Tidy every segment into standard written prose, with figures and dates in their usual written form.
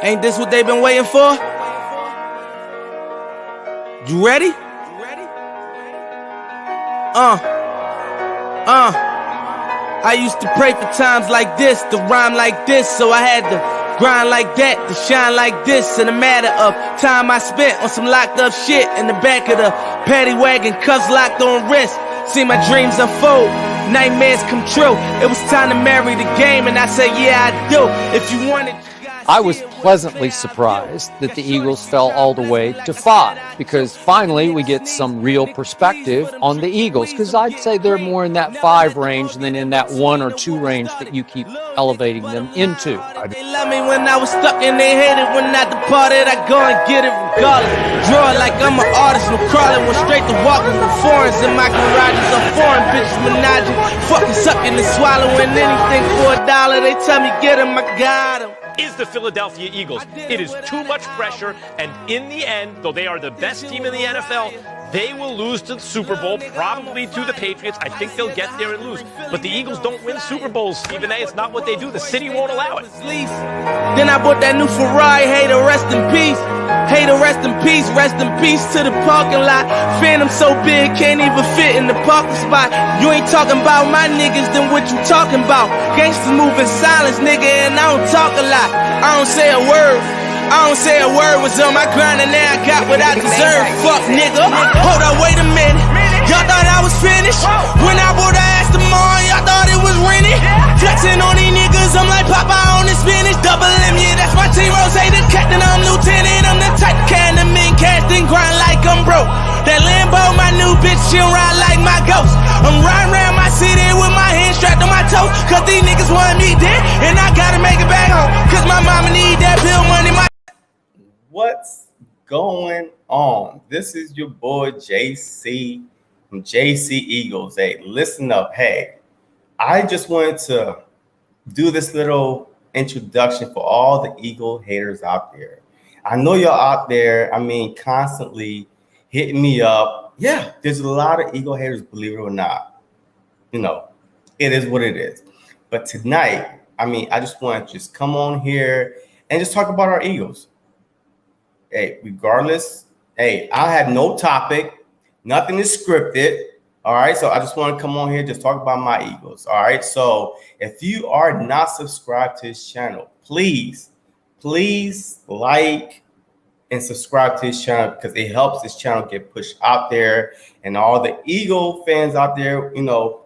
Ain't this what they've been waiting for? You ready? I used to pray for times like this, to rhyme like this, so I had to grind like that, to shine like this. In a matter of time I spent on some locked up shit in the back of the paddy wagon, cuffs locked on wrist. See my dreams unfold, nightmares come true. It was time to marry the game, and I said, yeah, I do. If you want it, I was pleasantly surprised that the Eagles fell all the way to 5, because finally we get some real perspective on the Eagles, because I'd say they're more in that 5 range than in that 1 or 2 range that you keep elevating them into. They love me when I was stuck and they hated when I departed. I go and get it regardless. Draw it like I'm an artist, no crawling. Went straight to walking with foreigns in my garages. I'm foreign bitches menaging, fucking sucking and swallowing anything for $1. They tell me get him, I got him. Is the Philadelphia Eagles. It is too much pressure, and in the end, though they are the best team in the NFL, they will lose to the Super Bowl, probably to the Patriots. I think they'll get there and lose. But the Eagles don't win Super Bowls, Stephen A. It's not what they do. The city won't allow it. Then I bought that new Ferrari, hater, rest in peace. Hater, rest in peace to the parking lot. Phantom so big, can't even fit in the parking spot. You ain't talking about my niggas, then what you talking about? Gangsters move in silence, nigga, and I don't talk a lot. I don't say a word. Was on my grind and now I got what I deserve. Fuck nigga. Hold up, wait a minute. Y'all thought I was finished. When I bought the ass tomorrow, y'all thought it was rented. Flexing on these niggas, I'm like Popeye on the spinach. Double M, yeah, that's my team. Rose, the captain, I'm lieutenant. I'm the type of can the men cast and grind like I'm broke. That Lambo, my new bitch, she'll ride like my ghost. I'm riding around my city with my hands strapped on my toes. Cause these niggas want me dead, and I gotta make it back home. Cause my mama need that bill money. What's going on? This is your boy JC from JC Eagles. Hey, listen up. Hey, I just wanted to do this little introduction for all the Eagle haters out there. I know y'all out there, constantly hitting me up. Yeah, there's a lot of Eagle haters, believe it or not. You know, it is what it is. But tonight, I just want to just come on here and just talk about our Eagles. Hey, regardless, hey, I have no topic. Nothing is scripted. All right. So I just want to come on here, just talk about my Eagles. All right. So if you are not subscribed to this channel, please like and subscribe to this channel, because it helps this channel get pushed out there, and all the Eagle fans out there,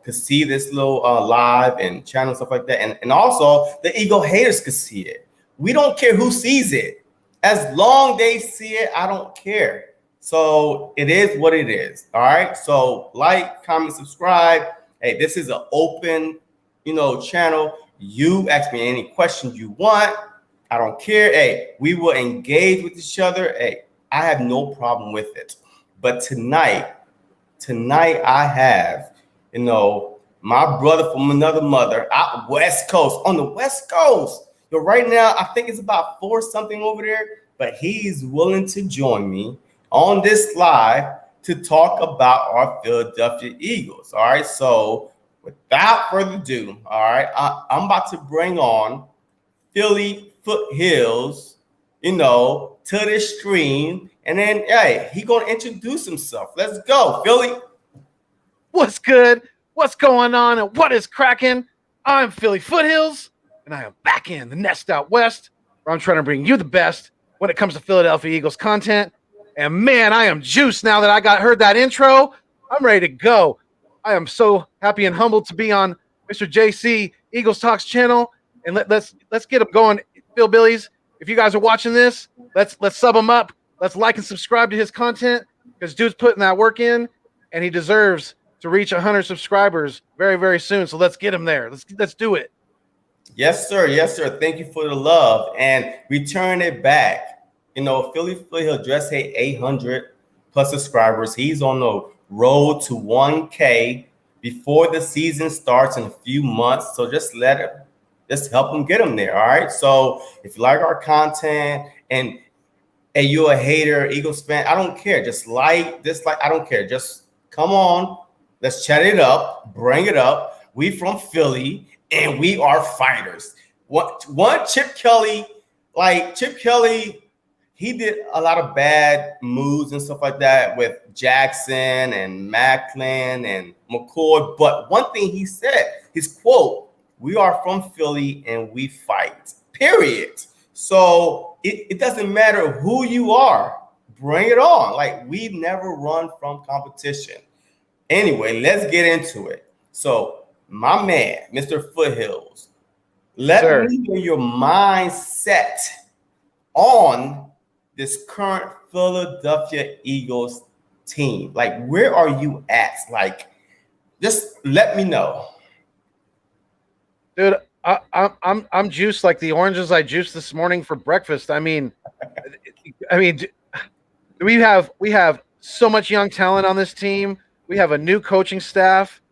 could see this little live and channel, stuff like that. And also the Eagle haters could see it. We don't care who sees it. As long they see it, I don't care. So it is what it is. All right. So like, comment, subscribe. Hey, this is an open, channel. You ask me any questions you want. I don't care. Hey, we will engage with each other. Hey, I have no problem with it. But tonight I have, my brother from another mother out West Coast, on the West Coast. So right now, I think it's about 4 something over there, but he's willing to join me on this live to talk about our Philadelphia Eagles. All right. So without further ado, all right, I'm about to bring on PhillyFoothills, to the stream. And then, hey, he going to introduce himself. Let's go, Philly. What's good? What's going on? And what is cracking? I'm PhillyFoothills. And I am back in the nest out west, where I'm trying to bring you the best when it comes to Philadelphia Eagles content. And man, I am juiced now that I heard that intro. I'm ready to go. I am so happy and humbled to be on Mr. JC Eagles Talks channel. And let's get him going, Philbillies. If you guys are watching this, let's sub him up. Let's like and subscribe to his content, because dude's putting that work in, and he deserves to reach 100 subscribers very, very soon. So let's get him there. Let's do it. Yes, sir. Yes, sir. Thank you for the love, and return it back. PhillyFoothills just hit 800 plus subscribers. He's on the road to 1K before the season starts in a few months. So just help him get him there. All right. So if you like our content and you're a hater, Eagles fan, I don't care. Just dislike, I don't care. Just come on. Let's chat it up. Bring it up. We from Philly. And we are fighters. One Chip Kelly like Chip Kelly, he did a lot of bad moves and stuff like that with Jackson and Macklin and McCoy. But one thing he said, his quote, "We are from Philly and we fight." Period. So it doesn't matter who you are, bring it on. Like, we never run from competition. Anyway, let's get into it. So, my man, Mr. Foothills, let me know your mindset on this current Philadelphia Eagles team. Like, where are you at? Like, just let me know. Dude, I'm juiced like the oranges I juiced this morning for breakfast. I mean, we have so much young talent on this team. We have a new coaching staff.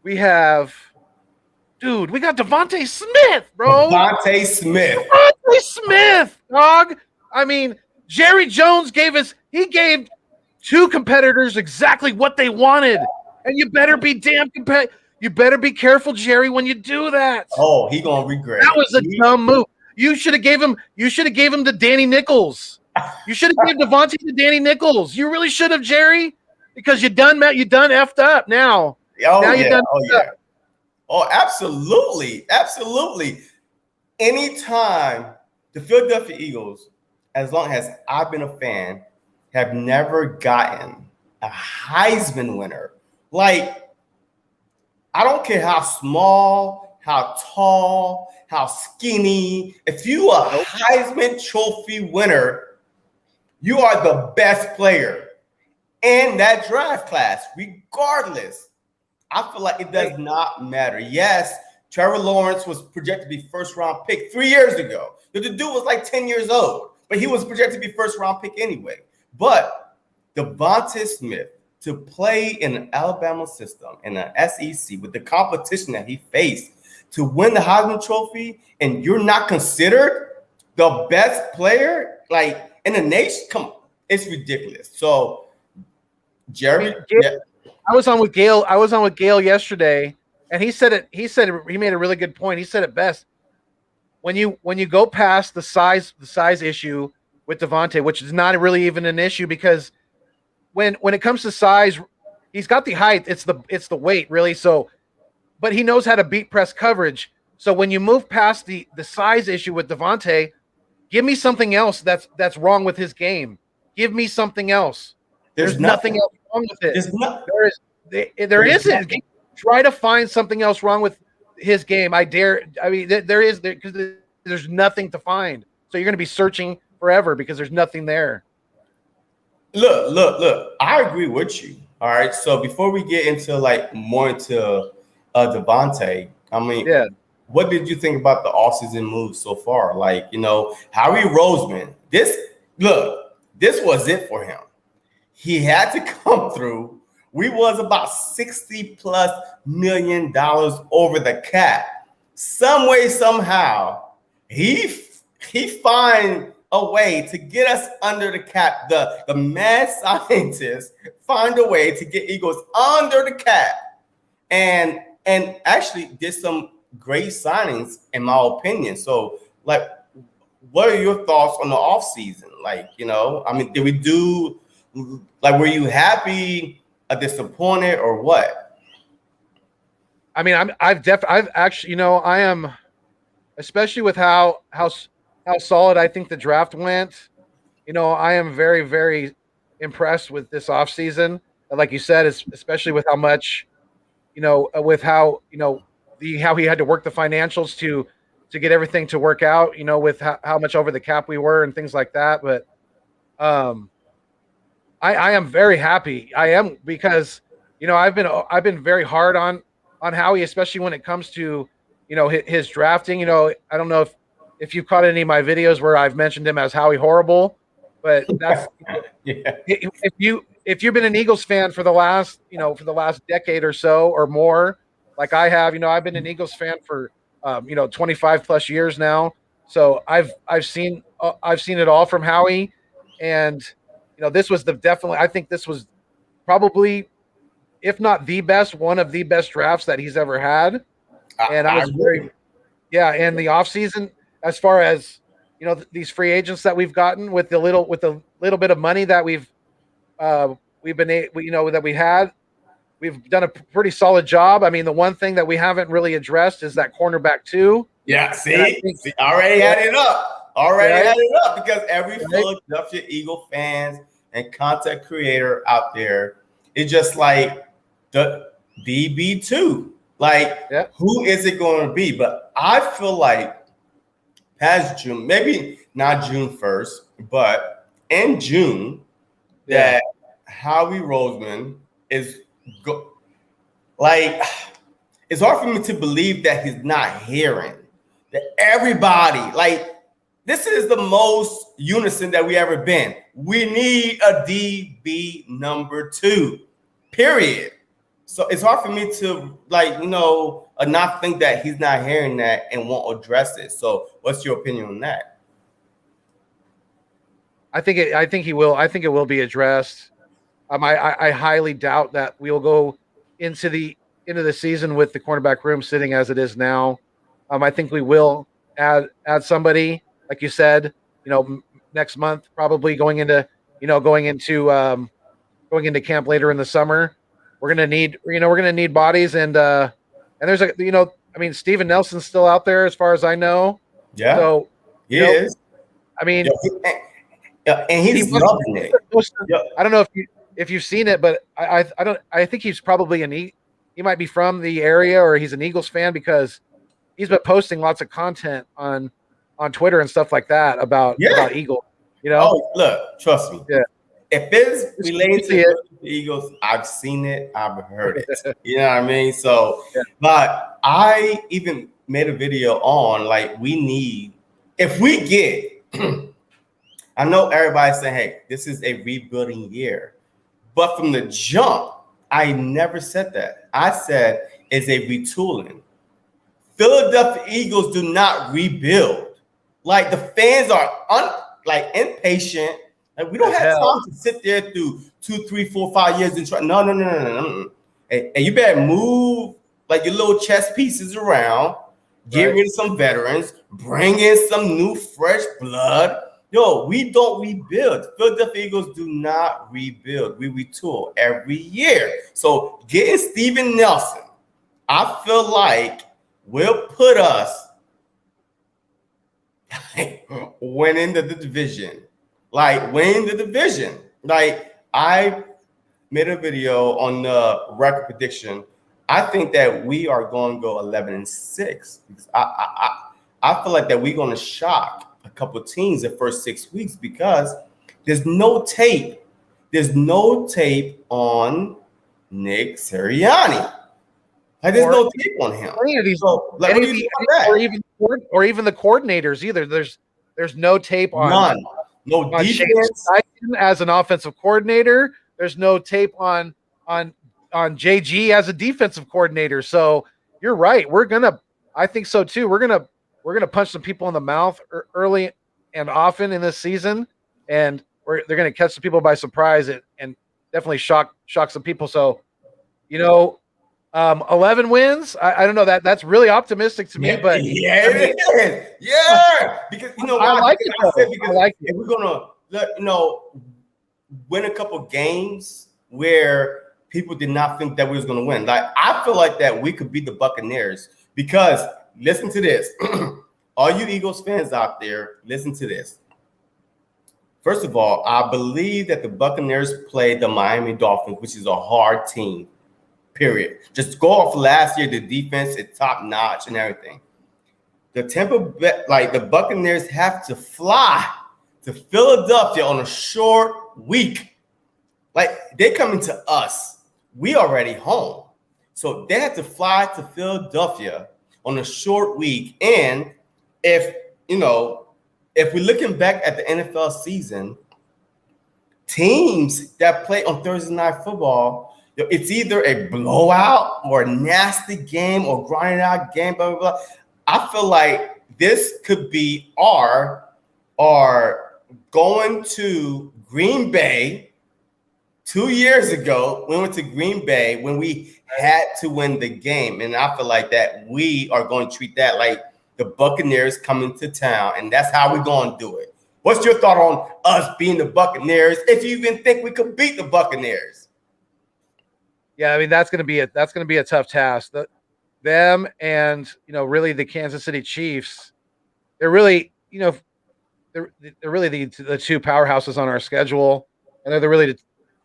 We got Devontae Smith, bro. Devontae Smith, dog. I mean, Jerry Jones gave 2 competitors exactly what they wanted. And you better be you better be careful, Jerry, when you do that. Oh, he gonna regret. That was a dumb move. You should have gave him to Danny Nichols. You should have gave Devontae to Danny Nichols. You really should have, Jerry, because you done effed up now. Oh, absolutely. Anytime the Philadelphia Eagles, as long as I've been a fan, have never gotten a Heisman winner. Like, I don't care how small, how tall, how skinny. If you are a Heisman Trophy winner, you are the best player in that draft class, regardless. I feel like it does not matter. Yes, Trevor Lawrence was projected to be first-round pick 3 years ago. The dude was like 10 years old, but he was projected to be first-round pick anyway. But Devontae Smith, to play in an Alabama system, in an SEC, with the competition that he faced, to win the Heisman Trophy, and you're not considered the best player, like, in the nation, it's ridiculous. So, Jeremy, I was on with Gail yesterday, and he made a really good point. He said it best. When you go past the size issue with Devontae, which is not really even an issue, because when it comes to size, he's got the height. It's the weight, really. So, but he knows how to beat press coverage. So when you move past the size issue with Devontae, give me something else that's wrong with his game. Give me something else. There's nothing else wrong with it. There isn't. Try to find something else wrong with his game. I mean, because there's nothing to find. So you're going to be searching forever because there's nothing there. Look. I agree with you. All right. So before we get into more into Devontae, I mean, what did you think about the offseason moves so far? Like, Howie Roseman. This was it for him. He had to come through. We was about $60+ million over the cap. Some way, somehow, he find a way to get us under the cap. The mad scientists find a way to get Eagles under the cap, and actually did some great signings, in my opinion. So, what are your thoughts on the offseason? I mean, did we do, were you happy, disappointed, or what? I mean, I've actually, I am, especially with how solid I think the draft went. I am very, very impressed with this offseason. And like you said, especially with how much, with how, how he had to work the financials to get everything to work out, with how much over the cap we were and things like that. But I am very happy. I am, because, I've been very hard on Howie, especially when it comes to, his drafting. I don't know if you caught any of my videos where I've mentioned him as Howie Horrible, but that's if you've been an Eagles fan for the last decade or so or more, like I have, I've been an Eagles fan for 25 plus years now. So I've seen it all from Howie, and this was I think this was probably, if not the best, one of the best drafts that he's ever had. And I was and the offseason, as far as these free agents that we've gotten with the little bit of money that we've that we had. We've done a pretty solid job. I mean, the one thing that we haven't really addressed is that cornerback too. Yeah, see, already had it up. Had it up because every Philadelphia Eagle fans and content creator out there is just like the DB2. Like, who is it going to be? But I feel like past June, maybe not June 1st, but in June, that Howie Roseman is it's hard for me to believe that he's not hearing that everybody, like, this is the most unison that we ever been. We need a DB number 2, period. So it's hard for me to not think that he's not hearing that and won't address it. So what's your opinion on that? I think he will. I think it will be addressed. I highly doubt that we'll go into the season with the cornerback room sitting as it is now. I think we will add somebody, like you said, next month, probably going into camp later in the summer. We're gonna need bodies, and there's Steven Nelson's still out there as far as I know. Yeah, so he is. I mean, and he's loving it. I don't know if you've seen it, but I think he's probably he might be from the area, or he's an Eagles fan, because he's been posting lots of content on Twitter and stuff like that about Eagles. Oh, look, trust me. Yeah. If it's related to the Eagles, I've seen it, I've heard it. You know what I mean? So, but I even made a video on, like, if we get, I know everybody's saying, hey, this is a rebuilding year. But from the jump, I never said that. I said it's a retooling. Philadelphia Eagles do not rebuild. Like, the fans are impatient. Like, we don't have time to sit there through 2, 3, 4, 5 years and try. No. And you better move like your little chess pieces around, get rid of some veterans, bring in some new fresh blood. Yo, we don't rebuild. Philadelphia Eagles do not rebuild. We retool every year. So getting Steven Nelson, I feel like, will put us winning the division. Like, winning the division. Like, I made a video on the record prediction. I think that we are going to go 11-6. Because I feel like that we're going to shock a couple of teams the first 6 weeks, because there's no tape. There's no tape on Nick Sirianni. Like, there's no tape on him. So, like, what do you think about that? Or even the coordinators either. There's no tape on none. No defense as an offensive coordinator. There's no tape on JG as a defensive coordinator. So you're right. I think so too. We're gonna punch some people in the mouth early and often in this season, and they're gonna catch some people by surprise and definitely shock some people. So, 11 wins. I don't know, that's really optimistic to me, but it is. Yeah, because I like it. I like it. If we're gonna win a couple games where people did not think that we was gonna win, like, I feel like that we could beat the Buccaneers, because listen to this. All you Eagles fans out there, listen to this. First of all, I believe that the Buccaneers played the Miami Dolphins, which is a hard team, period. Just go off last year, the defense is top notch and everything. The Buccaneers have to fly to Philadelphia on a short week. Like, they coming to us. We already home. So they have to fly to Philadelphia on a short week. And if we're looking back at the NFL season, teams that play on Thursday Night Football, it's either a blowout or a nasty game or grinding out game, blah, blah, blah. I feel like this could be our going to Green Bay 2 years ago. We went to Green Bay when we had to win the game. And I feel like that we are going to treat that like the Buccaneers coming to town, and that's how we're going to do it. What's your thought on us being the Buccaneers, if you even think we could beat the Buccaneers? Yeah, I mean that's going to be a tough task. Them and really the Kansas City Chiefs, they're really they're really the two powerhouses on our schedule, and they're really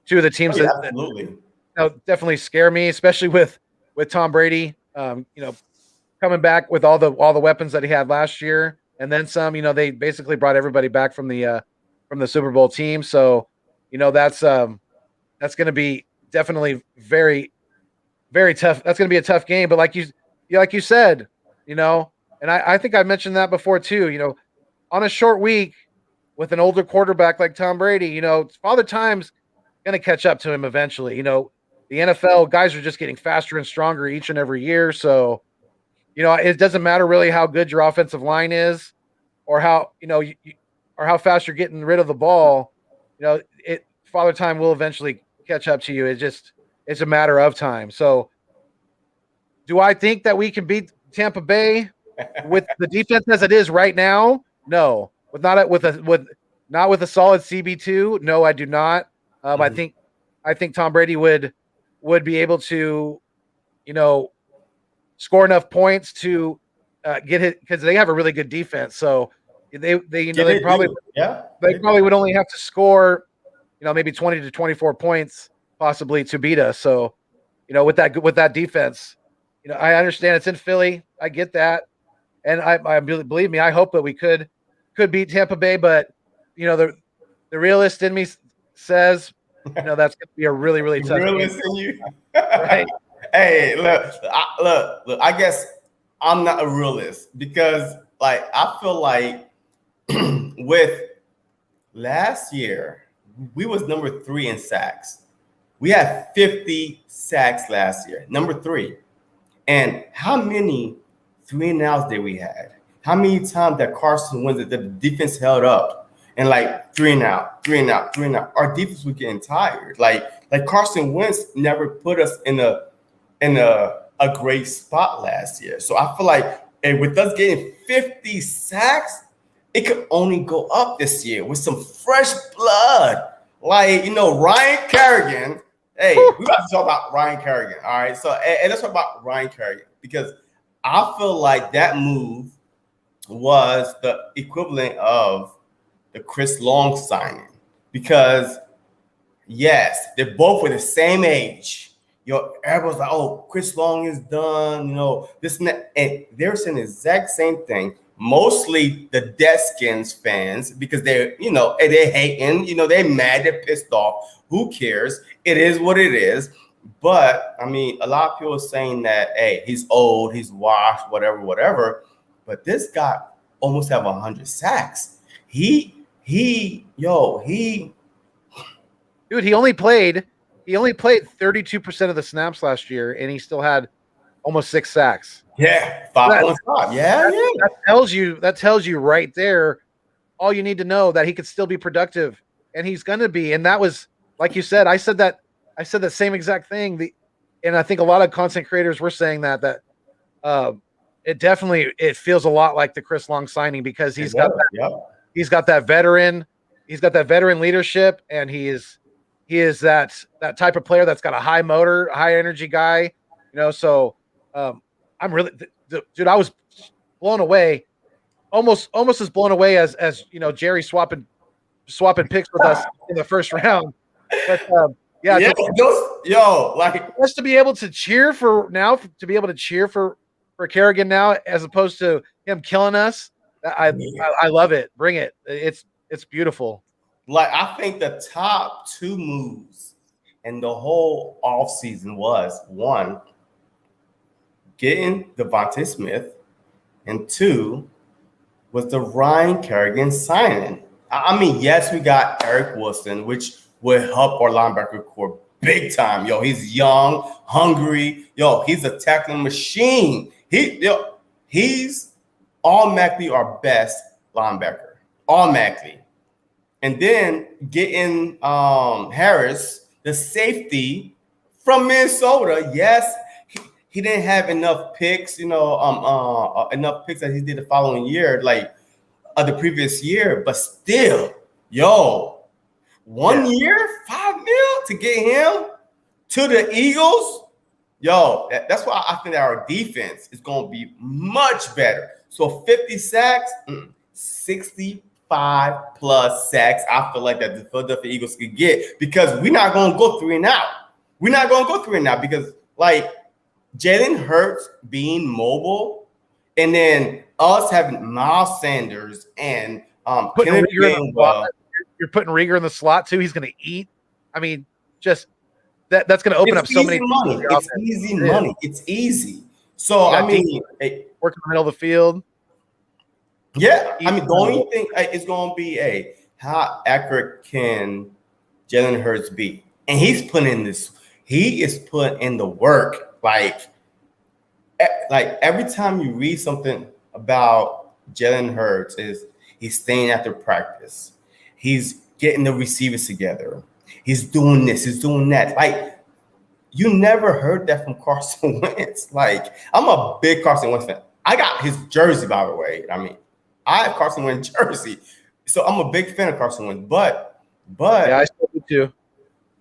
two of the teams that absolutely definitely scare me, especially with Tom Brady. Coming back with all the weapons that he had last year, and then some. They basically brought everybody back from the Super Bowl team. So, that's going to be definitely very, very tough. That's going to be a tough game. But like you said, and I think I mentioned that before too. On a short week with an older quarterback like Tom Brady, Father Time's going to catch up to him eventually. The NFL guys are just getting faster and stronger each and every year. So, it doesn't matter really how good your offensive line is, or how or how fast you're getting rid of the ball. Father Time will eventually catch up to you. It's a matter of time. So, do I think that we can beat Tampa Bay with the defense as it is right now? No, not with a solid CB2. No, I do not. I think Tom Brady would be able to, score enough points to get it, because they have a really good defense. So they probably would only have to score, maybe 20 to 24 points possibly to beat us. So, with that defense, I understand it's in Philly. I get that. And I believe me, I hope that we could beat Tampa Bay, but the realist in me says, that's going to be a really, really tough realist game. in you. Right. Hey, look, I guess I'm not a realist, because I feel like with last year, we was number 3 in sacks. We had 50 sacks last year, number 3. And how many 3-and-outs did we had? How many times that Carson Wentz, that the defense held up and 3-and-out, 3-and-out, 3-and-out? Our defense was getting tired. Like Carson Wentz never put us in a great spot last year. So I feel like, and with us getting 50 sacks, it could only go up this year with some fresh blood. Ryan Kerrigan. Hey, we got to talk about Ryan Kerrigan. All right. So, and let's talk about Ryan Kerrigan, because I feel like that move was the equivalent of the Chris Long signing, because yes, they're both with the same age. Everyone's like, oh, Chris Long is done, this and that. And they're saying the exact same thing. Mostly the Deadskins fans, because they're hating, they're mad, they're pissed off. Who cares? It is what it is. But I mean, a lot of people are saying that, hey, he's old, he's washed, whatever. But this guy almost have 100 sacks. He only played 32% of the snaps last year, and he still had almost 6 sacks. Yeah, 5.5. Yeah. That tells you right there all you need to know, that he could still be productive, and he's going to be. And that was, like you said, I said that same exact thing. And I think a lot of content creators were saying that it feels a lot like the Chris Long signing, because he's got that veteran leadership, and he is that type of player that's got a high motor, high energy guy, so I'm really, dude, I was blown away, almost as blown away as Jerry swapping picks with us in the first round. But just to be able to cheer for Kerrigan now, as opposed to him killing us, I love it. Bring it. It's beautiful. I think the top 2 moves in the whole offseason was, 1, getting Devontae Smith, and 2 was the Ryan Kerrigan signing. I mean, yes, we got Eric Wilson, which will help our linebacker core big time. He's young, hungry. He's a tackling machine. He's automatically our best linebacker, automatically. And then getting Harris, the safety from Minnesota. Yes, he didn't have enough picks, enough picks that he did the following year, like the previous year. But still, 1 year, $5 million to get him to the Eagles. That's why I think that our defense is going to be much better. So 50 sacks, 65 plus sacks. I feel like that the Philadelphia Eagles could get, because we're not going to go 3 and out. We're not going to go 3 and out because, like, Jalen Hurts being mobile, and then us having Miles Sanders and you're putting Rieger in the slot too. He's going to eat. I mean, just that's going to open up so many money. It's easy money. It's easy. So I mean, working the middle of the field. Yeah, I mean, the only thing is going to be how accurate can Jalen Hurts be? And he's putting in this. He is putting in the work. Like every time you read something about Jalen Hurts, he's staying after practice. He's getting the receivers together. He's doing this. He's doing that. Like, you never heard that from Carson Wentz. Like, I'm a big Carson Wentz fan. I got his jersey, by the way. I mean, I have Carson Wentz jersey, so I'm a big fan of Carson Wentz. But yeah, I still do too.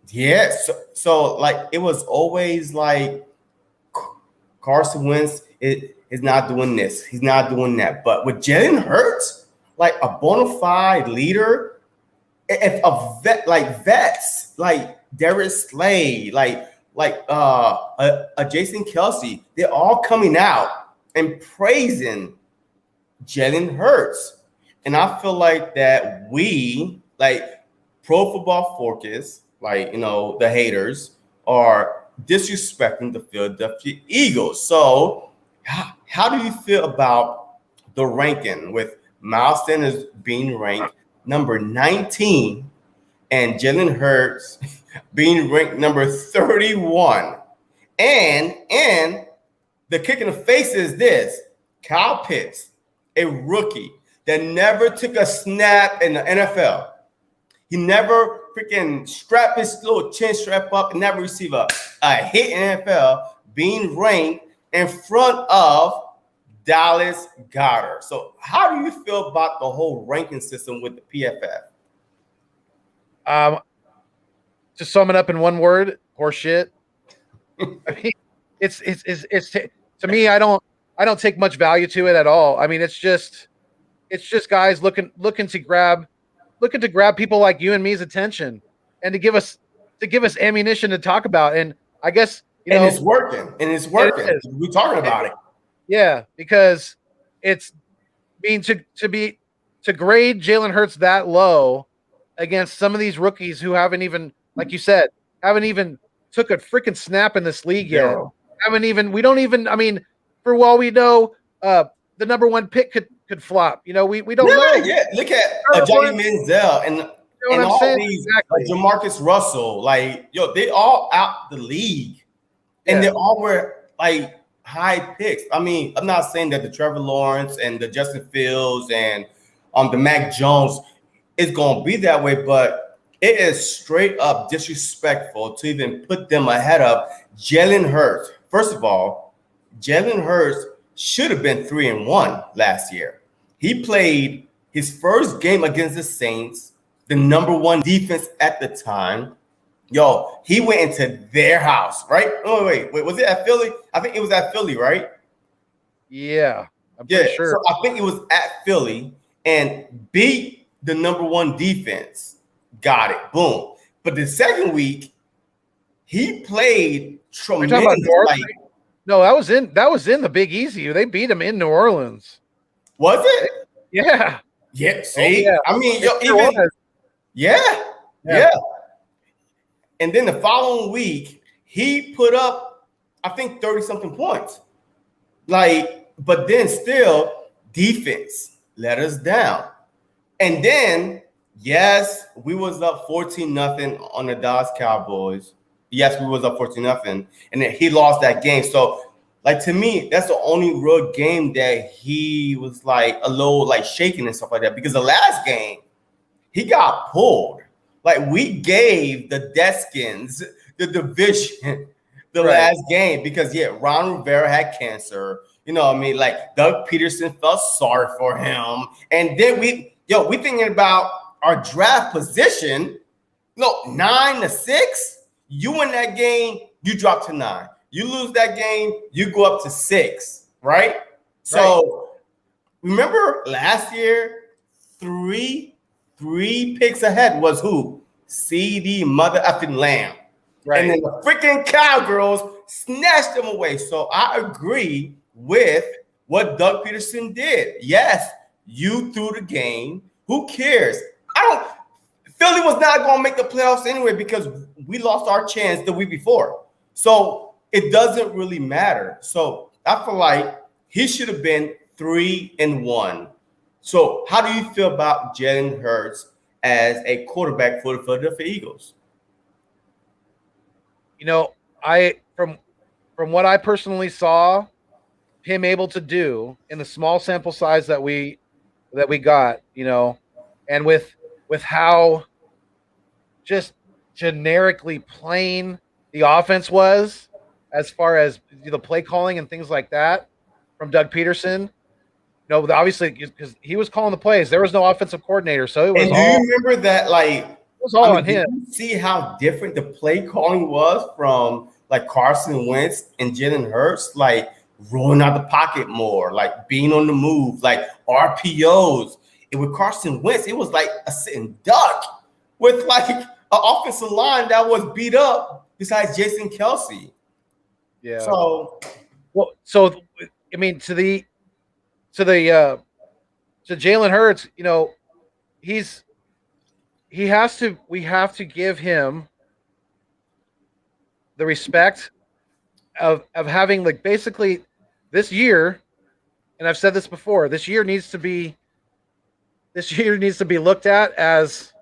Yeah, so like it was always like Carson Wentz is not doing this, he's not doing that. But with Jalen Hurts, like a bona fide leader, if a vet like vets like Darius Slay, like a Jason Kelsey, they're all coming out and praising Jalen Hurts. And I feel like that we, like Pro Football Focus, like, the haters are disrespecting the Philadelphia Eagles. So how do you feel about the ranking with Miles Sanders being ranked number 19 and Jalen Hurts being ranked number 31? And the kick in the face is this: Kyle Pitts, a rookie that never took a snap in the NFL. He never freaking strapped his little chin strap up and never received a hit in NFL, being ranked in front of Dallas Goedert. So how do you feel about the whole ranking system with the PFF? To sum it up in one word, horseshit. I mean, it's to me, I don't take much value to it at all. I mean, it's just guys looking to grab people like you and me's attention, and to give us ammunition to talk about. And I guess it's working. We're talking about it. Yeah, because it's to grade Jalen Hurts that low against some of these rookies who haven't even, like you said, took a freaking snap in this league yet. We don't even. I mean, for all we know, the number 1 pick could flop. We don't know. Yeah, look at Johnny Manziel and all these, like Jamarcus Russell. Like, they all out the league, and they all were like high picks. I mean, I'm not saying that the Trevor Lawrence and the Justin Fields and the Mac Jones is going to be that way, but it is straight up disrespectful to even put them ahead of Jalen Hurts. First of all, Jalen Hurts should have been 3-1 last year. He played his first game against the Saints, the number 1 defense at the time. He went into their house, right? Oh, wait, was it at Philly? I think it was at Philly, right? Yeah, I'm pretty sure. So I think it was at Philly and beat the number 1 defense. Got it, boom. But the second week, he played tremendous. No, that was in the Big Easy. They beat him in New Orleans. Was it? Yeah. Yeah. See, I mean, Yeah. And then the following week, he put up, I think, 30-something points. Like, but then still, defense let us down. And then, yes, we was up 14-0 on the Dallas Cowboys. Yes, we was up 14-0, and then he lost that game. So, like, to me, that's the only real game that he was like a little like shaking and stuff like that. Because the last game, he got pulled. Like, we gave the Deadskins the the Right. last game because Ron Rivera had cancer. You know what I mean? Like Doug Peterson felt sorry for him. And then we thinking about our draft position. No, 9-6. You win that game, you drop to 9. You lose that game, you go up to 6, right? So remember last year, three picks ahead was who? CD Mother effing Lamb. Right. And then the freaking Cowgirls snatched them away. So I agree with what Doug Peterson did. Yes, you threw the game. Who cares? Philly was not going to make the playoffs anyway because we lost our chance the week before. So it doesn't really matter. So I feel like he should have been 3-1. So how do you feel about Jalen Hurts as a quarterback for the Philadelphia Eagles? You know, from what I personally saw him able to do in the small sample size that we got, you know, and with how just generically plain the offense was as far as the play calling and things like that from Doug Peterson. No, obviously because he was calling the plays. There was no offensive coordinator, so it was. And do you remember that? Like, it was all on him. Did you see how different the play calling was from like Carson Wentz and Jalen Hurts? Like rolling out the pocket more, like being on the move, like RPOs. And with Carson Wentz, it was like a sitting duck with like an offensive line that was beat up besides Jason Kelsey. Yeah. So I mean, to Jalen Hurts, you know, we have to give him the respect of having, like, basically this year, and I've said this before, this year needs to be looked at as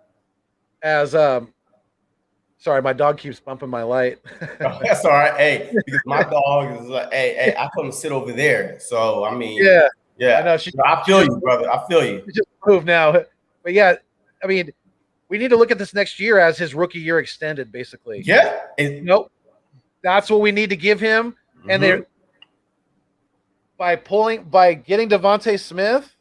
sorry, my dog keeps bumping my light. Oh, that's all right. Hey, because my dog is like, hey, I come sit over there. So I mean, yeah. I know I feel you, brother. I feel you. She just moved now, but yeah, I mean, we need to look at this next year as his rookie year extended, basically. Yeah. Nope. That's what we need to give him. Mm-hmm. And they're by getting Devontae Smith,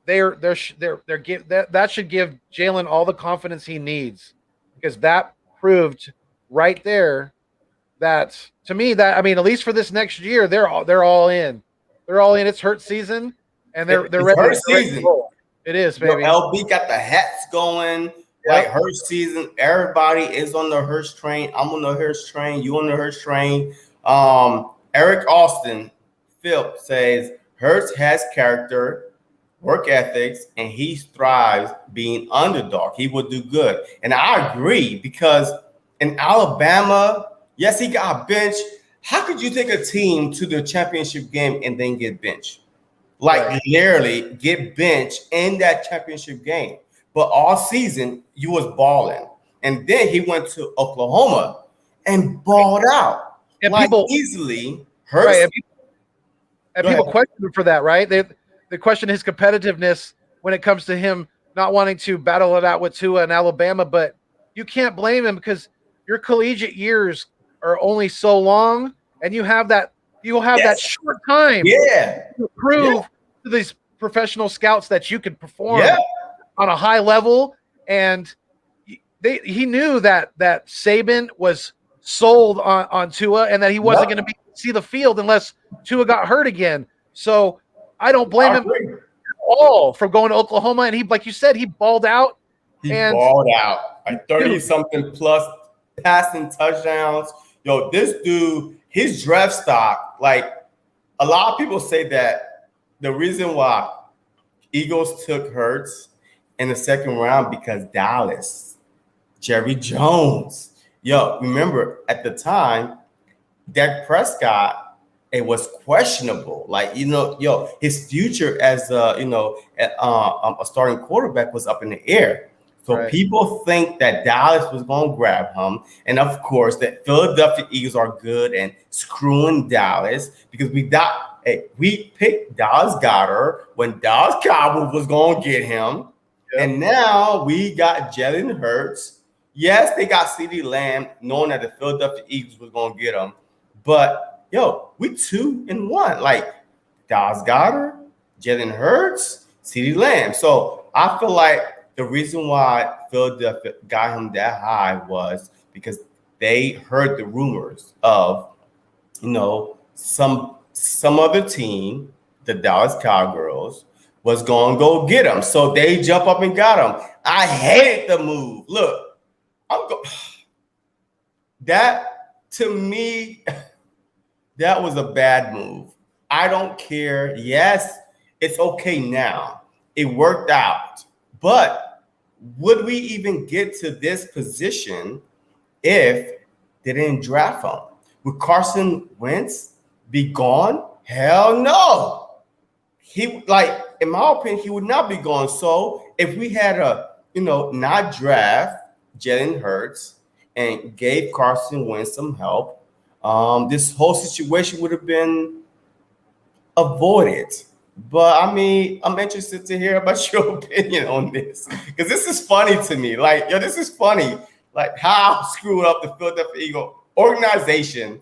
that should give Jalen all the confidence he needs, because that proved right there that, to me, that, I mean, at least for this next year, they're all in. They're all in. It's Hurts season, and they're ready. Hurts season. It is, baby. LB got the hats going. Like Hurts season, everybody is on the Hurts train. I'm on the Hurts train. You on the Hurts train. Eric Austin, Phil says Hurts has character, work ethics, and he thrives being underdog. He will do good, and I agree, because in Alabama, yes, he got benched. How could you take a team to the championship game and then get benched? Like literally get benched in that championship game. But all season, you was balling. And then he went to Oklahoma and balled out. And like people easily. Hurts. And people question him for that, right? They question his competitiveness when it comes to him not wanting to battle it out with Tua in Alabama. But you can't blame him, because your collegiate years are only so long, and you have that short time to prove to these professional scouts that you could perform on a high level. And he knew that Saban was sold on Tua, and that he wasn't going to see the field unless Tua got hurt again. So I don't blame him at all for going to Oklahoma. And he, like you said, he balled out. He balled out. Like 30-something plus passing touchdowns. Yo, this dude, his draft stock, like a lot of people say that the reason why Eagles took Hurts in the second round because Dallas, Jerry Jones. Yo, remember at the time, Dak Prescott, it was questionable. Like, his future as a starting quarterback was up in the air. So people think that Dallas was going to grab him. And of course, that Philadelphia Eagles are good and screwing Dallas, because we picked Dallas Goedert when Dallas Cowboys was going to get him. Yep. And now we got Jalen Hurts. Yes, they got CeeDee Lamb, knowing that the Philadelphia Eagles was going to get him. But yo, we 2-1. Like Dallas Goedert, Jalen Hurts, CeeDee Lamb. So I feel like the reason why Philadelphia got him that high was because they heard the rumors of, some other team, the Dallas Cowgirls, was going to go get him. So they jump up and got him. I hated the move. Look, that to me, that was a bad move. I don't care. Yes, it's okay now. It worked out. But would we even get to this position if they didn't draft him? Would Carson Wentz be gone? Hell no. In my opinion, he would not be gone. So if we had not draft Jalen Hurts and gave Carson Wentz some help, this whole situation would have been avoided. But I mean, I'm interested to hear about your opinion on this, because this is funny to me. Like, this is funny. Like how screwed up the Philadelphia Eagles organization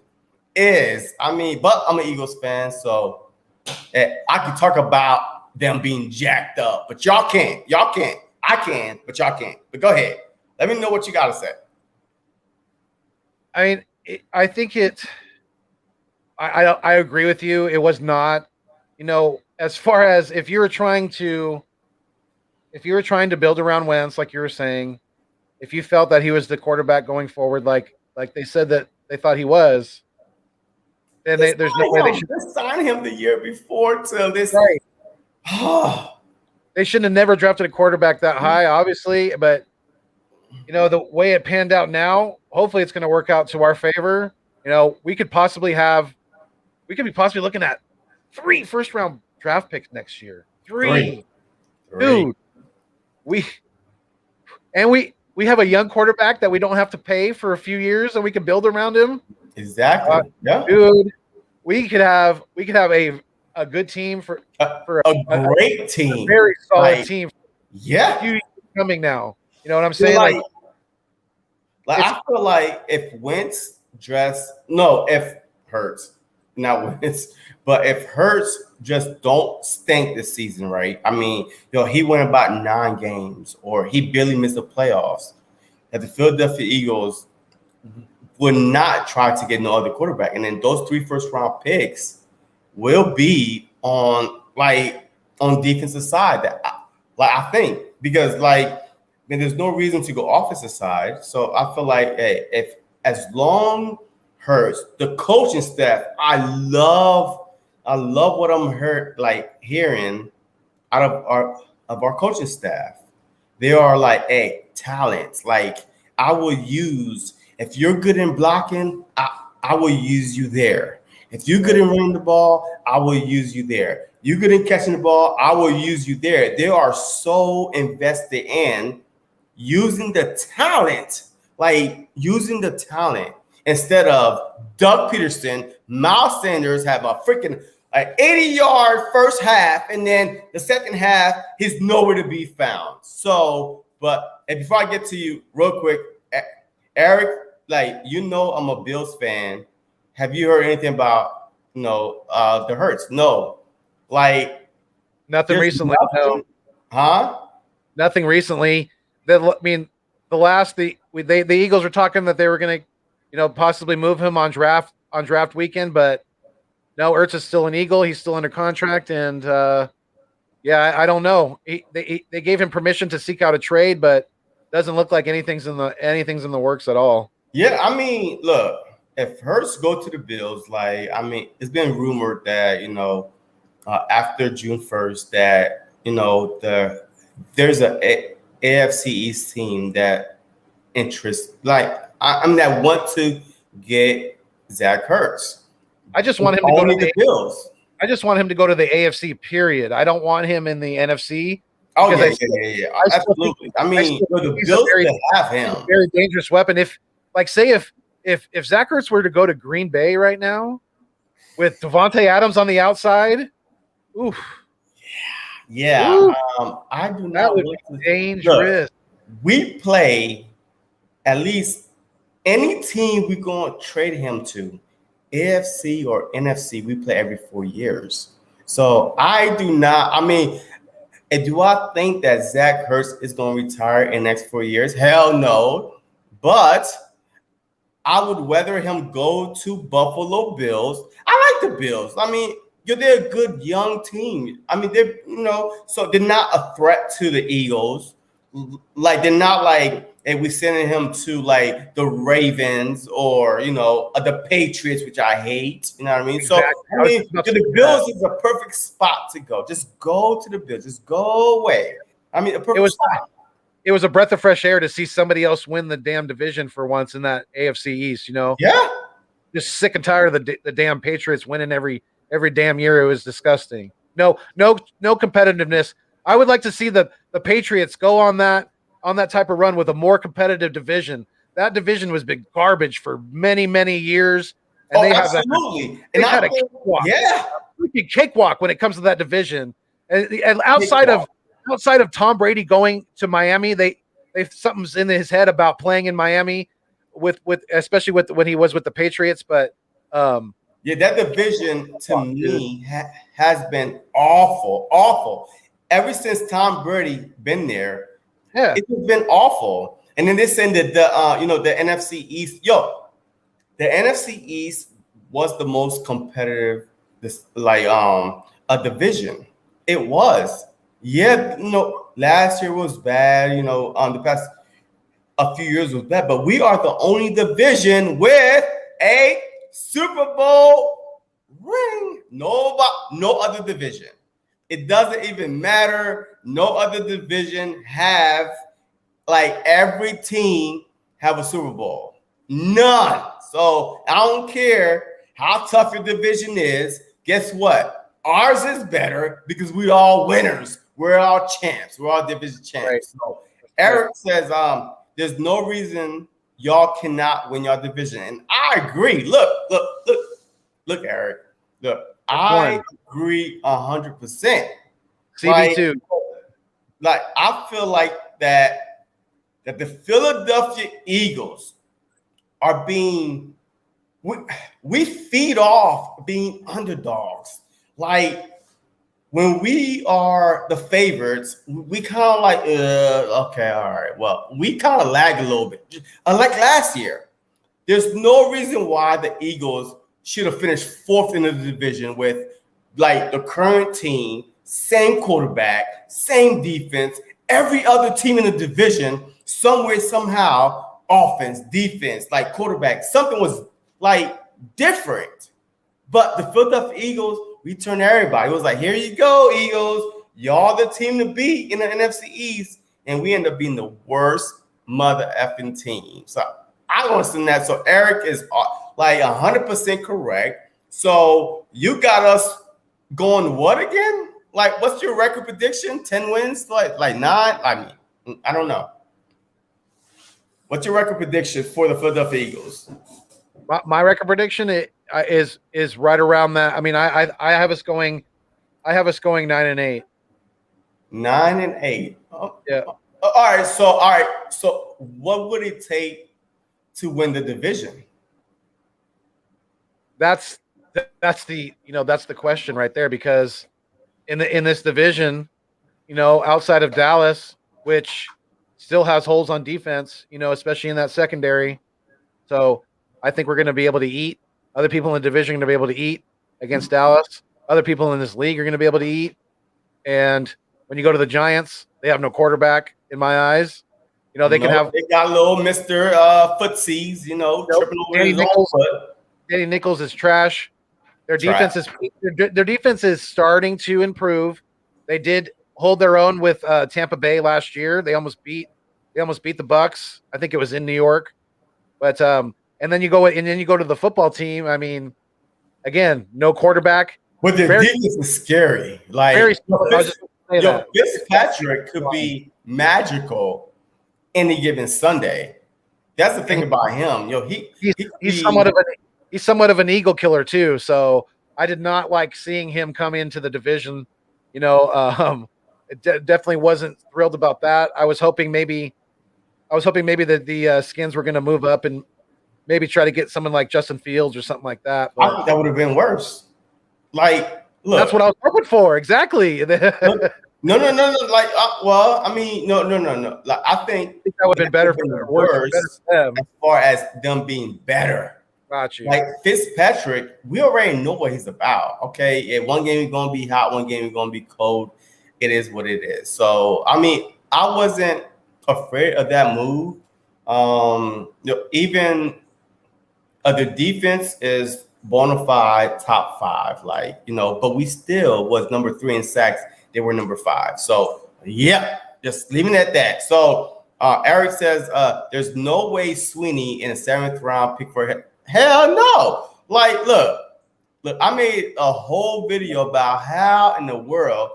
is. I mean, but I'm an Eagles fan, so I can talk about them being jacked up, but y'all can't. Y'all can't. I can, but y'all can't. But go ahead. Let me know what you got to say. I mean, I think I agree with you. It was not, as far as if you were trying to build around Wentz, like you were saying, if you felt that he was the quarterback going forward, like they said that they thought he was, then there's no way they should sign him the year before to this. Right. They shouldn't have never drafted a quarterback that high, obviously, but the way it panned out now, hopefully it's going to work out to our favor. We could be possibly looking at 3 first-round draft picks next year. 3. Dude. We have a young quarterback that we don't have to pay for a few years, and we can build around him. Exactly. Yeah. Dude, we could have a good team for a great team, a very solid team. Yeah, a few years coming now. You know what I'm saying? I feel like if Hurts, not Wentz, but if Hurts just don't stink this season, right? I mean, he went about 9 games, or he barely missed the playoffs, that the Philadelphia Eagles would not try to get no other quarterback. And then those 3 first-round picks will be on defensive side. I think, because there's no reason to go offensive side. So I feel like, hey, if as long Hurts, the coaching staff, I love what I'm hearing out of our coaching staff. They are talents. I will use, if you're good in blocking, I will use you there. If you're good in running the ball, I will use you there. You're good in catching the ball, I will use you there. They are so invested in using the talent, instead of Doug Peterson. Miles Sanders have a freaking 80-yard first half, and then the second half, he's nowhere to be found. So, and before I get to you real quick, Eric, I'm a Bills fan. Have you heard anything about the Hurts? No, nothing recently. Nothing. Huh? Nothing recently. The Eagles were talking that they were going to, possibly move him on draft weekend, but no, Ertz is still an Eagle. He's still under contract, and I don't know. They gave him permission to seek out a trade, but doesn't look like anything's in the works at all. Yeah, I mean, look, if Hurts go to the Bills, it's been rumored that after June 1st that there's a AFC East team that that want to get Zach Ertz. I just want him to go to the Bills. I just want him to go to the AFC. Period. I don't want him in the NFC. Oh yeah, absolutely. I mean, the Bills have him. A very dangerous weapon. If Zach Ertz were to go to Green Bay right now, with Devontae Adams on the outside, oof. Yeah. Oof. I do not. That would be dangerous. Look, we play at least any team we're going to trade him to. AFC or NFC, we play every 4 years. So I do not, I mean, and do I think that Zach Ertz is going to retire in the next 4 years? Hell no. But I would rather him go to Buffalo Bills. I like the Bills. I mean, they're a good young team. I mean, they're, so they're not a threat to the Eagles. Like, they're not like, hey, we're sending him to like the Ravens or, the Patriots, which I hate. You know what I mean? Exactly. So, I mean, the Bills is a perfect spot to go. Just go to the Bills. Just go away. I mean, a perfect spot. It was a breath of fresh air to see somebody else win the damn division for once in that AFC East, Yeah. Just sick and tired of the damn Patriots winning every damn year. It was disgusting. No competitiveness. I would like to see the Patriots go on that type of run with a more competitive division. That division was big garbage for many, many years. And they absolutely. had a cakewalk. Yeah. Freaking cakewalk when it comes to that division. And outside of Tom Brady going to Miami, they something's in his head about playing in Miami with especially with when he was with the Patriots. But yeah, that division to me has been awful. Ever since Tom Brady been there, it's been awful. And then they saying that the NFC East, the NFC East was the most competitive a division. It was. Yeah, last year was bad, the past a few years was bad, but we are the only division with a Super Bowl ring. No other division. It doesn't even matter. No other division have, like, every team have a Super Bowl. None. So I don't care how tough your division is. Guess what? Ours is better because we're all winners. We're all champs. We're all division champs. Right. So Eric says, there's no reason y'all cannot win your division. And I agree. Look, Eric. Look, I agree 100%. CB2. Like, I feel like that the Philadelphia Eagles are being, we feed off being underdogs. Like, when we are the favorites, we kind of like, okay, all right. Well, we kind of lag a little bit. Unlike last year, there's no reason why the Eagles should have finished fourth in the division with, like, the current team, same quarterback, same defense, every other team in the division, somewhere, somehow, offense, defense, like quarterback, something was, like, different. But the Philadelphia Eagles, we turned everybody. It was like, here you go, Eagles. Y'all the team to beat in the NFC East. And we end up being the worst mother effing team. So I don't understand that. So Eric is like 100% correct. So you got us going what again? Like, what's your record prediction? 10 wins? Like 9? I mean, I don't know. What's your record prediction for the Philadelphia Eagles? My record prediction is right around that. I mean, I have us going 9-8. 9-8. Oh, yeah. All right. So what would it take to win the division? That's the question right there, because in this division, outside of Dallas, which still has holes on defense, especially in that secondary. So I think we're going to be able to eat. Other people in the division are going to be able to eat against Dallas. Other people in this league are going to be able to eat. And when you go to the Giants, they have no quarterback in my eyes. They got little Mr. Footsies, tripping over his own foot. Danny Nichols is trash. Their defense is starting to improve. They did hold their own with Tampa Bay last year. They almost beat the Bucks. I think it was in New York. But and then you go to the football team. I mean, again, no quarterback. But their defense is scary. Like, Fitzpatrick could be magical any given Sunday. That's the thing about him. He's somewhat of an eagle killer too. So I did not like seeing him come into the division. Definitely wasn't thrilled about that. I was hoping maybe that the Skins were going to move up and maybe try to get someone like Justin Fields or something like that. I But think that would have been worse. Like, look, that's what I was hoping for. Exactly. No. Like, well, I mean, no. Like, I think that would have been better for them them. as far as them being better. Got you. Like Fitzpatrick, we already know what he's about. Okay, yeah, one game he's gonna be hot, one game he's gonna be cold. It is what it is. So, I mean, I wasn't afraid of that move. Even the defense is bona fide top 5, like, but we still was number 3 in sacks. They were number 5. So, yeah, just leaving it at that. So, Eric says there's no way Sweeney in a 7th round pick for him. Hell no. Like, look, I made a whole video about how in the world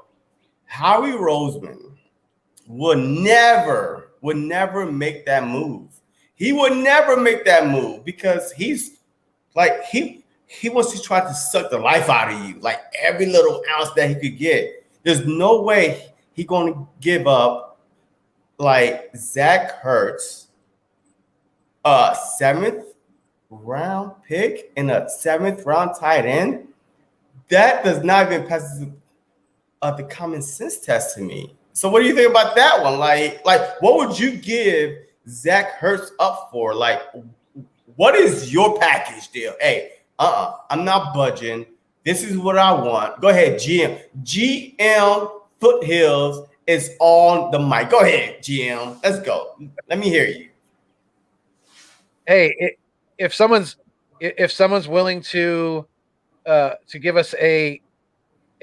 Howie Roseman would never make that move. He would never make that move because he's like, he wants to try to suck the life out of you, like every little ounce that he could get. There's no way he's going to give up like Zach Ertz, 7th round pick and a 7th round tight end. That does not even pass the common sense test to me. So what do you think about that one? Like what would you give Zach Ertz up for? Like, what is your package deal? Hey, I'm not budging. This is what I want. Go ahead, GM. GM Foothills is on the mic. Go ahead, GM. Let's go. Let me hear you. Hey, if someone's willing to give us a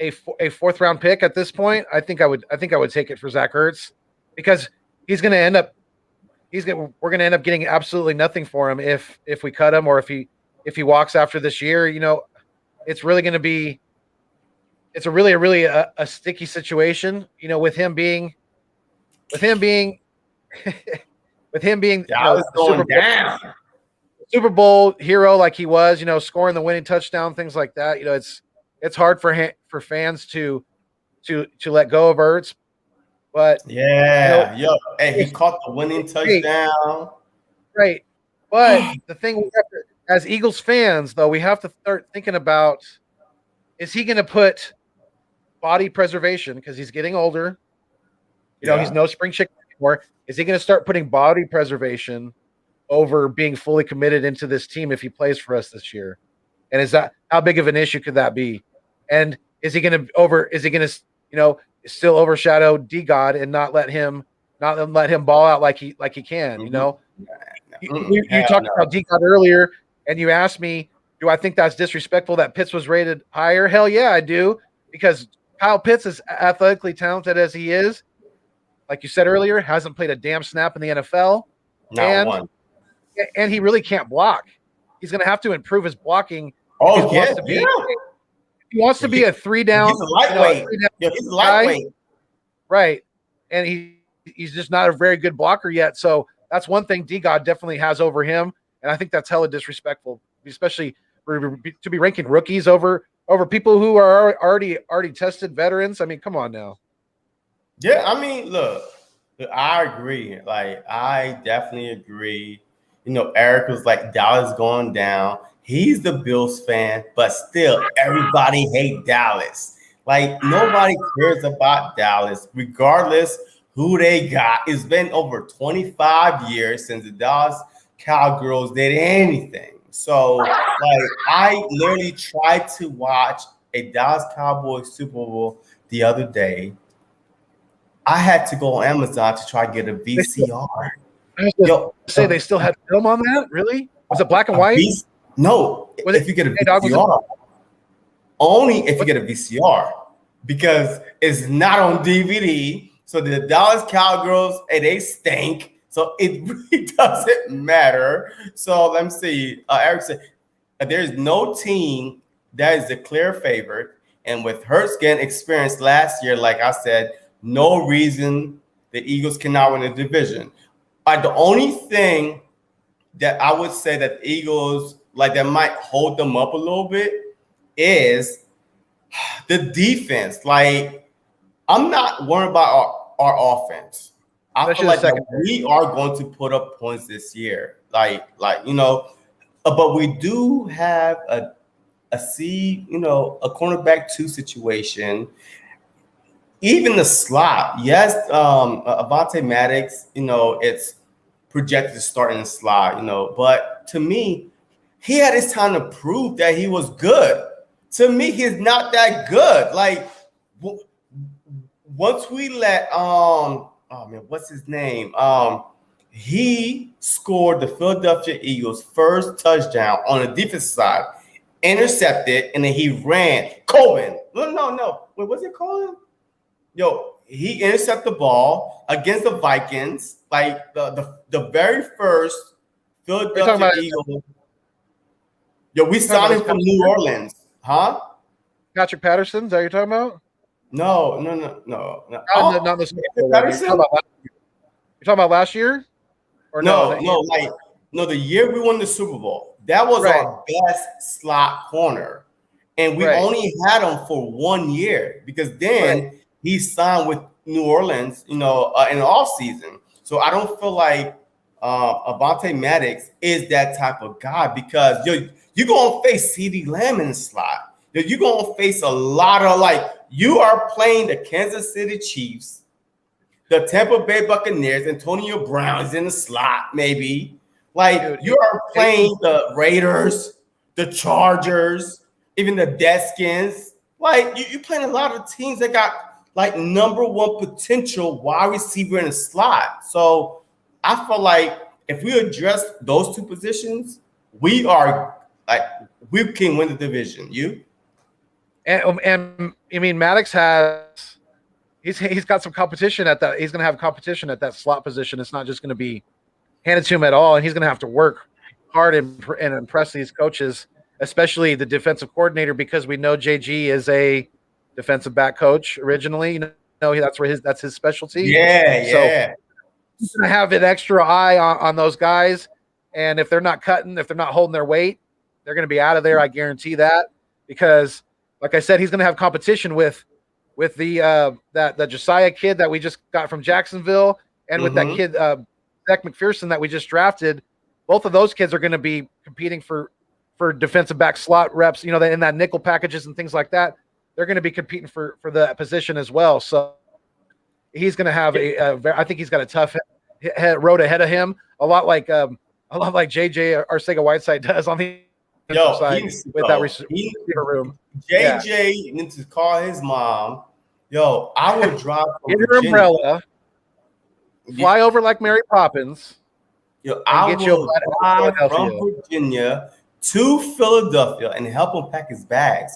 4th round pick at this point, I think I would take it for Zach Ertz, because we're going to end up getting absolutely nothing for him if we cut him, or if he walks after this year. It's really going to be, it's a really a sticky situation, with him being Super Bowl hero like he was, scoring the winning touchdown, things like that. It's hard for fans to let go of Ertz, but hey, he caught the winning touchdown. Right. But the thing we have to, as Eagles fans, though, we have to start thinking about, is he going to put body preservation, because he's getting older? He's no spring chicken anymore. Is he going to start putting body preservation over being fully committed into this team if he plays for us this year? And how big of an issue could that be? And is he going to still overshadow D God and not let him ball out like he can? You talked about D God earlier, and you asked me, do I think that's disrespectful that Pitts was rated higher? Hell yeah, I do, because Kyle Pitts, is athletically talented as he is, like you said earlier, hasn't played a damn snap in the NFL. Not one. And he really can't block. He's going to have to improve his blocking. Oh, If he wants to be a 3-down. He's a lightweight. He's a lightweight. Right. And he's just not a very good blocker yet. So that's one thing D-God definitely has over him. And I think that's hella disrespectful, especially to be ranking rookies over people who are already tested veterans. I mean, come on now. Yeah, I mean, look, I agree. Like, I definitely agree. Eric was like, Dallas going down. He's the Bills fan, but still, everybody hates Dallas. Like, nobody cares about Dallas, regardless who they got. It's been over 25 years since the Dallas Cowgirls did anything. So, like, I literally tried to watch a Dallas Cowboys Super Bowl the other day. I had to go on Amazon to try to get a VCR. Say they still had film on that? Really? Was it black and white? No. If you get a VCR, only if you get a VCR, because it's not on DVD. So the Dallas Cowgirls, they stink. So it really doesn't matter. So let me see. Eric said, there's no team that is the clear favorite. And with Hurts getting experience last year, like I said, no reason the Eagles cannot win the division. The only thing that I would say that the Eagles, like, that might hold them up a little bit is the defense. Like, I'm not worried about our offense. I feel like we are going to put up points this year. Like but we do have a cornerback 2 situation. Even the slot, yes, Avonte Maddox, it's projected to start in the slot, but to me, he had his time to prove that he was good. To me, he's not that good. Like, once we let what's his name? He scored the Philadelphia Eagles' first touchdown on the defensive side, intercepted, and then he ran. Coleman. No. Wait, what's it called? Yo, he intercepted the ball against the Vikings, like the very first Philadelphia Eagles. Yo, we signed him from New Orleans, huh? Patrick Patterson, is that what you're talking about? No. Not this. You're talking about last year? Or no, the year we won the Super Bowl. That was our best slot corner. And we only had him for 1 year because then he signed with New Orleans, in the off season. So I don't feel like Avonte Maddox is that type of guy because you're going to face CeeDee Lamb in the slot. You're going to face a lot of you are playing the Kansas City Chiefs, the Tampa Bay Buccaneers. Antonio Brown is in the slot, maybe. You are playing the Raiders, the Chargers, even the Redskins. You're playing a lot of teams that got number one potential wide receiver in the slot. So I feel like if we address those two positions, we can win the division. And I mean, Maddox he's got some competition at that. He's going to have competition at that slot position. It's not just going to be handed to him at all. And he's going to have to work hard and impress these coaches, especially the defensive coordinator, because we know JG is a defensive back coach originally. That's his specialty. Yeah. So he's going to have an extra eye on those guys. And if they're not cutting, if they're not holding their weight, they're going to be out of there. I guarantee that, because like I said, he's going to have competition with the Josiah kid that we just got from Jacksonville, and with that kid Zach McPherson that we just drafted. Both of those kids are going to be competing for defensive back slot reps. In that nickel packages and things like that. They're going to be competing for the position as well. So he's going to have I think he's got a tough road ahead of him. A lot like JJ Arcega-Whiteside does on the side with that receiver room. JJ needs to call his mom. I would drive from get your umbrella, fly over like Mary Poppins. I will drive from Virginia to Philadelphia and help him pack his bags.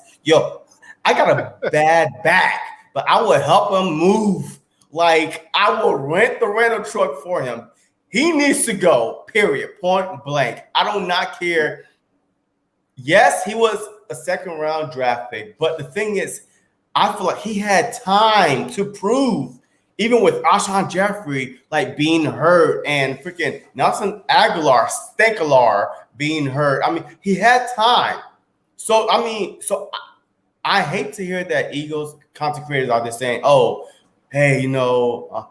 I got a bad back, but I will help him move. I will rent the rental truck for him. He needs to go, period, point blank. I do not care. Yes, he was a second-round draft pick, but the thing is, I feel like he had time to prove, even with Alshon Jeffrey being hurt and freaking Nelson Stankalar being hurt. I mean, he had time. So I hate to hear that Eagles content creators are just saying, "Oh, hey,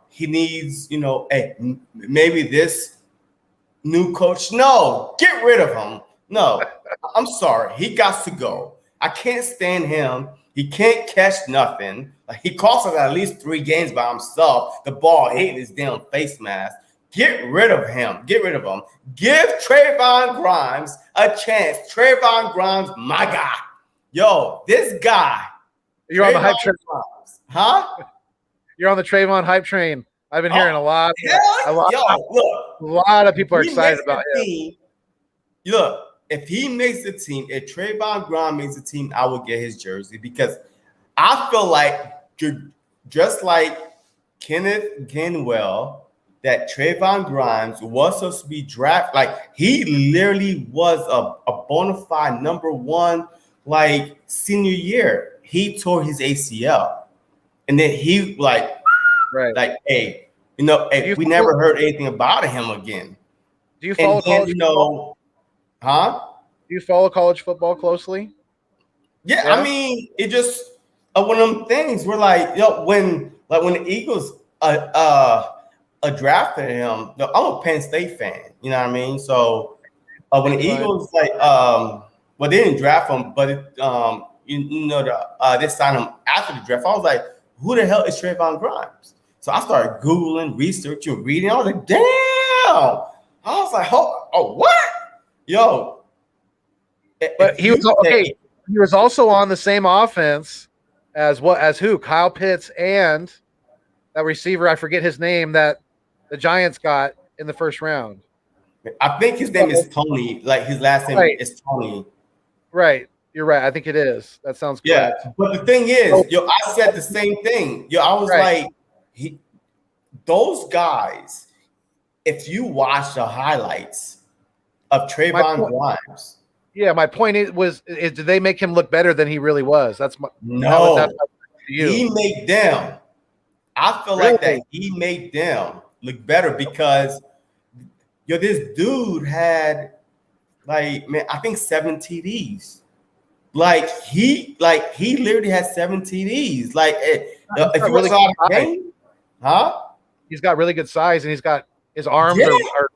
he needs, hey, maybe this new coach." No, get rid of him. No, I'm sorry. He got to go. I can't stand him. He can't catch nothing. He cost us at least 3 games by himself. The ball hitting his damn face mask. Get rid of him. Get rid of him. Give Trayvon Grimes a chance. Trayvon Grimes, my guy. This guy. You're on the hype train. Huh? You're on the Trayvon hype train. I've been hearing a lot of people are excited about him. Look, if he makes the team, if Trayvon Grimes makes the team, I will get his jersey, because I feel like just like Kenneth Gainwell, that Trayvon Grimes was supposed to be drafted. He literally was a bona fide number one, senior year. He tore his ACL. And then he hey, we never heard anything about him again. Do you follow college football? Huh? Do you follow college football closely? Yeah, I mean, it just one of them things where when the Eagles drafted him, I'm a Penn State fan. You know what I mean? So when the Eagles well, they didn't draft him, but they signed him after the draft. I was like, who the hell is Trayvon Grimes? So I started Googling, researching, reading. I was like, damn. I was like, oh what? Yo. But he was okay. He was also on the same offense as who? Kyle Pitts and that receiver, I forget his name, that the Giants got in the first round. I think his name is Tony. Like his last name is Tony. Right. You're right. I think it is. That sounds correct. Yeah. But the thing is, I said the same thing. I was like, those guys, if you watch the highlights of Trayvon Grimes. Yeah, my point is did they make him look better than he really was? That's my he made them. I feel like that he made them look better because this dude had I think 7 TDs. He literally had 7 TDs. If you really saw the game, he's got really good size and he's got his arms are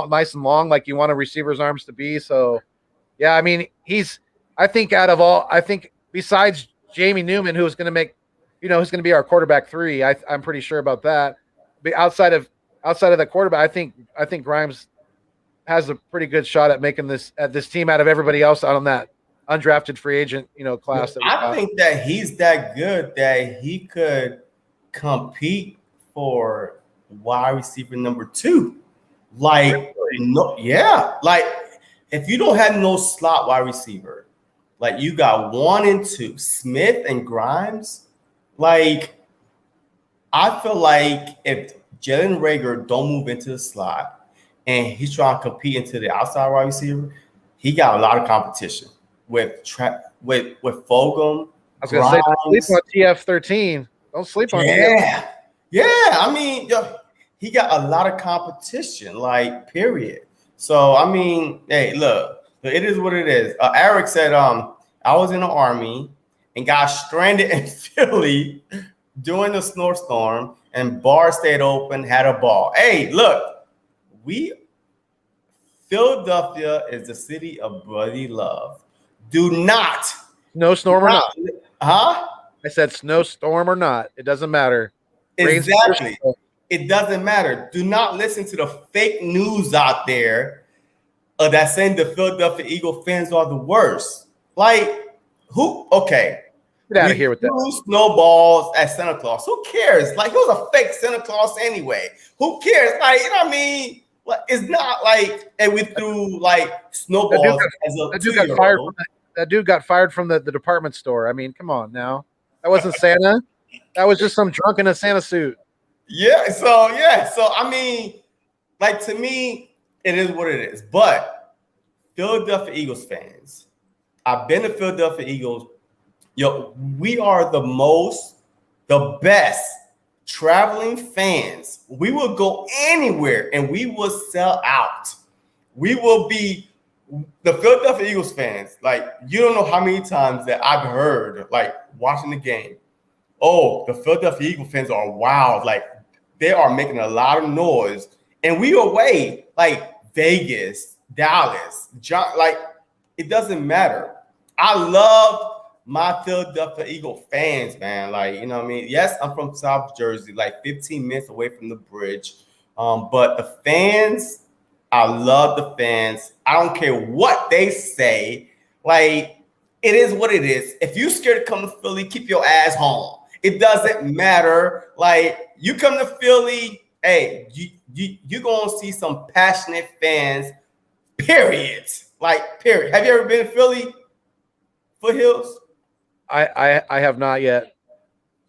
nice and long, like you want a receiver's arms to be. So yeah, I mean I think besides Jamie Newman, who's going to make, who's going to be our quarterback 3, I'm pretty sure about that. But outside of the quarterback, I think Grimes has a pretty good shot at making this team out of everybody else out on that undrafted free agent, class. I think that he's that good that he could compete for wide receiver number 2. If you don't have no slot wide receiver, you got 1 and 2, Smith and Grimes. I feel like if Jalen Reagor don't move into the slot and he's trying to compete into the outside wide receiver, he got a lot of competition with Fulgham. I was going to say, don't sleep on TF13. Don't sleep on TF. Yeah. I mean, he got a lot of competition, period. So, I mean, hey, look, it is what it is. Eric said, I was in the Army and got stranded in Philly during the snowstorm, and bars stayed open, had a ball. Hey, look, Philadelphia is the city of brotherly love. Do not. Snowstorm or not. Huh? I said snowstorm or not. It doesn't matter. Exactly. It doesn't matter. Do not listen to the fake news out there that's saying the Philadelphia Eagle fans are the worst. Who? Okay. Get out of here with that. Snowballs at Santa Claus. Who cares? He was a fake Santa Claus anyway. Who cares? You know what I mean? It's not and we threw snowballs as a 2-year-old. That dude got fired from the department store. I mean, come on now. That wasn't Santa. That was just some drunk in a Santa suit. Yeah. So I mean, to me, it is what it is. But Philadelphia Eagles fans, I've been to Philadelphia Eagles. We are the best traveling fans. We will go anywhere and we will sell out. We will be the Philadelphia Eagles fans. You don't know how many times that I've heard, watching the game. Oh, the Philadelphia Eagles fans are wild. They are making a lot of noise. And we away, Vegas, Dallas, it doesn't matter. I love my Philadelphia Eagle fans, man. You know what I mean? Yes, I'm from South Jersey, 15 minutes away from the bridge. But the fans, I love the fans. I don't care what they say. It is what it is. If you're scared to come to Philly, keep your ass home. It doesn't matter. You come to Philly, hey, you're going to see some passionate fans, period. Period. Have you ever been to Philly? Foothills? I have not yet.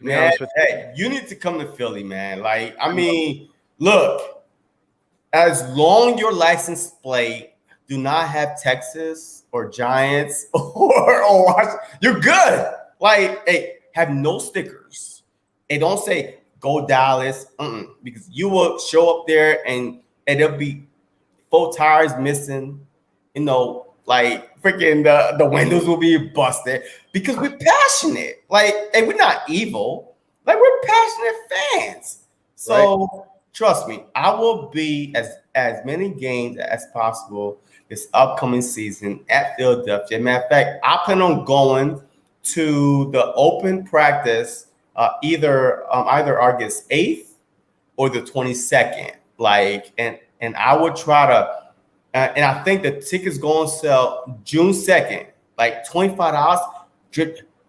Man, hey, you need to come to Philly, man. I mean, look, as long your license plate do not have Texas or Giants or Washington, you're good. Hey, have no stickers. They don't say go Dallas, because you will show up there and there'll be 4 tires missing, freaking the windows will be busted because we're passionate. Hey, we're not evil. We're passionate fans. So trust me, I will be as many games as possible this upcoming season at Philadelphia. Matter of fact, I plan on going to the open practice either August 8th or the 22nd. Like, and I would try to, and I think the tickets going to sell June 2nd, like $25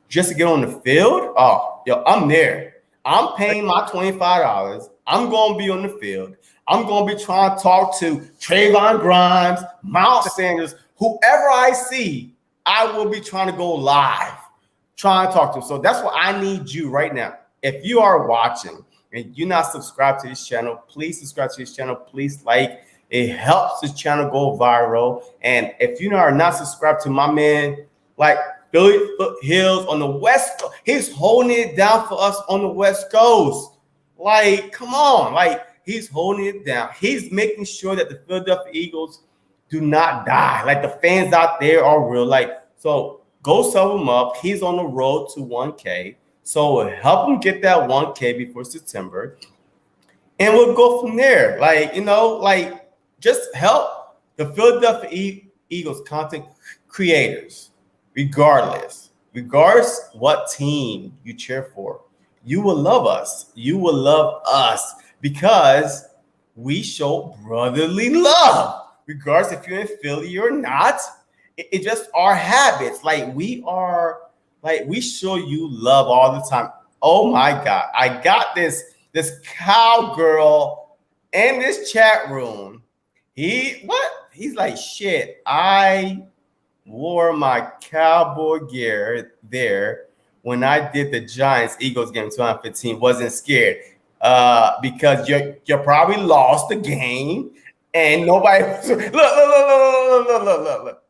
just to get on the field. Oh, yo, I'm there. I'm paying my $25. I'm going to be on the field. I'm going to be trying to talk to Trayvon Grimes, Miles Sanders, whoever I see, I will be trying to go live, trying to talk to them. So that's what I need you right now. If you are watching and you're not subscribed to this channel, please subscribe to this channel. Please like. It helps this channel go viral. And if you are not subscribed to my man, like PhillyFoothills on the West Coast, he's holding it down for us on the West Coast. Like, come on. Like, he's holding it down. He's making sure that the Philadelphia Eagles do not die. Like, the fans out there are real. Like, so go sub him up. He's on the road to 1K. So help him get that 1K before September. And we'll go from there. Like, you know, like, just help the Philadelphia Eagles content creators, regardless what team you cheer for. You will love us. You will love us because we show brotherly love, regardless if you're in Philly or not. It's just our habits. Like, we show you love all the time. Oh my God. I got this cowgirl in this chat room. He's like, shit, I wore my cowboy gear there when I did the Giants-Eagles game in 2015. Wasn't scared because you probably lost the game and nobody look.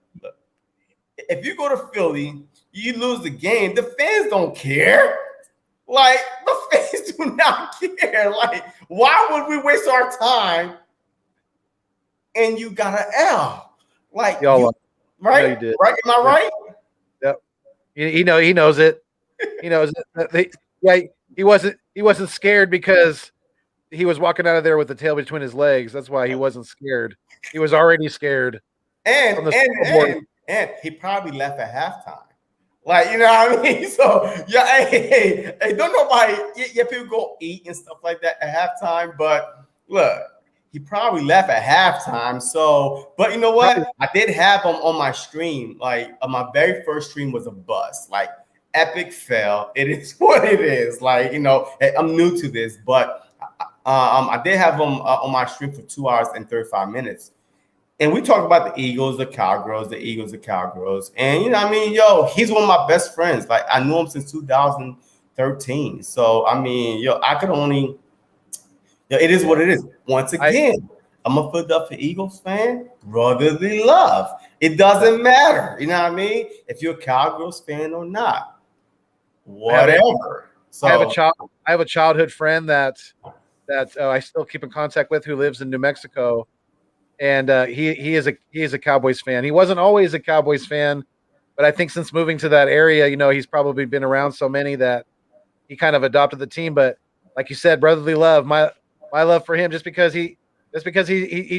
If you go to Philly, you lose the game, the fans don't care. Like, the fans do not care. Like, why would we waste our time? And you got an L, like, you, right? You did. Right? Am I right? Yep. He knows it. He knows it. Yeah, he wasn't scared because he was walking out of there with the tail between his legs. That's why he wasn't scared. He was already scared. And he probably left at halftime. Like, you know what I mean? So yeah, hey, don't nobody. Yeah, people go eat and stuff like that at halftime. But look. He probably left at halftime. So, but you know what? I did have him on my stream. Like, my very first stream was a bust. Like, epic fail. It is what it is. Like, you know, I'm new to this, but I did have him on my stream for 2 hours and 35 minutes. And we talk about the Eagles, the Cowgirls, the Eagles, the Cowgirls. And, you know what I mean? Yo, he's one of my best friends. Like, I knew him since 2013. So, I mean, yo, I could only... Yeah, it is what it is. Once again, I'm a Philadelphia Eagles fan. Brotherly love. It doesn't matter. You know what I mean? If you're a Cowgirls fan or not. Whatever. So I have a childhood friend that I still keep in contact with who lives in New Mexico. And he is a Cowboys fan. He wasn't always a Cowboys fan, but I think since moving to that area, you know, he's probably been around so many that he kind of adopted the team. But like you said, brotherly love, my love for him, just because he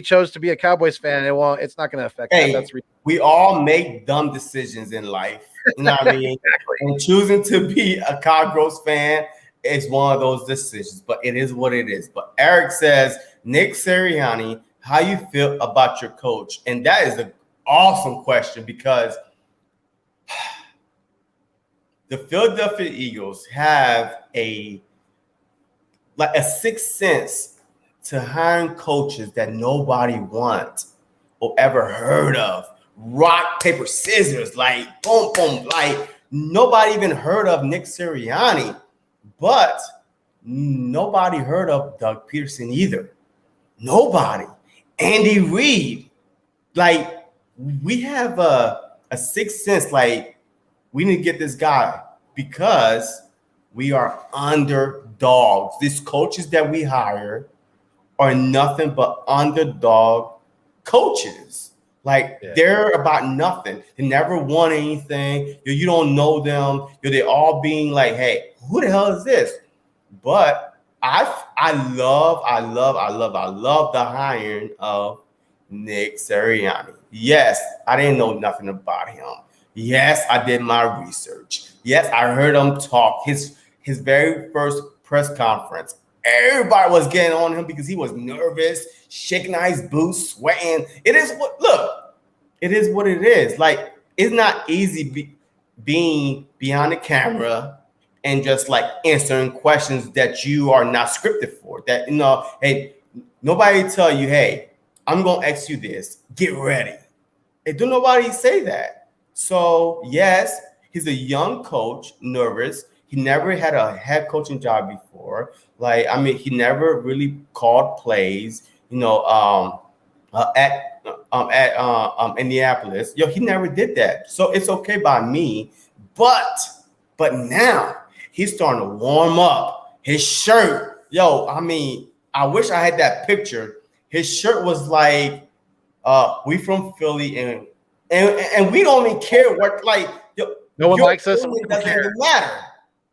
chose to be a Cowboys fan, it's not going to affect him. We all make dumb decisions in life. You know what I mean? Exactly. And choosing to be a Cowgirls fan is one of those decisions, but it is what it is. But Eric says, Nick Sirianni, how you feel about your coach? And that is an awesome question because the Philadelphia Eagles have a sixth sense to hiring coaches that nobody wants or ever heard of. Rock, paper, scissors, like boom, boom, like nobody even heard of Nick Sirianni, but nobody heard of Doug Peterson either. Nobody. Andy Reid. Like, we have a sixth sense, like, we need to get this guy because we are underdogs. These coaches that we hire are nothing but underdog coaches. Like, they're about nothing. They never won anything. You don't know them. They're all being like, hey, who the hell is this? But I love the hiring of Nick Sirianni. Yes, I didn't know nothing about him. Yes, I did my research. Yes, I heard him talk. His very first press conference, everybody was getting on him because he was nervous, shaking out his boots, sweating. It is what it is. Like, it's not easy being behind the camera and just like answering questions that you are not scripted for. That, hey, nobody tell you, hey, I'm gonna ask you this. Get ready. Hey, don't nobody say that. So yes, he's a young coach, nervous. He never had a head coaching job before. Like, I mean, he never really called plays. At Indianapolis. He never did that. So it's okay by me. But now he's starting to warm up. His shirt, I mean, I wish I had that picture. His shirt was like, we from Philly, and we don't even care what, like, no one likes us. It doesn't even matter.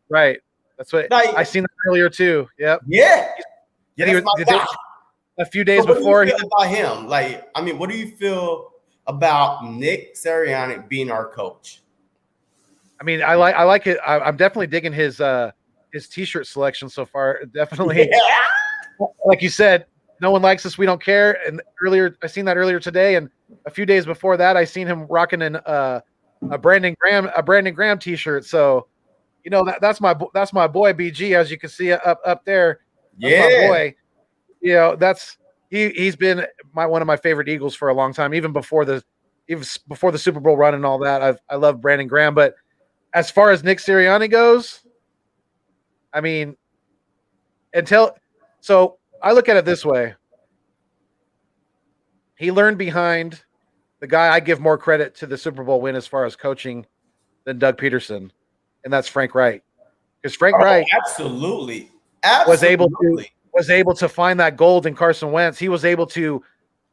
Right. That's what I seen that earlier too. Yep. Yeah. Yeah, that's my guy. A few days before. What do you feel about him? Like, I mean, what do you feel about Nick Sirianni being our coach? I mean, I like it. I'm definitely digging his t-shirt selection so far. Definitely. Yeah. Like you said, no one likes us. We don't care. And I seen that earlier today, and a few days before that, I seen him rocking a Brandon Graham t-shirt. So, that's my boy BG, as you can see up there. That's my boy. He's been one of my favorite Eagles for a long time, even before the Super Bowl run and all that. I love Brandon Graham, but as far as Nick Sirianni goes, I mean, so I look at it this way. He learned behind the guy I give more credit to the Super Bowl win as far as coaching than Doug Peterson, and that's Frank Wright. Because Frank Wright absolutely was able to find that gold in Carson Wentz. He was able to,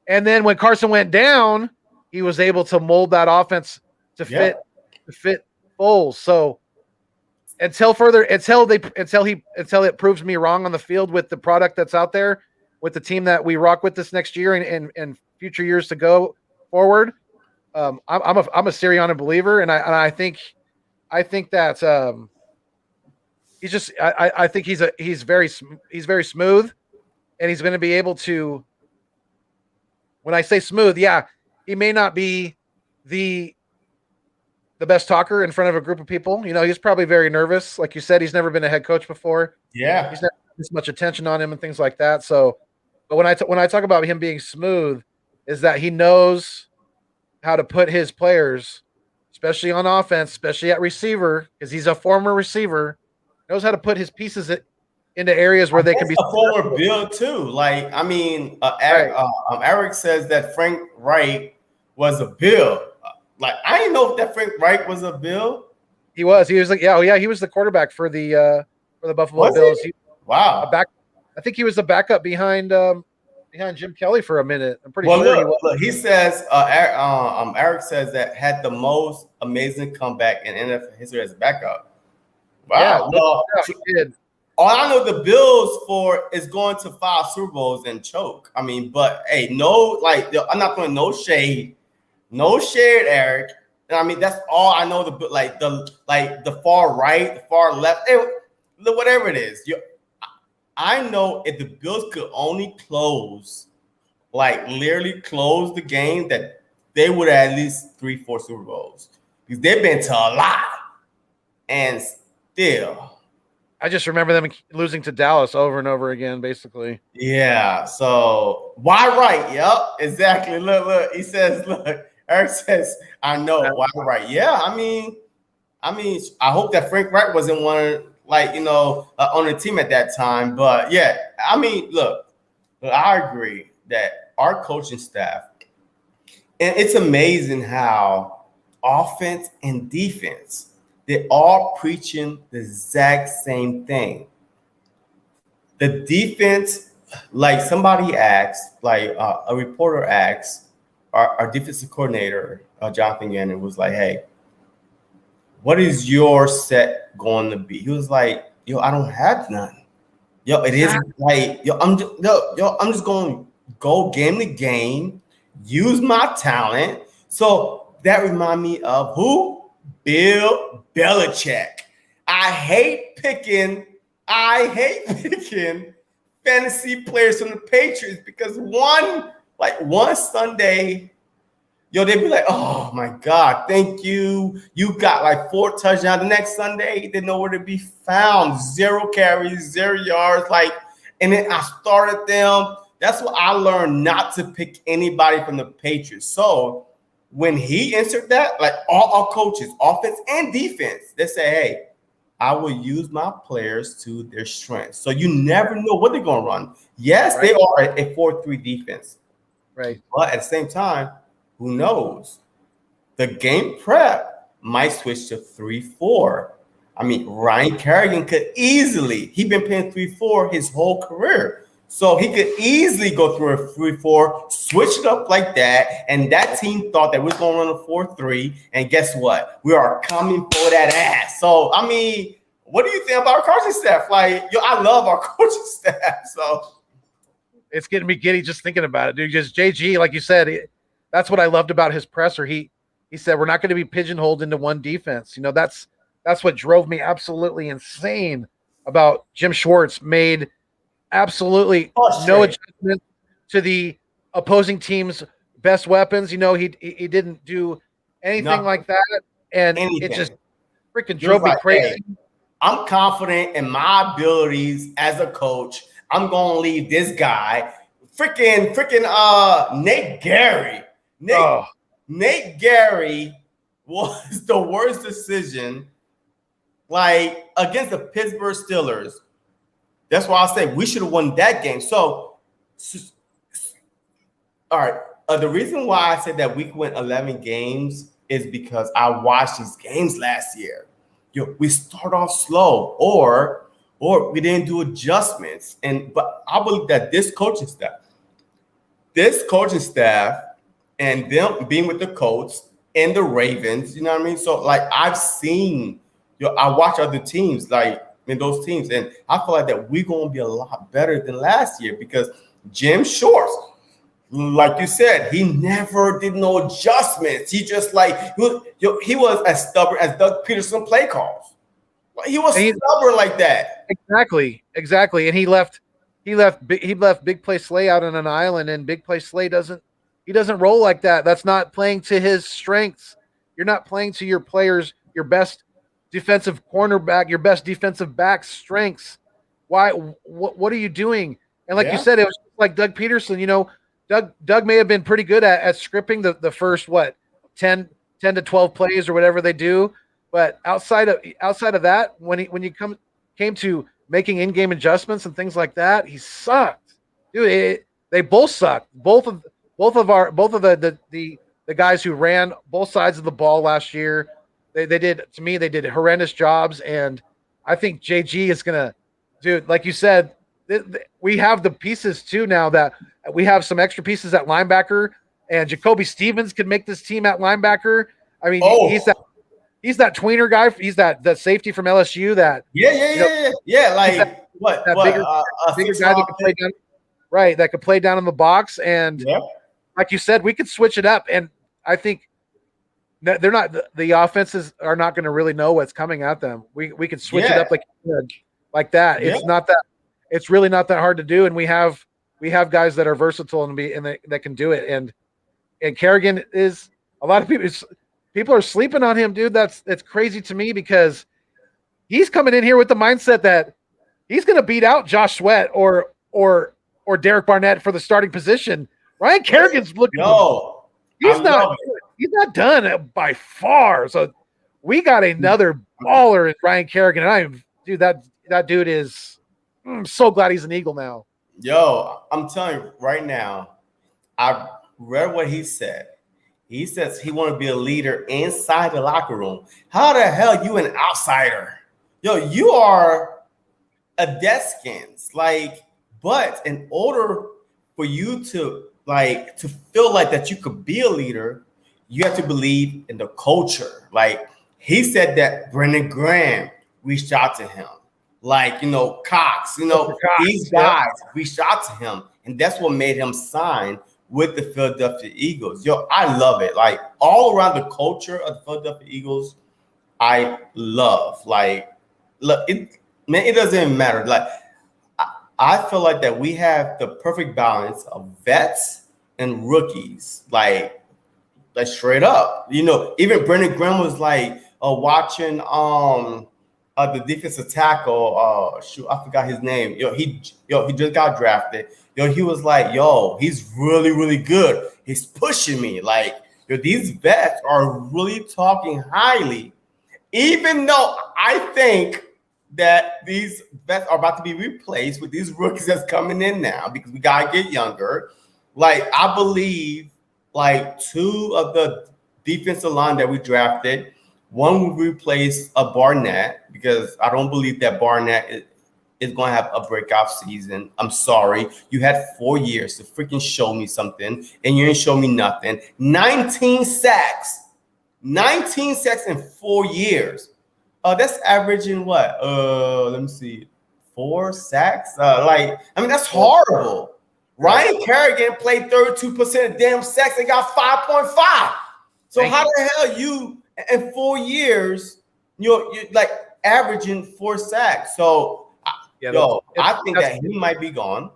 and then when Carson went down, he was able to mold that offense to fit Foles. So until it proves me wrong on the field with the product that's out there, with the team that we rock with this next year and future years to go forward, I'm a Sirianni believer, and I think that I think he's very smooth, and he's going to be able to. When I say smooth, yeah, he may not be the best talker in front of a group of people. He's probably very nervous. Like you said, he's never been a head coach before. Yeah, he's never had this much attention on him and things like that. So, but when I talk about him being smooth, is that he knows how to put his players, especially on offense, especially at receiver, because he's a former receiver, knows how to put his pieces into areas where they can be. A former Bill too. Like, I mean, Eric says that Frank Wright was a Bill. Like, I didn't know if that Frank Wright was a Bill. He was like, he was the quarterback for the Buffalo Bills. Wow. I think he was the backup behind Jim Kelly for a minute. I'm pretty sure. Look, he says Eric says that had the most amazing comeback in NFL history as a backup. Wow. Yeah, he did. All I know the Bills is going to 5 Super Bowls and choke. I mean, but hey, I'm not throwing no shade, Eric. And I mean, that's all I know. The far right, the far left, whatever it is. I know if the Bills could only literally close the game, that they would have at least 3-4 Super Bowls, because they've been to a lot, and still. I just remember them losing to Dallas over and over again, basically. Yeah. So why right? Yep. Exactly. Look. He says, look. Eric says, I know why right. Yeah. I mean, I hope that Frank Wright wasn't one on the team at that time. But yeah, I mean, look, I agree that our coaching staff, and it's amazing how offense and defense, they're all preaching the exact same thing. The defense, like somebody asked, a reporter asked, our defensive coordinator, Jonathan Gannon, was like, hey, what is your set going to be? He was like, I don't have none. It is like, I'm just going to go game to game use my talent. So that remind me of who? Bill Belichick. I hate picking fantasy players from the Patriots because one Sunday, they'd be like, oh my God, thank you. You got like 4 touchdowns. The next Sunday, they know where to be found. 0 carries, 0 yards. And then I started them. That's what I learned, not to pick anybody from the Patriots. So when he answered that, like all our coaches, offense and defense, they say, hey, I will use my players to their strengths. So you never know what they're going to run. Yes, right. They are a 4-3 defense. Right. But at the same time, who knows? The game prep might switch to 3-4. I mean, Ryan Kerrigan could easily, he's been playing 3-4 his whole career. So he could easily go through a 3-4, switch it up like that, and that team thought that we we're going to run a 4-3, and guess what? We are coming for that ass. So, I mean, what do you think about our coaching staff? I love our coaching staff. So it's getting me giddy just thinking about it, dude. Just JG, like you said, that's what I loved about his presser. He said we're not going to be pigeonholed into one defense. That's what drove me absolutely insane about Jim Schwartz. Made absolutely no adjustment to the opposing team's best weapons. He didn't do anything like that, and it just freaking drove me crazy. Hey, I'm confident in my abilities as a coach. I'm gonna leave this guy, freaking Nate Gary. Nate Gary was the worst decision, against the Pittsburgh Steelers. That's why I say we should have won that game. So, all right. The reason why I said that we went 11 games is because I watched these games last year. We start off slow, or we didn't do adjustments. But I believe that this coaching staff, and them being with the Colts and the Ravens, you know what I mean? So, I've seen, I watch other teams, in those teams, and I feel like that we're going to be a lot better than last year because Jim Schwartz, like you said, he never did no adjustments. He just he was as stubborn as Doug Peterson play calls. He was stubborn like that. Exactly. And he left Big Play Slay out on an island, and Big Play Slay doesn't roll like that. That's not playing to his strengths. You're not playing to your players, your best defensive cornerback, your best defensive back strengths. Why? What are you doing? And like you said, it was like Doug Peterson. Doug may have been pretty good at scripting the first 10 to 12 plays or whatever they do, but outside of that, when you came to making in-game adjustments and things like that, he sucked, dude. They both sucked. Both of the guys who ran both sides of the ball last year. They did horrendous jobs, and I think JG is gonna, dude. Like you said, we have the pieces too now that we have some extra pieces at linebacker, and Jacoby Stevens could make this team at linebacker. I mean, he's that tweener guy. He's that safety from LSU. That bigger guy that could play down, right? That could play down in the box, and like you said, we could switch it up, and I think. They're not. The offenses are not going to really know what's coming at them. We can switch it up like that. It's not that. It's really not that hard to do, and we have guys that are versatile and that can do it. And Kerrigan is a lot of people are sleeping on him, dude. That's crazy to me because he's coming in here with the mindset that he's going to beat out Josh Sweat or Derek Barnett for the starting position. Ryan Kerrigan's looking. He's not done by far. So we got another baller in Ryan Kerrigan. And that dude is I'm so glad he's an Eagle now. Yo, I'm telling you right now, I read what he said. He says he want to be a leader inside the locker room. How the hell you an outsider? Yo, you are a Deskins. But in order for you to feel like that you could be a leader, you have to believe in the culture. He said that Brendan Graham reached out to him. Cox, these guys reached out to him. And that's what made him sign with the Philadelphia Eagles. Yo, I love it. Like all around the culture of the Philadelphia Eagles, I love. Like, look, it doesn't even matter. Like, I feel like that we have the perfect balance of vets and rookies. Like straight up. You know, even Brandon Graham was like watching the defensive tackle. Shoot, I forgot his name. He just got drafted. He was like, he's really, really good. He's pushing me. Like, these vets are really talking highly. Even though I think that these vets are about to be replaced with these rookies that's coming in now because we gotta get younger. Like, I believe like 2 of the defensive line that we drafted, one will replace a Barnett because I don't believe that Barnett is going to have a breakout season. I'm sorry. You had 4 years to freaking show me something, and you didn't show me nothing. 19 sacks. 19 sacks in 4 years. That's averaging what? Let me see. 4 sacks? That's horrible. Ryan Kerrigan played 32% of damn sacks and got 5.5. So how the hell you in 4 years you're like averaging 4 sacks? So I think that he might be gone.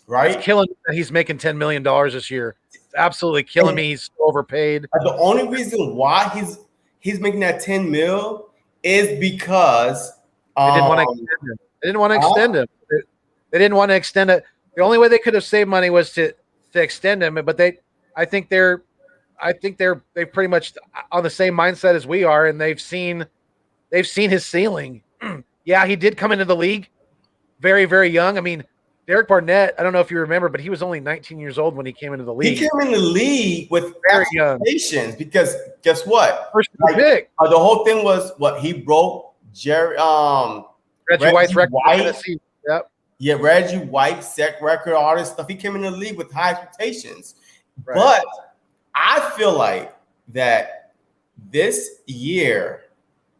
Right? It's killing me that he's making $10 million this year. It's absolutely killing me. He's overpaid. The only reason why he's making that 10 mil is because they didn't want to extend him. They didn't want to extend him. They didn't want to extend it. The only way they could have saved money was to extend him, but I think they're pretty much on the same mindset as we are, and they've seen his ceiling. Yeah, he did come into the league very, very young. I mean, Derek Barnett, I don't know if you remember, but he was only 19 years old when he came into the league. He came in the league with very young because guess what? First pick. The whole thing was what he broke Reggie White's record. Yep. Yeah, Reggie White, sack record, all this stuff. He came in the league with high expectations. Right. But I feel like that this year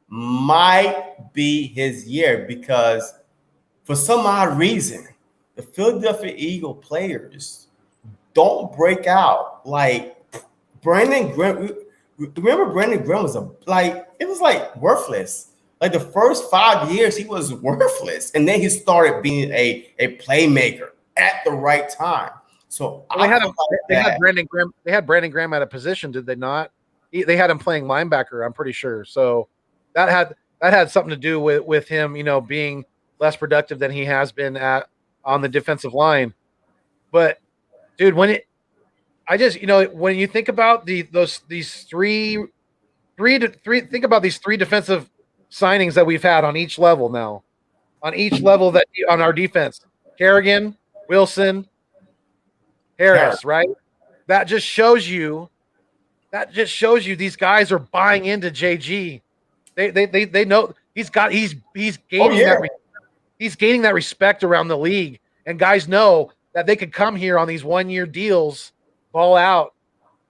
might be his year because for some odd reason, the Philadelphia Eagle players don't break out. Like Brandon Graham, remember Brandon Graham was it was worthless. Like the first 5 years, he was worthless, and then he started being a playmaker at the right time. So they had Brandon Graham. They had Brandon Graham at a position, did they not? They had him playing linebacker. I'm pretty sure. So that had something to do with him, being less productive than he has been on the defensive line. But dude, when you think about these three defensive signings that we've had on each level now, on our defense, Kerrigan, Wilson, Harris, right? That just shows you these guys are buying into JG. They know he's gaining that respect around the league, and guys know that they could come here on these 1-year deals, ball out,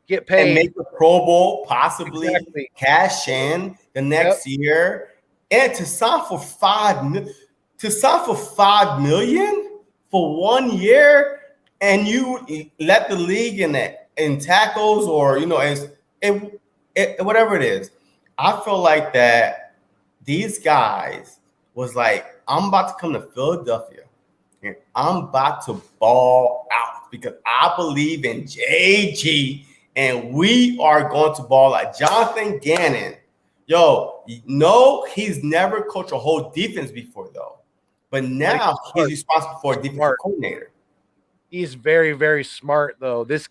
get paid, and make the Pro Bowl, possibly cash in the next year, and to sign for $5 million for 1 year, and you let the league in tackles or whatever it is. I feel like that these guys was like, I'm about to come to Philadelphia and I'm about to ball out because I believe in JG and we are going to ball out. Jonathan Gannon, he's never coached a whole defense before though. But now he's responsible for a defensive coordinator. He's very, very smart though. This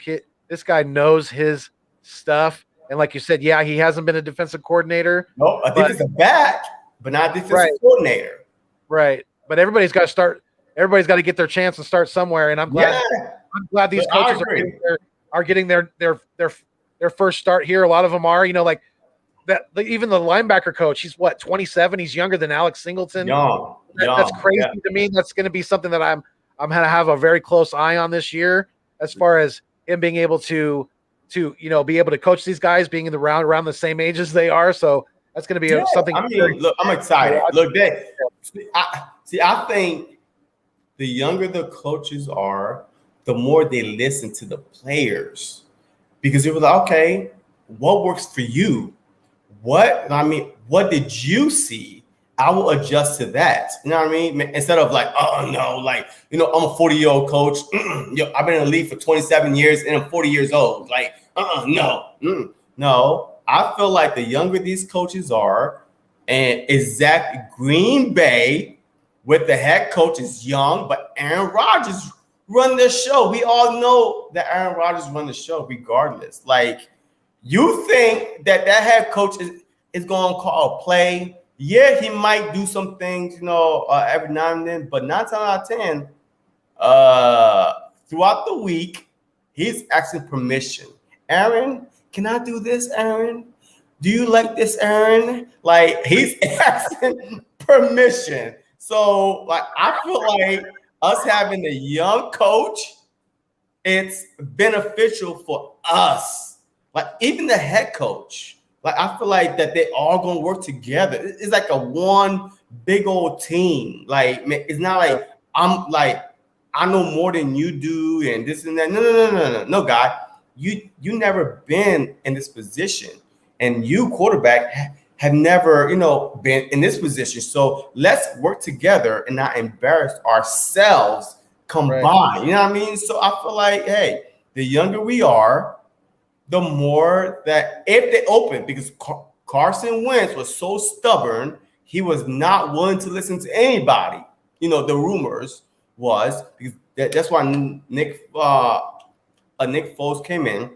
guy knows his stuff. And like you said, yeah, he hasn't been a defensive coordinator. No, a defensive back, but not a defensive coordinator. Right. But everybody's got to start. Everybody's got to get their chance and start somewhere. And I'm glad these coaches are getting their first start here. A lot of them are, like that. Even the linebacker coach, he's 27. He's younger than Alex Singleton. That's crazy to me. That's going to be something that I'm going to have a very close eye on this year, as far as him being able to be able to coach these guys, being in the around the same age as they are. So that's going to be something. Look, I'm excited. Look, I think the younger the coaches are, the more they listen to the players, because it was like, okay, what works for you? What did you see? I will adjust to that. You know what I mean? Instead of like, oh no, like, I'm a 40-year-old coach. I've been in the league for 27 years and I'm 40 years old. Like, no. No. I feel like the younger these coaches are, and exactly Green Bay with the head coach is young, but Aaron Rodgers run the show. We all know that Aaron Rodgers run the show regardless. Like, you think that head coach is going to call a play? Yeah, he might do some things, every now and then, but 9 times out of 10, throughout the week, he's asking permission. Aaron, can I do this, Aaron? Do you like this, Aaron? Like, he's asking permission. So, like, I feel like us having a young coach, it's beneficial for us. Like, even the head coach. Like, I feel like that they all gonna work together. It's like a one big old team. Like, it's not like I'm like I know more than you do and this and that. No, guy. You never been in this position, and you quarterback have never been in this position. So let's work together and not embarrass ourselves combined. Right. You know what I mean? So I feel like, hey, the younger we are, the more that if they open, because Carson Wentz was so stubborn, he was not willing to listen to anybody. The rumors was because that's why Nick Foles came in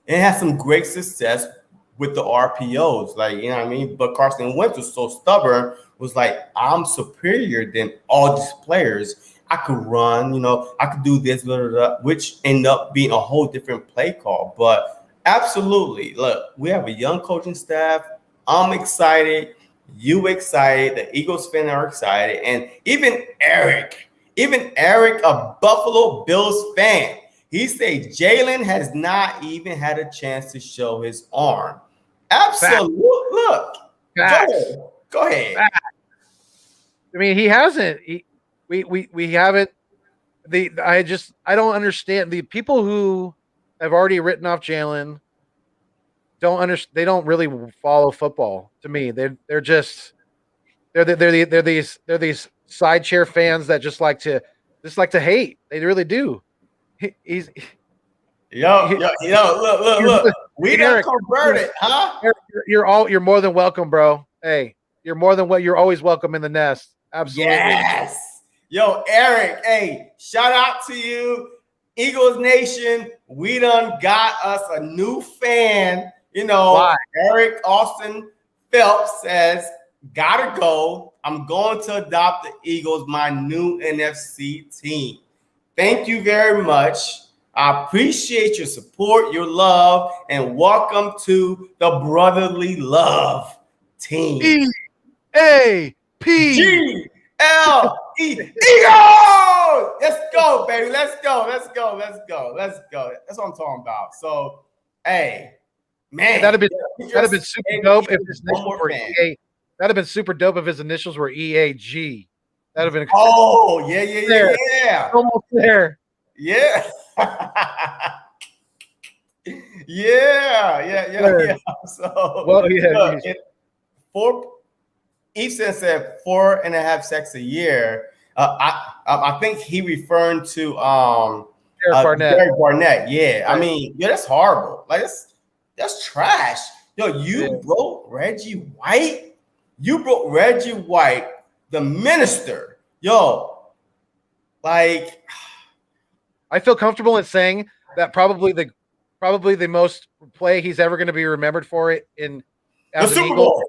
and had some great success with the RPOs, like, you know what I mean? But Carson Wentz was so stubborn, was like, I'm superior than all these players. I could run, I could do this, blah, blah, blah, which ended up being a whole different play call. But absolutely, look, we have a young coaching staff. I'm excited. You excited. The Eagles fans are excited. And even Eric, a Buffalo Bills fan, he said Jalen has not even had a chance to show his arm. Absolutely. Look, go ahead. I mean, he hasn't. We haven't. I don't understand the people who have already written off Jalen. They don't really follow football. To me, they're these side chair fans that just like to hate. They really do. Look. We don't convert it, huh? You're more than welcome, bro. Hey, you're more than you're always welcome in the nest. Absolutely. Yes. Yo, Eric, hey, shout out to you. Eagles Nation, we done got us a new fan. Why? Eric Austin Phelps says, gotta go. I'm going to adopt the Eagles, my new NFC team. Thank you very much. I appreciate your support, your love, and welcome to the Brotherly Love team. EAP. GLE Eagles! Let's go, baby. Let's go. That's what I'm talking about. So, hey, man, that'd have been super dope if his initials were EA. That'd have been super dope if his initials were EAG. That'd have been. Oh, yeah. Almost there. Yeah. Yeah. So, well, yeah. Easton said 4.5 sacks a year. I think he referred to Derek Barnett. Yeah, right. I mean, that's horrible. Like that's trash. You broke Reggie White. The minister. Like, I feel comfortable in saying that probably the most play he's ever going to be remembered for it in the Super Bowl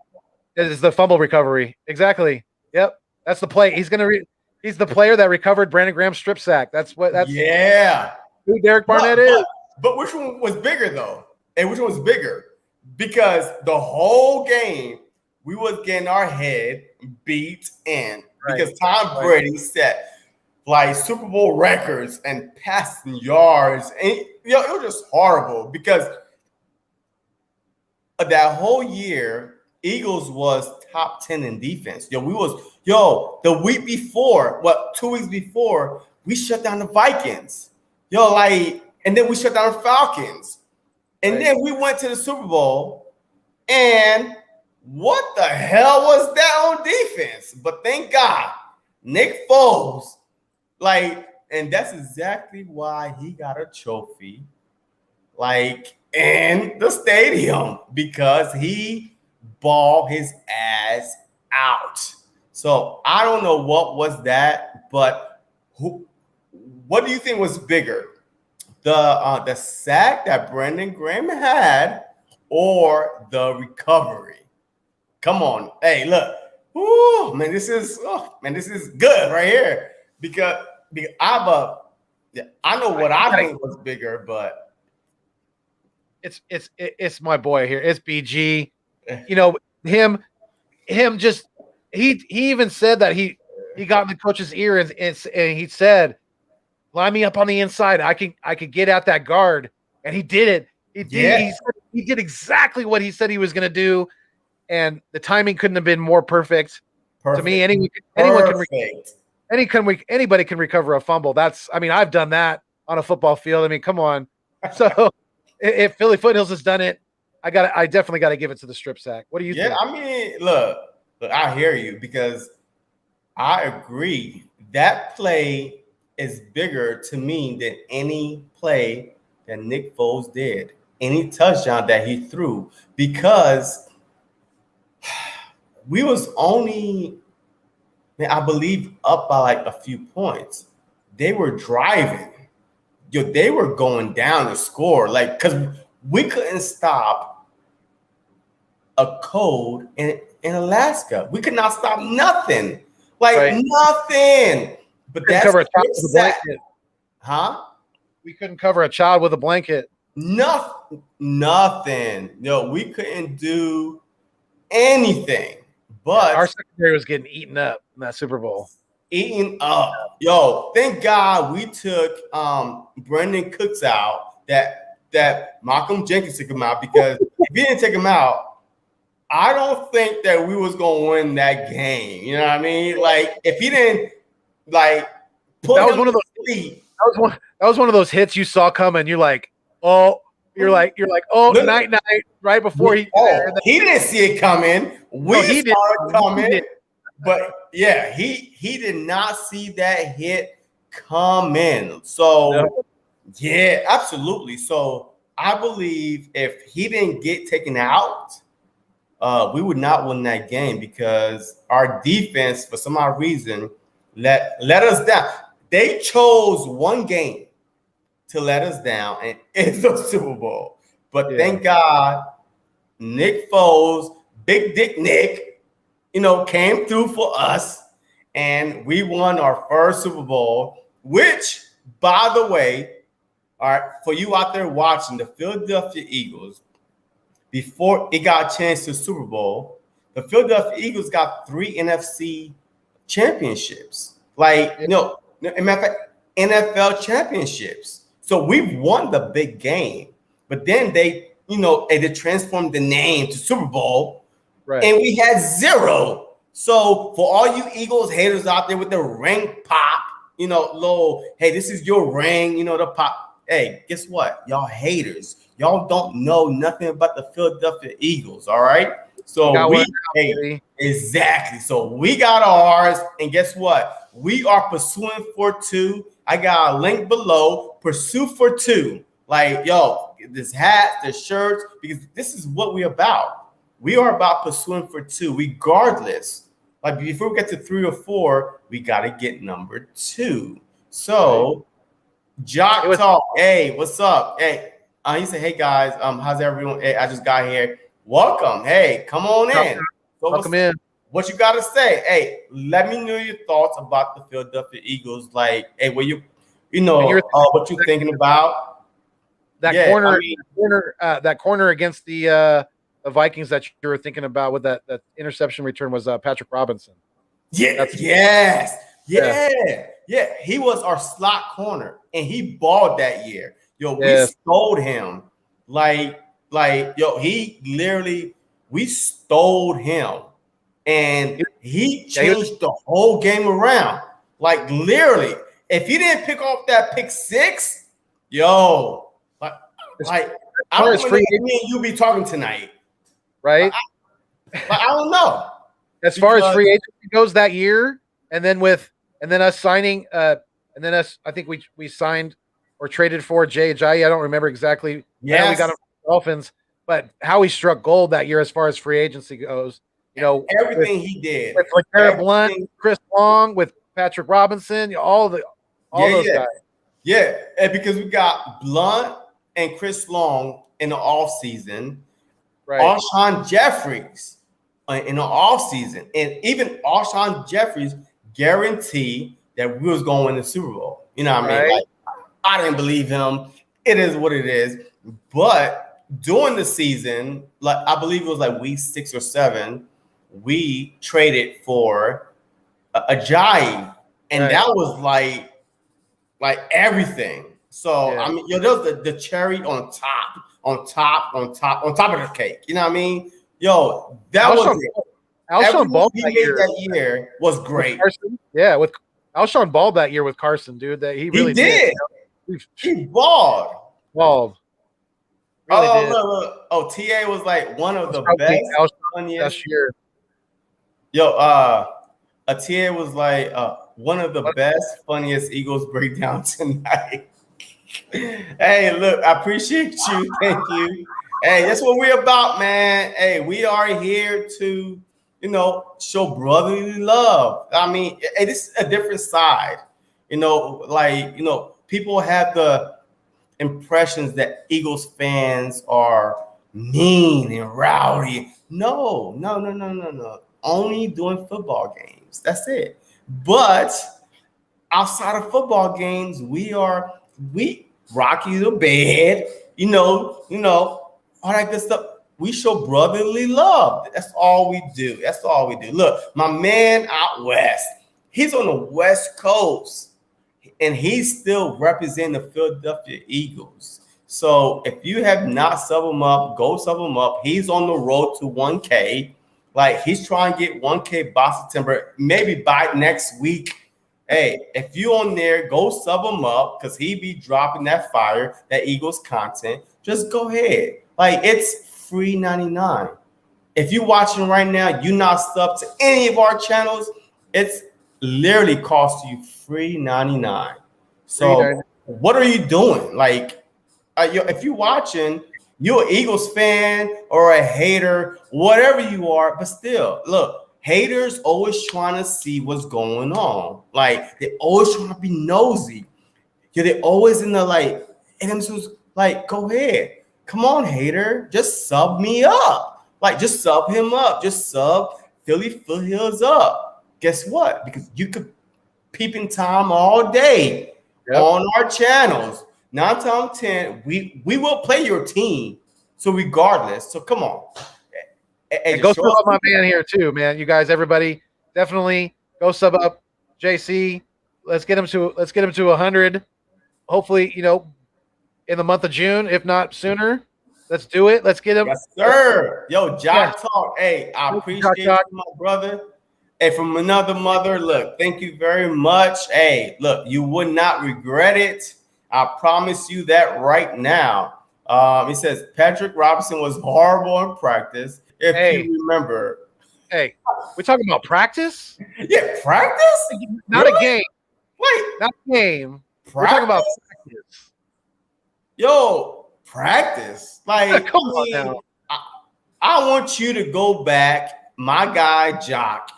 is the fumble recovery. Exactly. Yep, that's the play. He's he's the player that recovered Brandon Graham's strip sack. That's who Derek Barnett is. But which one was bigger though? And which one was bigger? Because the whole game we was getting our head beat in because Tom Brady set like Super Bowl records and passing yards, and it was just horrible because that whole year Eagles was top 10 in defense. The week before, 2 weeks before, we shut down the Vikings. Yo, like, and then we shut down the Falcons. And Right. then we went to the Super Bowl. And what the hell was that on defense? But thank God, Nick Foles, like, and that's exactly why he got a trophy, like, in the stadium, because he balled his ass out. So I don't know what was that, but what do you think was bigger? The sack that Brandon Graham had or the recovery? Come on. Hey, look. Ooh, man, this is good right here. Because I know what I think was bigger, but it's my boy here. It's BG. You know, him just he even said that he got in the coach's ear and he said, line me up on the inside. I could get at that guard. And he did it. He did exactly what he said he was going to do. And the timing couldn't have been more perfect. To me, anybody can recover a fumble. I've done that on a football field. I mean, come on. So if Philly Foothills has done it, I definitely got to give it to the strip sack. What do you think? I mean, look, I hear you, because I agree that play is bigger to me than any play that Nick Foles did, any touchdown that he threw, because we was only, I believe, up by like a few points. They were driving. They were going down to score, like, because we couldn't stop a code in Alaska. We could not stop nothing, like nothing. But that's cover a child with a blanket. Huh? We couldn't cover a child with a blanket. Nothing. No, we couldn't do anything. But our secondary was getting eaten up in that Super Bowl. Eaten up. Yo, thank God we took Brendan Cooks out, that Malcolm Jenkins took him out, because if he didn't take him out, I don't think that we was gonna win that game. You know what I mean? Like, if he didn't put that was one of those feet. That was one of those hits you saw coming. You're like, oh, night, right before he didn't see it coming. We saw it coming. But yeah, he did not see that hit coming. So yeah, absolutely. So I believe if he didn't get taken out, we would not win that game, because our defense, for some odd reason, let us down. They chose one game to let us down, and it's the Super Bowl. But thank God, Nick Foles, Big Dick Nick, came through for us, and we won our first Super Bowl, which, by the way, all right, for you out there watching, the Philadelphia Eagles, before it got a chance to the Super Bowl, the Philadelphia Eagles got 3 NFC championships. Matter of fact, NFL championships. So we've won the big game. But then they transformed the name to Super Bowl, and we had 0. So for all you Eagles haters out there with the ring pop, hey, this is your ring, the pop. Hey, guess what? Y'all haters. Y'all don't know nothing about the Philadelphia Eagles, all right? So exactly. So we got ours, and guess what? We are pursuing for 2. I got a link below. Pursue for 2. Like, yo, this hat, the shirts, because this is what we're about. We are about pursuing for 2, regardless. Like, before we get to 3 or 4, we got to get number 2. So, Jock Talk, hey, what's up? Hey, he said, hey, guys, how's everyone? Hey, I just got here. Welcome. Hey, come on in. So welcome in. What you got to say? Hey, let me know your thoughts about the Philadelphia Eagles. Like, hey, what you thinking about? That corner against the Vikings that you were thinking about with that interception return was Patrick Robinson. Yeah, he was our slot corner, and he balled that year. Yo, we stole him. We stole him, and he changed the whole game around. Like, literally, if he didn't pick off that pick 6, Yo, like I far don't as know free if me and you be talking tonight. right? I don't know. As far as Because- free agency goes that year, and then us signing, and then us, I think we signed or traded for Jay Ajayi. I don't remember exactly. I know we Yes. got him from the Dolphins, but how he struck gold that year as far as free agency goes. You know, everything he did. with LeGarrette Blunt, Everything- Chris Long, with Patrick Robinson, all those guys. Yeah, and because we got Blunt and Chris Long in the offseason, Right. Alshon Jeffries in the offseason, and even Alshon Jeffries guaranteed that we was going to win the Super Bowl. You know what I mean? Right. Like, I didn't believe him. It is what it is. But during the season, like I believe it was like week 6 or 7, we traded for Ajayi, and Right. that was like everything. So Yeah. I mean, yo, there was the cherry on top of the cake. You know what I mean? Yo, that was it. Alshon Everything balled he that made year. that year was great. Carson. Yeah, with Alshon balled that year with Carson, dude. That he really He did. He balled. Balled. Really Oh, did. look. Oh, TA was like one of the Probably best. Alshon funniest. best year. Yo, a TA was like one of the best, funniest Eagles breakdown tonight. Hey, look, I appreciate you. Thank you. Hey, that's what we're about, man. Hey, we are here to, show brotherly love. I mean, hey, this is a different side. People have the impressions that Eagles fans are mean and rowdy. No. Only doing football games. That's it. But outside of football games, we rock you to bed, all that good stuff. We show brotherly love. That's all we do. Look, my man out west, he's on the West Coast, and he's still representing the Philadelphia Eagles. So if you have not subbed him up, go sub him up. He's on the road to 1K. Like, he's trying to get 1K by September, maybe by next week. Hey, if you on there, go sub him up because he be dropping that fire, that Eagles content. Just go ahead. Like, it's free 99. If you're watching right now, you not subbed to any of our channels, it's literally cost you free 99. So what are you doing? Like, if you're watching, you're an Eagles fan or a hater, whatever you are, but still, look, haters always trying to see what's going on. Like, they always trying to be nosy. They always in the and I'm just like, go ahead. Come on, hater. Just sub me up. Like, just sub him up. Just sub PhillyFoothills up. Guess what? Because you could peep in time all day on our channels. 9 times 10, we will play your team. So regardless, so come on. And go sub up my man here too, man. You guys, everybody, definitely go sub up JC. Let's get him to 100. Hopefully, in the month of June, if not sooner. Let's do it. Let's get him. Yes, sir. Yo, Jock Talk. Hey, I appreciate you, my brother. Hey, from another mother, look, thank you very much. Hey, look, you would not regret it. I promise you that right now. He says Patrick Robinson was horrible in practice. If you remember. Hey, we're talking about practice? Yeah, practice? Not a game. Wait. Not a game. Practice? We're talking about practice. Yo, practice? Like, come on now. I want you to go back, my guy Jock,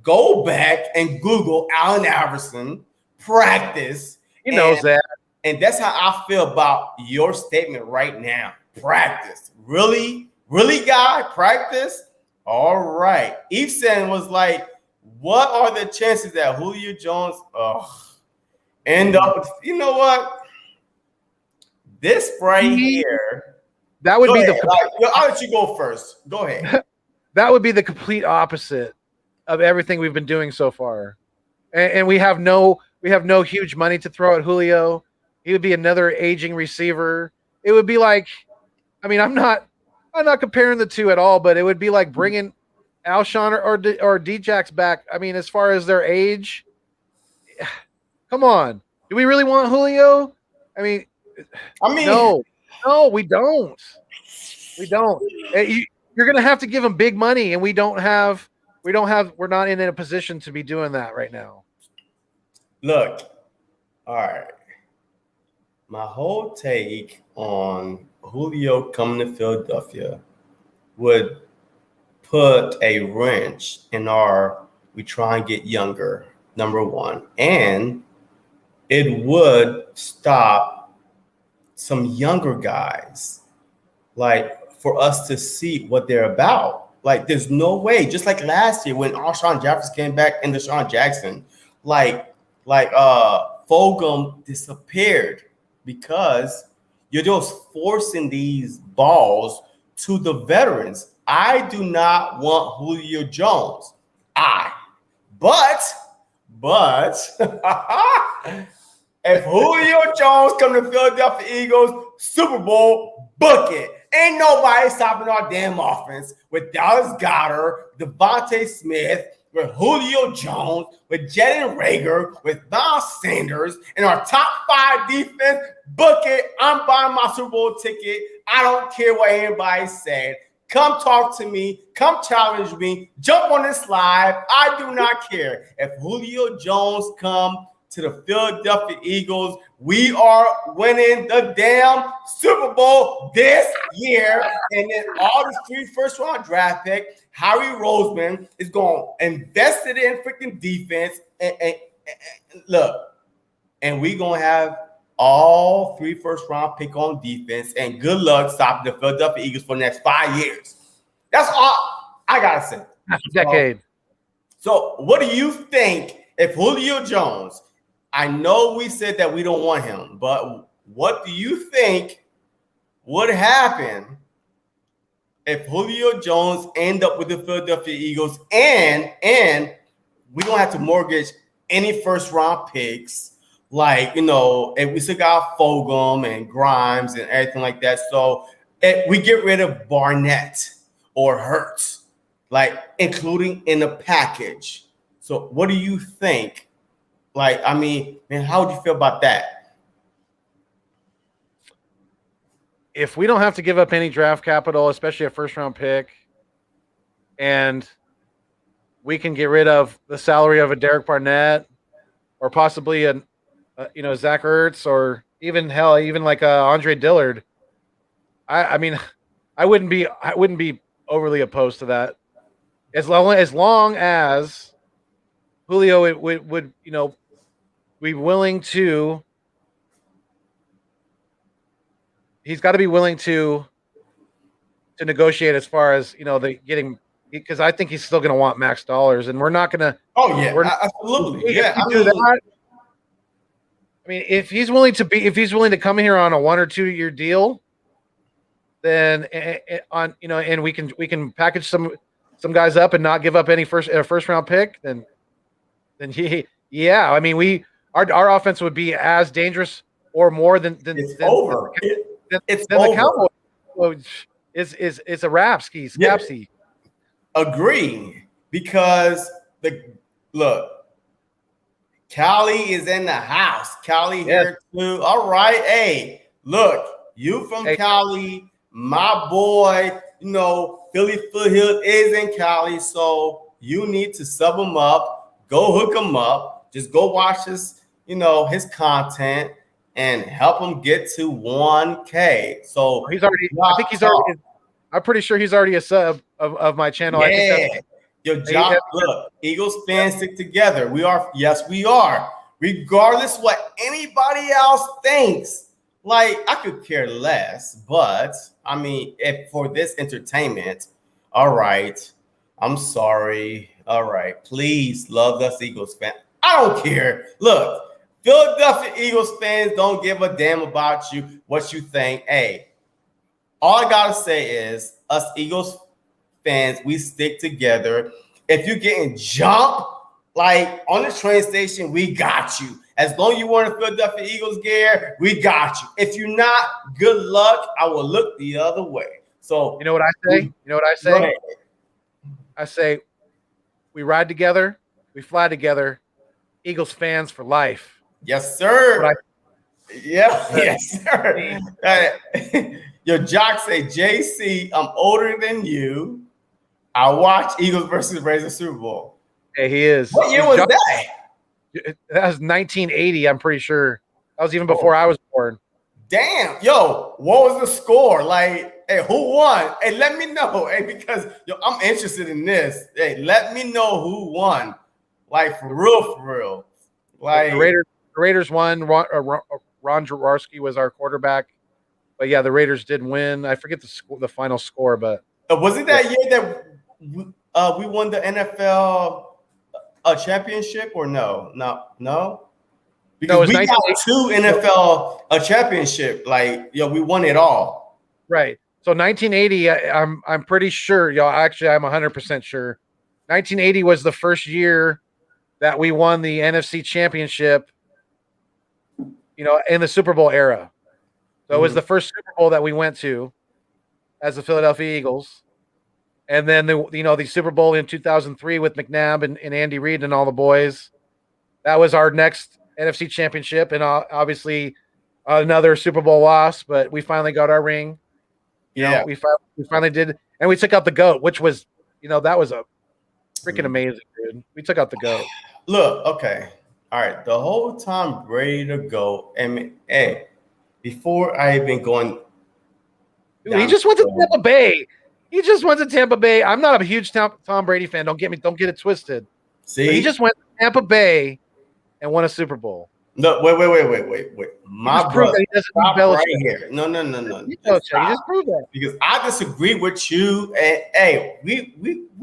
go back and Google Allen Iverson practice. He knows that. And that's how I feel about your statement right now. Practice. Really? Really, guy? Practice? All right. Eveson was like, what are the chances that Julio Jones end up? You know what? This right here. That would be I'll let you go first. Go ahead. That would be the complete opposite of everything we've been doing so far. And we have no huge money to throw at Julio. He would be another aging receiver. It would be like, I mean, I'm not comparing the two at all, but it would be like bringing Alshon or Djax back. I mean, as far as their age, come on. Do we really want Julio? I mean, I mean, no, we don't. We don't. You're going to have to give them big money, and we're not in a position to be doing that right now. look, all right. My whole take on Julio coming to Philadelphia would put a wrench in we try and get younger, number one. And it would stop some younger guys, like for us to see what they're about. Like, there's no way, just like last year when Alshon Jefferson came back and Deshaun Jackson, like Fulgham disappeared because you're just forcing these balls to the veterans. I do not want Julio Jones. But if Julio Jones come to Philadelphia Eagles, Super Bowl, book it. Ain't nobody stopping our damn offense with Dallas Goedert, Devontae Smith, with Julio Jones, with Jalen Reagor, with Miles Sanders, and our top 5 defense. Book it. I'm buying my Super Bowl ticket. I don't care what anybody said. Come talk to me. Come challenge me. Jump on this live. I do not care. If Julio Jones come to the Philadelphia Eagles, we are winning the damn Super Bowl this year. And then all these 3 first-round draft picks, Harry Roseman is going to invest it in freaking defense. And look, and we're going to have all 3 first-round pick on defense. And good luck stopping the Philadelphia Eagles for the next 5 years. That's all I got to say. That's a decade. So what do you think if Julio Jones – I know we said that we don't want him, but what do you think would happen if Julio Jones end up with the Philadelphia Eagles and we don't have to mortgage any first-round picks, like, and we still got Fulgham and Grimes and everything like that. So we get rid of Barnett or Hurts, like including in the package. So what do you think? Like, I mean, man, how would you feel about that? If we don't have to give up any draft capital, especially a first-round pick, and we can get rid of the salary of a Derek Barnett or possibly Zach Ertz, or even like Andre Dillard, I mean, I wouldn't be overly opposed to that, as long as Julio would be willing to. He's got to be willing to negotiate as far as because I think he's still going to want max dollars, and we're not going to. Oh yeah, absolutely. Yeah, do that. I mean, if he's willing to come here on a 1 or 2 year deal, then and we can package some guys up and not give up any first round pick, then yeah. I mean, our offense would be as dangerous or more than it's over. It's the Cowboys. It's a rap ski. Scapsy. Agree, because Cali is in the house. Cali here too. All right, hey, look, you from Cali, my boy. Philly Foothill is in Cali, so you need to sub him up. Go hook him up. Just go watch his content and help him get to 1K. So I'm pretty sure he's already a sub of my channel. Yeah. I think your job. Look, Eagles fans stick together. We are. Regardless what anybody else thinks. Like, I could care less, but I mean, if for this entertainment, all right. I'm sorry. All right. Please love us, Eagles fans. I don't care. Look, Philadelphia Eagles fans don't give a damn about you, what you think. Hey, all I got to say is us Eagles fans, we stick together. If you're getting jumped, like on the train station, we got you. As long as you wearing a Philadelphia Eagles gear, we got you. If you're not, good luck. I will look the other way. So you know what I say? I say we ride together, we fly together. Eagles fans for life. Yes, sir. Yeah, yes, sir. Your jock say, JC, I'm older than you. I watched Eagles versus Raiders Super Bowl. Hey, he is. What year was that? That was 1980. I'm pretty sure that was even Oh. before I was born. Damn, yo, what was the score? Like, hey, who won? Hey, let me know. Hey, because yo, I'm interested in this. Hey, let me know who won. Like for real. Like The Raiders won. Ron Jaworski was our quarterback. But yeah, the Raiders did win. I forget the final score, but was it that year that we won the NFL championship or no? Because we got 2 NFL championship. Like, yo, we won it all. Right. So 1980, I'm pretty sure, y'all. Actually, I'm 100% sure. 1980 was the first year that we won the NFC Championship. In the Super Bowl era. So it was the first Super Bowl that we went to as the Philadelphia Eagles. And then the Super Bowl in 2003 with McNabb and Andy Reid and all the boys. That was our next NFC Championship, and obviously another Super Bowl loss. But we finally got our ring. We finally did, and we took out the GOAT, which was, that was a freaking amazing, dude. We took out the GOAT. Look, okay, all right. The whole time ready to go. And hey, before I even going, dude, he just went to Tampa Bay. I'm not a huge Tom Brady fan. Don't get it twisted. See, but he just went to Tampa Bay and won a Super Bowl. No, wait. My brother, he doesn't stop right here. No. He just proved that. Because I disagree with you. And hey, we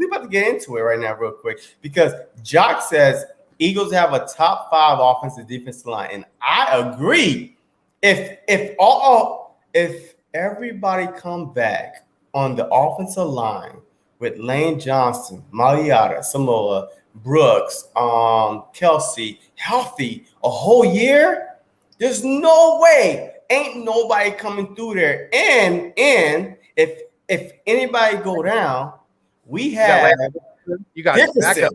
about to get into it right now, real quick. Because Jock says Eagles have a top 5 offensive defensive line, and I agree. If everybody come back on the offensive line with Lane Johnson, Mariota, Samoa, Brooks, Kelsey, healthy a whole year, there's no way. Ain't nobody coming through there. And if anybody go down, we have you got Dickerson.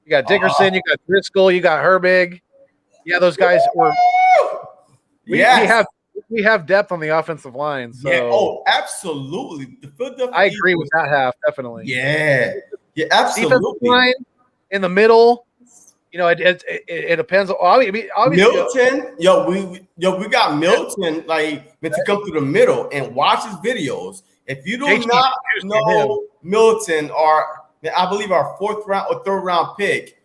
You got Dickerson, you got Driscoll, you got Herbig. Yeah, those guys were. We have depth on the offensive line. So yeah, absolutely. I agree with that half, definitely. Yeah, absolutely. Defensive line in the middle, it depends. Obviously, we got Milton like meant to come through the middle and watch his videos. If you do not know Milton, I believe our 4th round or 3rd round pick,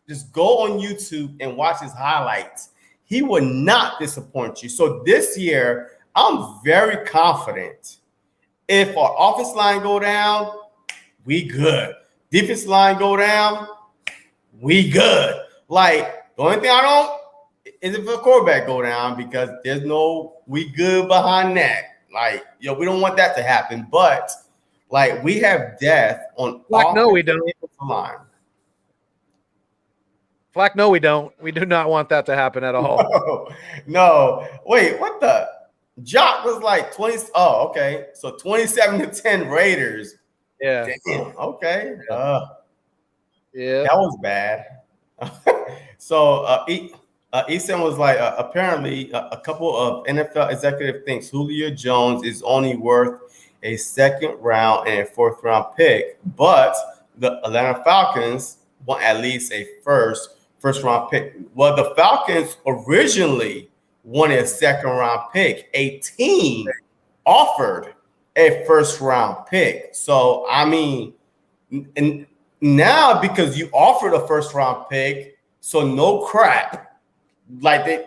just go on YouTube and watch his highlights. He will not disappoint you. So this year, I'm very confident. If our offense line go down, we good. Defense line go down, we good. Like, the only thing I don't is if a quarterback go down, because there's no we good behind that. Like, we don't want that to happen. But like, we have depth on offense. No, we don't. Line. Flack, no, we don't. We do not want that to happen at all. No. Wait, what the? Jock was like 20. Oh, okay. So 27-10 Raiders. Yeah. Damn, okay. Yeah. That was bad. So Easton was like, apparently a couple of NFL executive thinks Julio Jones is only worth a 2nd round and a 4th round pick, but the Atlanta Falcons want at least a first round pick. Well, the Falcons originally wanted a 2nd round pick. A team offered a 1st round pick. So, I mean, and now because you offered a 1st round pick, so no crap. Like we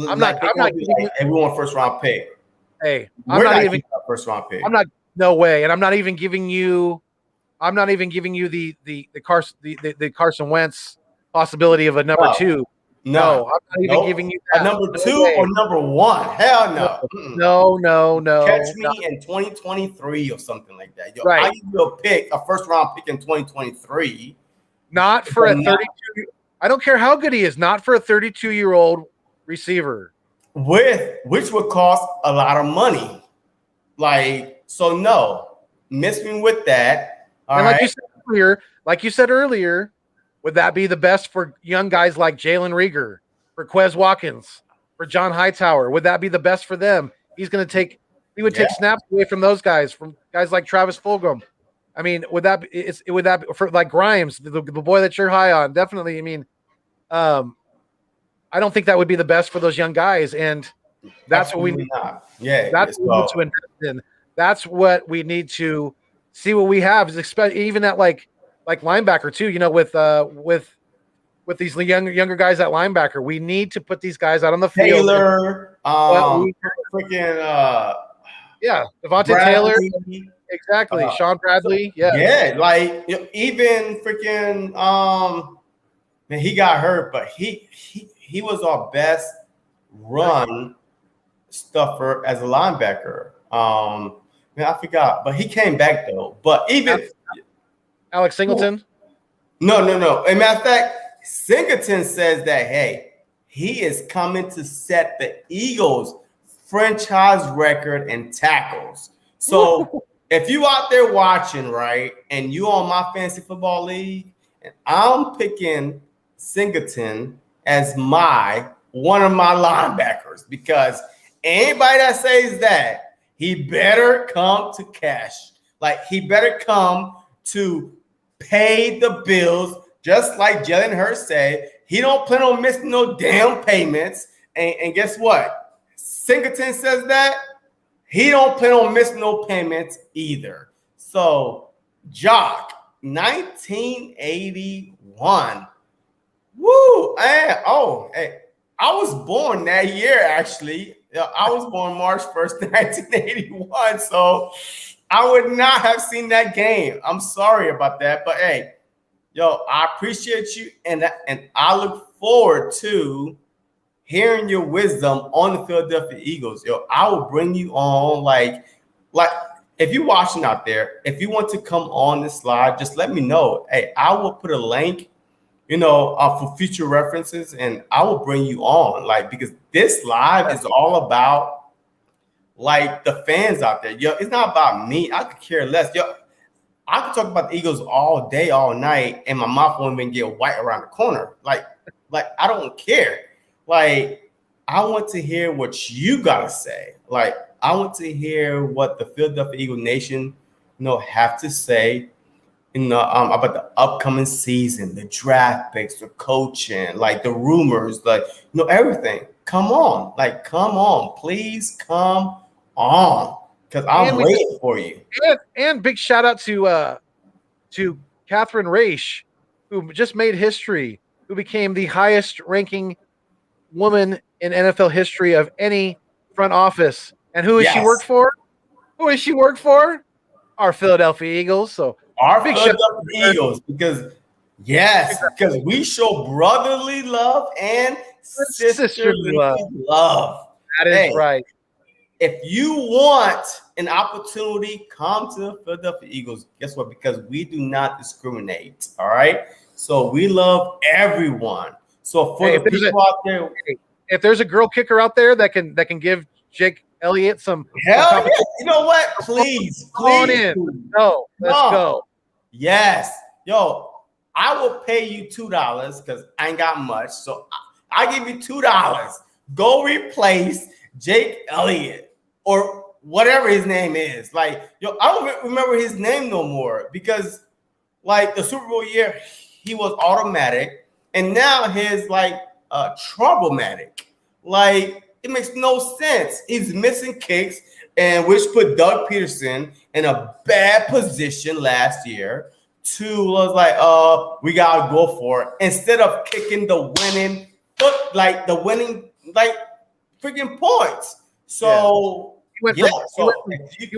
want a 1st round pick. Hey, I'm not even a 1st round pick. No way. And I'm not even giving you the Carson Wentz possibility of a number 2. No, I'm not even giving you that. A number 2 or number 1. Hell no. No. Catch me in 2023 or something like that. Right. I give you a 1st round pick in 2023. Not for a 32. I don't care how good he is. Not for a 32-year-old receiver. Which would cost a lot of money. Like, so no. Miss me with that. And like you said earlier, would that be the best for young guys like Jalen Reagor, for Quez Watkins, for John Hightower? Would that be the best for them? He would take snaps away from those guys, from guys like Travis Fulgham. I mean, would that be for like Grimes, the boy that you're high on? Definitely. I mean, I don't think that would be the best for those young guys, and that's Absolutely what we not. Yeah, that's what we need to invest in. That's what we need to see what we have. Is even at like linebacker too. You know, with these younger guys at linebacker, we need to put these guys out on the field. Taylor, Devontae Taylor, exactly. Sean Bradley, like even freaking man, he got hurt, but he was our best run stuffer as a linebacker. Man, I forgot, but he came back though. But even Alex Singleton, no. As a matter of fact, Singleton says that, hey, he is coming to set the Eagles' franchise record in tackles. So if you out there watching, right, and you on my fantasy football league, and I'm picking Singleton as one of my linebackers, because anybody that says that, he better come to cash. Like, he better come to pay the bills. Just like Jalen Hurts said, he don't plan on missing no damn payments. And guess what? Singleton says that he don't plan on missing no payments either. So, Jock, 1981. Woo! Hey, I was born that year, actually. I was born March 1st, 1981. So, I would not have seen that game. I'm sorry about that. But, hey, yo, I appreciate you, and I look forward to hearing your wisdom on the Philadelphia Eagles. Yo, I will bring you on, like if you're watching out there, if you want to come on this live, just let me know. Hey, I will put a link, for future references, and I will bring you on, because this live is all about, the fans out there. Yo, it's not about me. I could care less. Yo, I could talk about the Eagles all day, all night, and my mouth won't even get white around the corner. Like I don't care. I want to hear what you gotta say. I want to hear what the Philadelphia Eagle Nation, have to say, about the upcoming season, the draft picks, the coaching, the rumors, everything. Come on, come on, please come on. Because I'm waiting for you. And big shout out to Catherine Raish, who just made history, who became the highest ranking woman in NFL history of any front office. And who has she worked for? Who has she worked for? Our Philadelphia Eagles. So our Philadelphia Eagles, because we show brotherly love and sisterly love. That is right. If you want an opportunity, come to the Philadelphia Eagles. Guess what? Because we do not discriminate. All right. So we love everyone. So for the people out there, if there's a girl kicker out there that can give Jake Elliott some hell yeah. You know what? Please on in. Let's go. Yes. Yo, I will pay you $2 because I ain't got much. So I give you $2. Go replace Jake Elliott or whatever his name is. I don't remember his name no more because the Super Bowl year, he was automatic, and now his troublematic. It makes no sense. He's missing kicks, and which put Doug Peterson in a bad position last year. Was we gotta go for it instead of kicking the winning freaking points. So he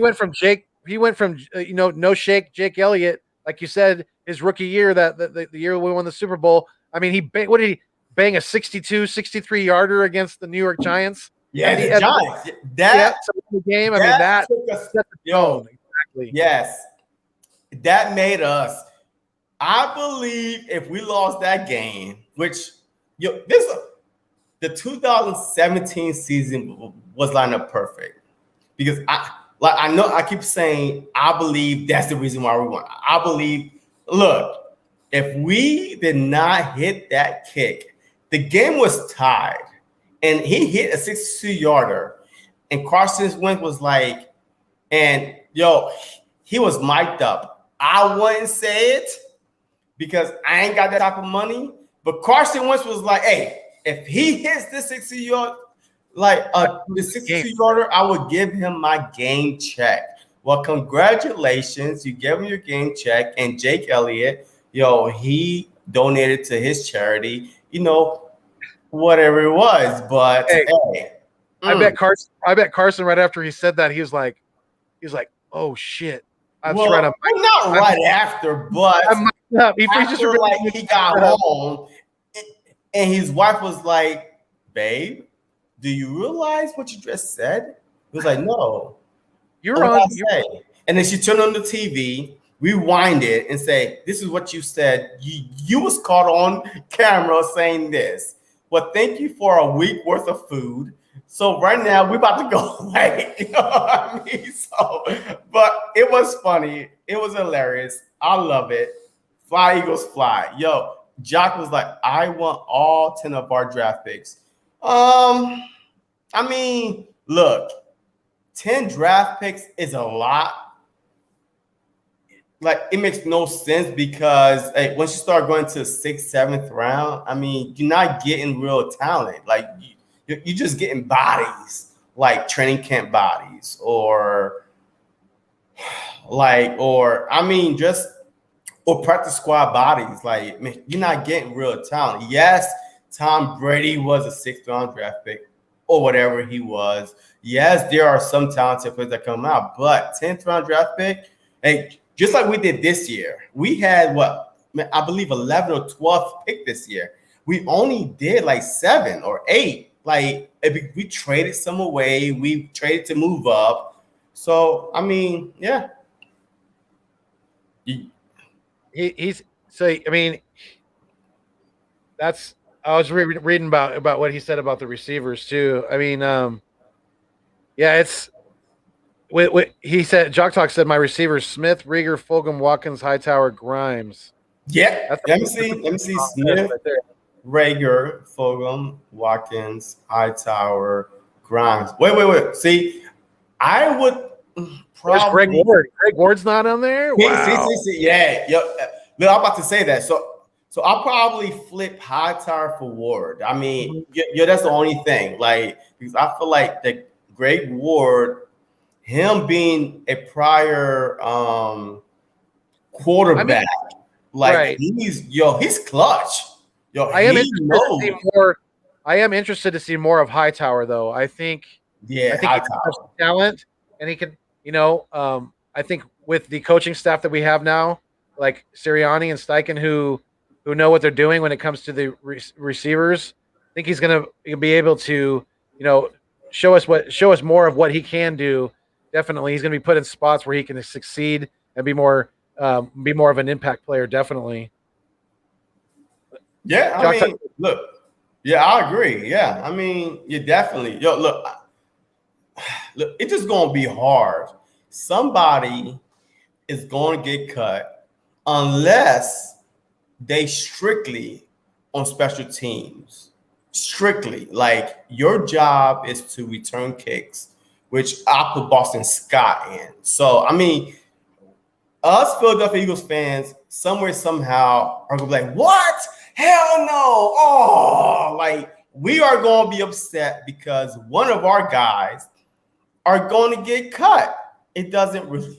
went from Jake. He went from no shake Jake Elliott, like you said, his rookie year, that the year we won the Super Bowl. I mean, what did he bang, a 62, 63 yarder against the New York Giants? Yeah, the Giants. That game. I mean, that set the tone. Exactly. Yes, that made us. I believe if we lost that game, which the 2017 season was lined up perfect, because I know I keep saying I believe that's the reason why we won. I believe. Look, if we did not hit that kick the game was tied, and he hit a 62-yarder, and Carson Wentz was like, and yo, he was mic'd up. I wouldn't say it because I ain't got that type of money, but Carson Wentz was like, hey, if he hits this 60-yard, like the 62-yarder, I would give him my game check. Well, congratulations, you gave him your game check, and Jake Elliott, yo, he donated to his charity, whatever it was. But hey, I bet Carson right after he said that, he was like, oh shit. Not right after, but he got home, and his wife was like, babe, do you realize what you just said? He was like, no. You're on. And then she turned on the TV, rewind it, and say, this is what you said. You was caught on camera saying this. Well, thank you for a week worth of food. So right now we're about to go away. You know what I mean? So, but it was funny. It was hilarious. I love it. Fly Eagles fly. Yo, Jock was like, I want all 10 of our draft picks. I mean, look, 10 draft picks is a lot. Like, it makes no sense because once you start going to 6th, 7th round, I mean, you're not getting real talent. Like, you're just getting bodies, like training camp bodies, or practice squad bodies. Like, man, you're not getting real talent. Yes, Tom Brady was a 6th round draft pick or whatever he was. Yes, there are some talented players that come out, but 10th round draft pick, hey, just like we did this year, we had I believe 11 or 12th pick this year. We only did like 7 or 8. Like, we traded some away, we traded to move up. So I mean, yeah. That's I was reading about what he said about the receivers too. I mean, it's he said. Jock Talk said my receivers: Smith, Rieger, Fulgham, Watkins, Hightower, Grimes. Yeah, let me see Smith, right there. Rieger, Fulgham, Watkins, Hightower, Grimes. Wait. See, I would probably. Greg Ward. Greg Ward's not on there. Wow. See. Yeah. Look, I'm about to say that. So I'll probably flip Hightower for Ward. I mean, that's the only thing. Like, because I feel like that Greg Ward, him being a prior quarterback, he's clutch. I am interested to see more of Hightower, though. I think he has talent, and he can. I think with the coaching staff that we have now, like Sirianni and Steichen, who know what they're doing when it comes to the receivers, I think he's going to be able to, show us more of what he can do. Definitely, he's going to be put in spots where he can succeed and be more of an impact player. Definitely. Yeah, I agree. Yeah, I mean, you definitely. Look, it's just gonna be hard. Somebody is going to get cut unless they strictly on special teams. Strictly, like, your job is to return kicks, which I put Boston Scott in. So, I mean, us Philadelphia Eagles fans, somewhere, somehow, are going to be like, what? Hell no. Oh, like, we are going to be upset because one of our guys are going to get cut. It doesn't really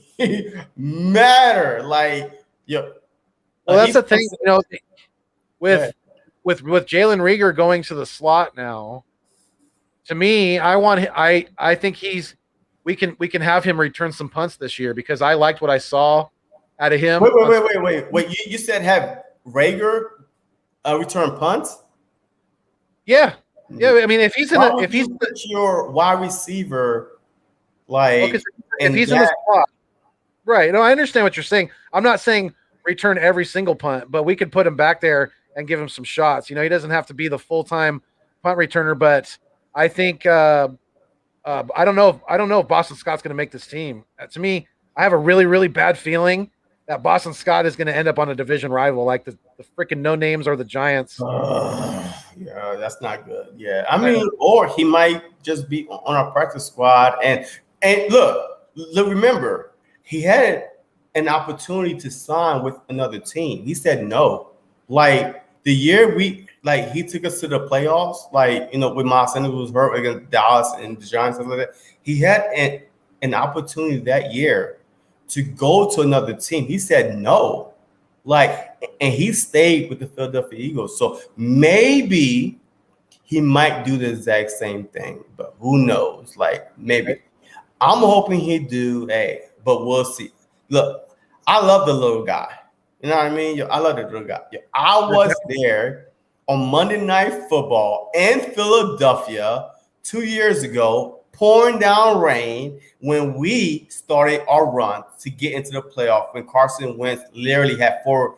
matter. Like, well, that's the thing, with Jalen Rieger going to the slot now. To me, I think we can have him return some punts this year because I liked what I saw out of him. Wait. You said have Rieger return punts? Yeah. I mean, if he's your wide receiver, like, if he's in the slot, right? No, I understand what you're saying. I'm not saying return every single punt, but we could put him back there and give him some shots. He doesn't have to be the full-time punt returner, but I think I don't know if Boston Scott's going to make this team. To me, I have a really, really bad feeling that Boston Scott is going to end up on a division rival like the freaking no names or the Giants. Yeah, that's not good. Yeah, I mean, or he might just be on our practice squad. And look, remember, he had an opportunity to sign with another team. He said no. Like the year he took us to the playoffs. Like when Miles Sanders was hurt against Dallas and the Giants and stuff like that. He had an opportunity that year to go to another team. He said no. And he stayed with the Philadelphia Eagles. So maybe he might do the exact same thing, but who knows? Like maybe. I'm hoping he do, but we'll see. Look, I love the little guy. You know what I mean? I love the little guy. I was there on Monday Night Football in Philadelphia 2 years ago, pouring down rain when we started our run to get into the playoff when Carson Wentz literally had four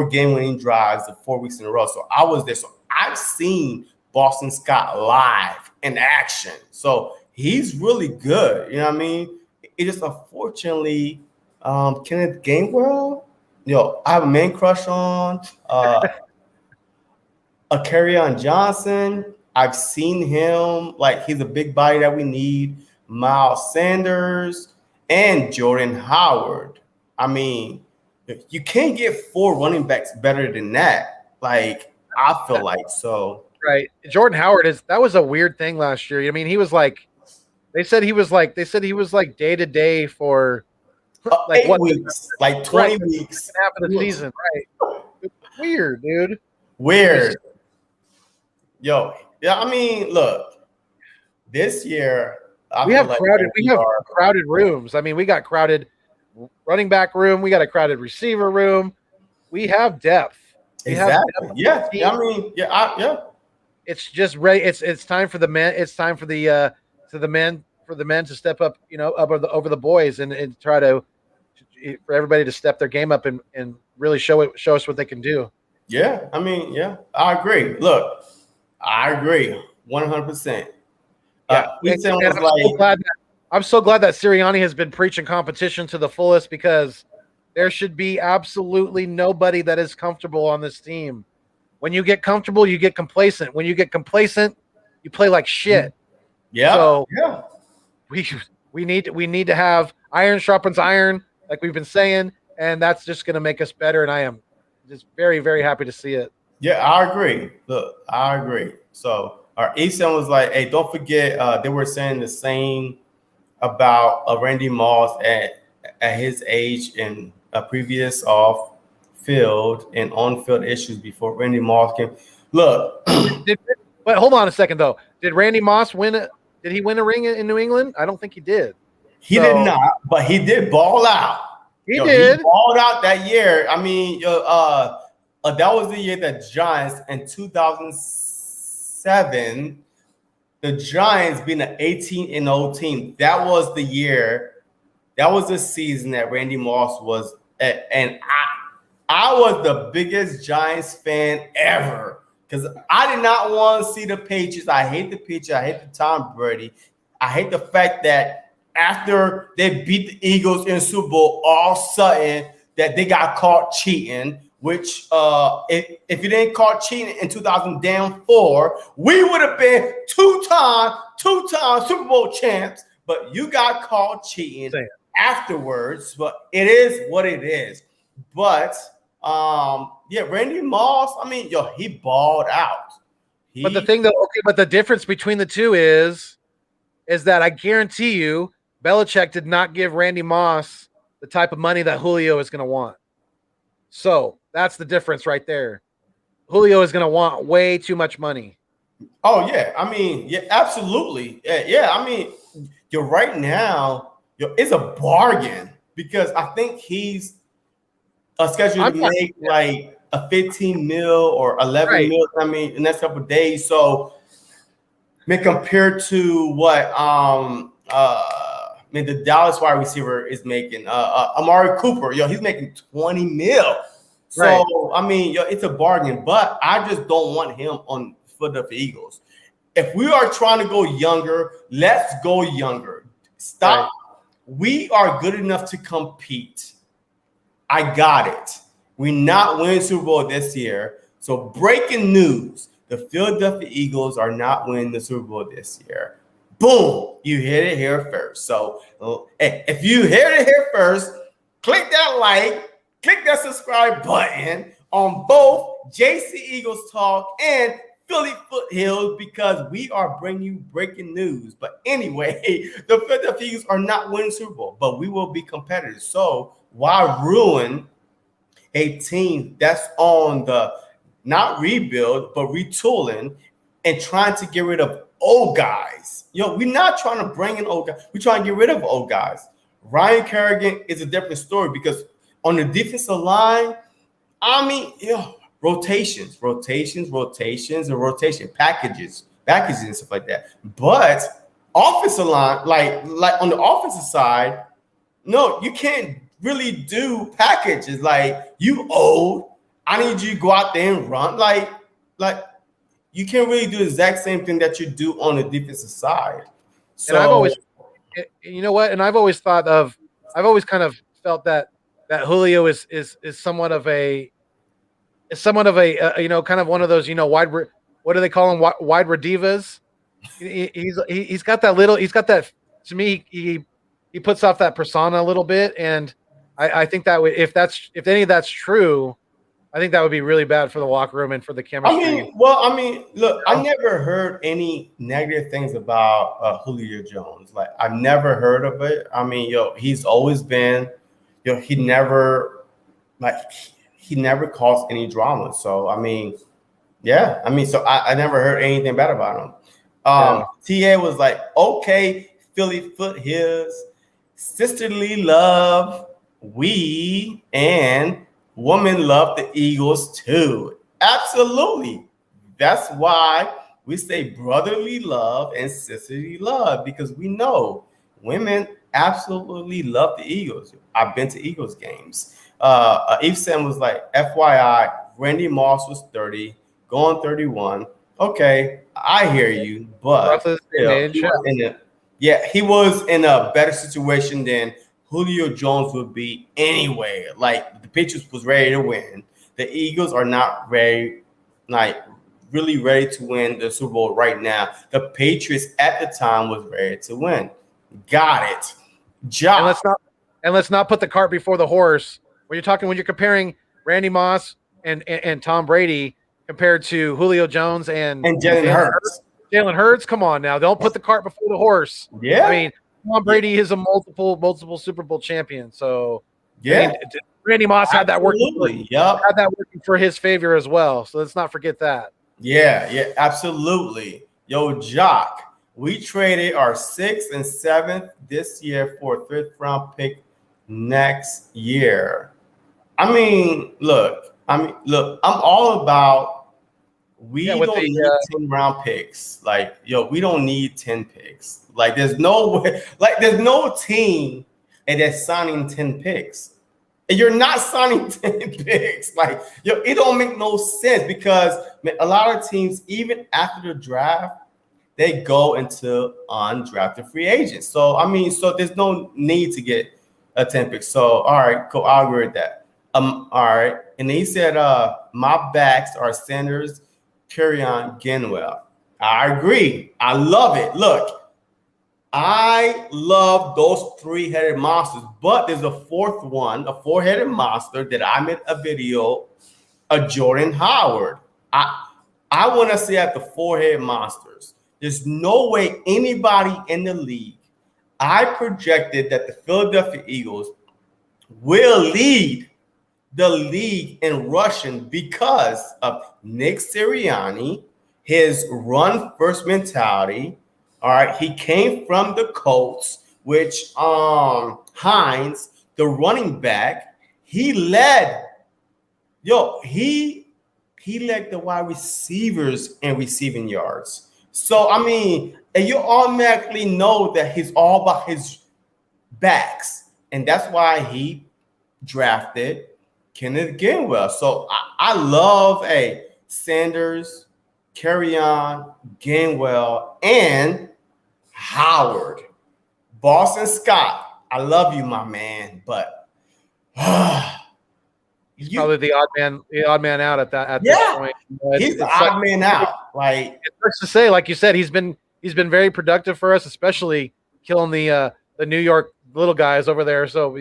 game-winning drives of 4 weeks in a row. So I was there. So I've seen Boston Scott live in action. So he's really good. You know what I mean? It just unfortunately, Kenneth Gainwell, I have a man crush on. A Kerryon Johnson. I've seen him, he's a big body that we need. Miles Sanders and Jordan Howard. I mean, you can't get 4 running backs better than that. I feel like so. Right. Jordan Howard that was a weird thing last year. I mean, he was they said he was day to day for 8 weeks, 20 weeks. Half of the season. Right. It's weird, dude. Weird. Yo. Yeah, I mean, look, this year we have crowded rooms. I mean, we got crowded running back room, we got a crowded receiver room. We have depth. Exactly. Yeah. I mean, yeah. It's just right. It's time for the men. It's time for the men to step up, over the boys and try to for everybody to step their game up and really show us what they can do. Yeah, I mean, yeah, I agree. Look, I agree 100%. I'm so glad that Sirianni has been preaching competition to the fullest because there should be absolutely nobody that is comfortable on this team. When you get comfortable, you get complacent. When you get complacent, you play like shit. Yeah. So we need to have iron sharpens iron, like we've been saying, and that's just going to make us better. And I am just very, very happy to see it. Yeah, I agree. Look, I agree. So our Easton was like, hey, don't forget, they were saying the same about Randy Moss at his age in a previous off-field and on-field issues before Randy Moss came. Look. But hold on a second, though. Did Randy Moss win? Did he win a ring in New England? I don't think he did. He did not, but he did ball out. He did. He balled out that year. I mean, that was the year that Giants in 2007, the Giants being an 18-0 team. That was the year. That was the season that Randy Moss was at, and I was the biggest Giants fan ever because I did not want to see the Patriots. I hate the Patriots. I hate the Tom Brady. I hate the fact that after they beat the Eagles in Super Bowl, all of a sudden that they got caught cheating. Which, if you didn't caught cheating in 2004, we would have been two-time Super Bowl champs. But you got caught cheating afterwards. But it is what it is. But Randy Moss, I mean, he balled out. But the thing, but the difference between the two is that I guarantee you, Belichick did not give Randy Moss the type of money that Julio is going to want. So that's the difference right there. Julio is going to want way too much money. Oh, yeah. I mean, yeah, absolutely. Yeah. I mean, right now, it's a bargain because I think he's scheduled to make like a 15 mil or 11 mil. I mean, in the next couple of days. So, I mean, compared to what the Dallas wide receiver is making, Amari Cooper, he's making 20 mil. So, I mean, it's a bargain, but I just don't want him on Philadelphia Eagles. If we are trying to go younger, let's go younger. Stop. Right. We are good enough to compete. I got it. We're not winning Super Bowl this year. So breaking news, the Philadelphia Eagles are not winning the Super Bowl this year. Boom, you hit it here first. So hey, if you heard it here first, click that like, click that subscribe button on both JC Eagles Talk and Philly Foothills, because we are bringing you breaking news. But anyway, the Philadelphia Eagles are not winning Super Bowl, but we will be competitors. So why ruin a team that's on the not rebuild, but retooling and trying to get rid of old guys? We're not trying to bring in old guys. We're trying to get rid of old guys. Ryan Kerrigan is a different story, because on the defensive line, I mean, rotations, and rotation packages and stuff like that. But offensive line, like on the offensive side, no, you can't really do packages. Like, you old, I need you to go out there and run. Like you can't really do the exact same thing that you do on the defensive side. So And I've always, you know what? And I've always kind of felt that Julio is somewhat of a kind of one of those, wide, what do they call him? Wide redivas. He's got that, to me, he puts off that persona a little bit. And I think that if any of that's true, I think that would be really bad for the locker room and for the chemistry. Look, I never heard any negative things about Julio Jones. Like, I've never heard of it. I mean, he's always been, he never caused any drama. So, I mean, so I never heard anything bad about him. TA was like, okay, Philly Foothills, sisterly love, and women love the Eagles too. Absolutely. That's why we say brotherly love and sisterly love, because we know women absolutely love the Eagles. I've been to Eagles games. Eveson was like, FYI, Randy Moss was 30, going 31. Okay, I hear you, but he was in a better situation than Julio Jones would be anyway. Like, the Patriots was ready to win. The Eagles are not ready, really ready to win the Super Bowl right now. The Patriots at the time was ready to win. Got it. And let's not put the cart before the horse. When you're comparing Randy Moss and Tom Brady compared to Julio Jones and Jalen Hurts. Jalen Hurts, come on now. Don't put the cart before the horse. Yeah. I mean, Tom Brady is a multiple Super Bowl champion. So yeah, Randy Moss had that working. Yep. Had that working for his favor as well. So let's not forget that. Yeah, absolutely. Yo, Jock, we traded our 6th and 7th this year for a 5th round pick next year. Look, I'm all about, we don't need 10 round picks. Like, we don't need 10 picks. Like, there's no way, there's no team that's signing 10 picks. And you're not signing 10 picks. Like, it don't make no sense, because a lot of teams, even after the draft, they go into undrafted free agents. So, so there's no need to get a 10 pick. So, all right, cool. I'll agree with that. All right. And then he said, my backs are Sanders, Kerryon, Gainwell. I agree. I love it. Look, I love those 3-headed monsters, but there's a 4th one, a 4-headed monster that I made a video of, Jordan Howard. I want to say at the 4-headed monsters. There's no way anybody in the league. I projected that the Philadelphia Eagles will lead the league in rushing because of Nick Sirianni, his run-first mentality. All right, he came from the Colts, which Hines, the running back, he led the wide receivers in receiving yards. So, and you automatically know that he's all about his backs. And that's why he drafted Kenneth Gainwell. So I love Sanders, Kerryon, Gainwell, and Howard. Boston Scott, I love you, my man, but he's probably the odd man out at this point. He's the odd man out. Like, it hurts to say, like you said, he's been very productive for us, especially killing the New York little guys over there. So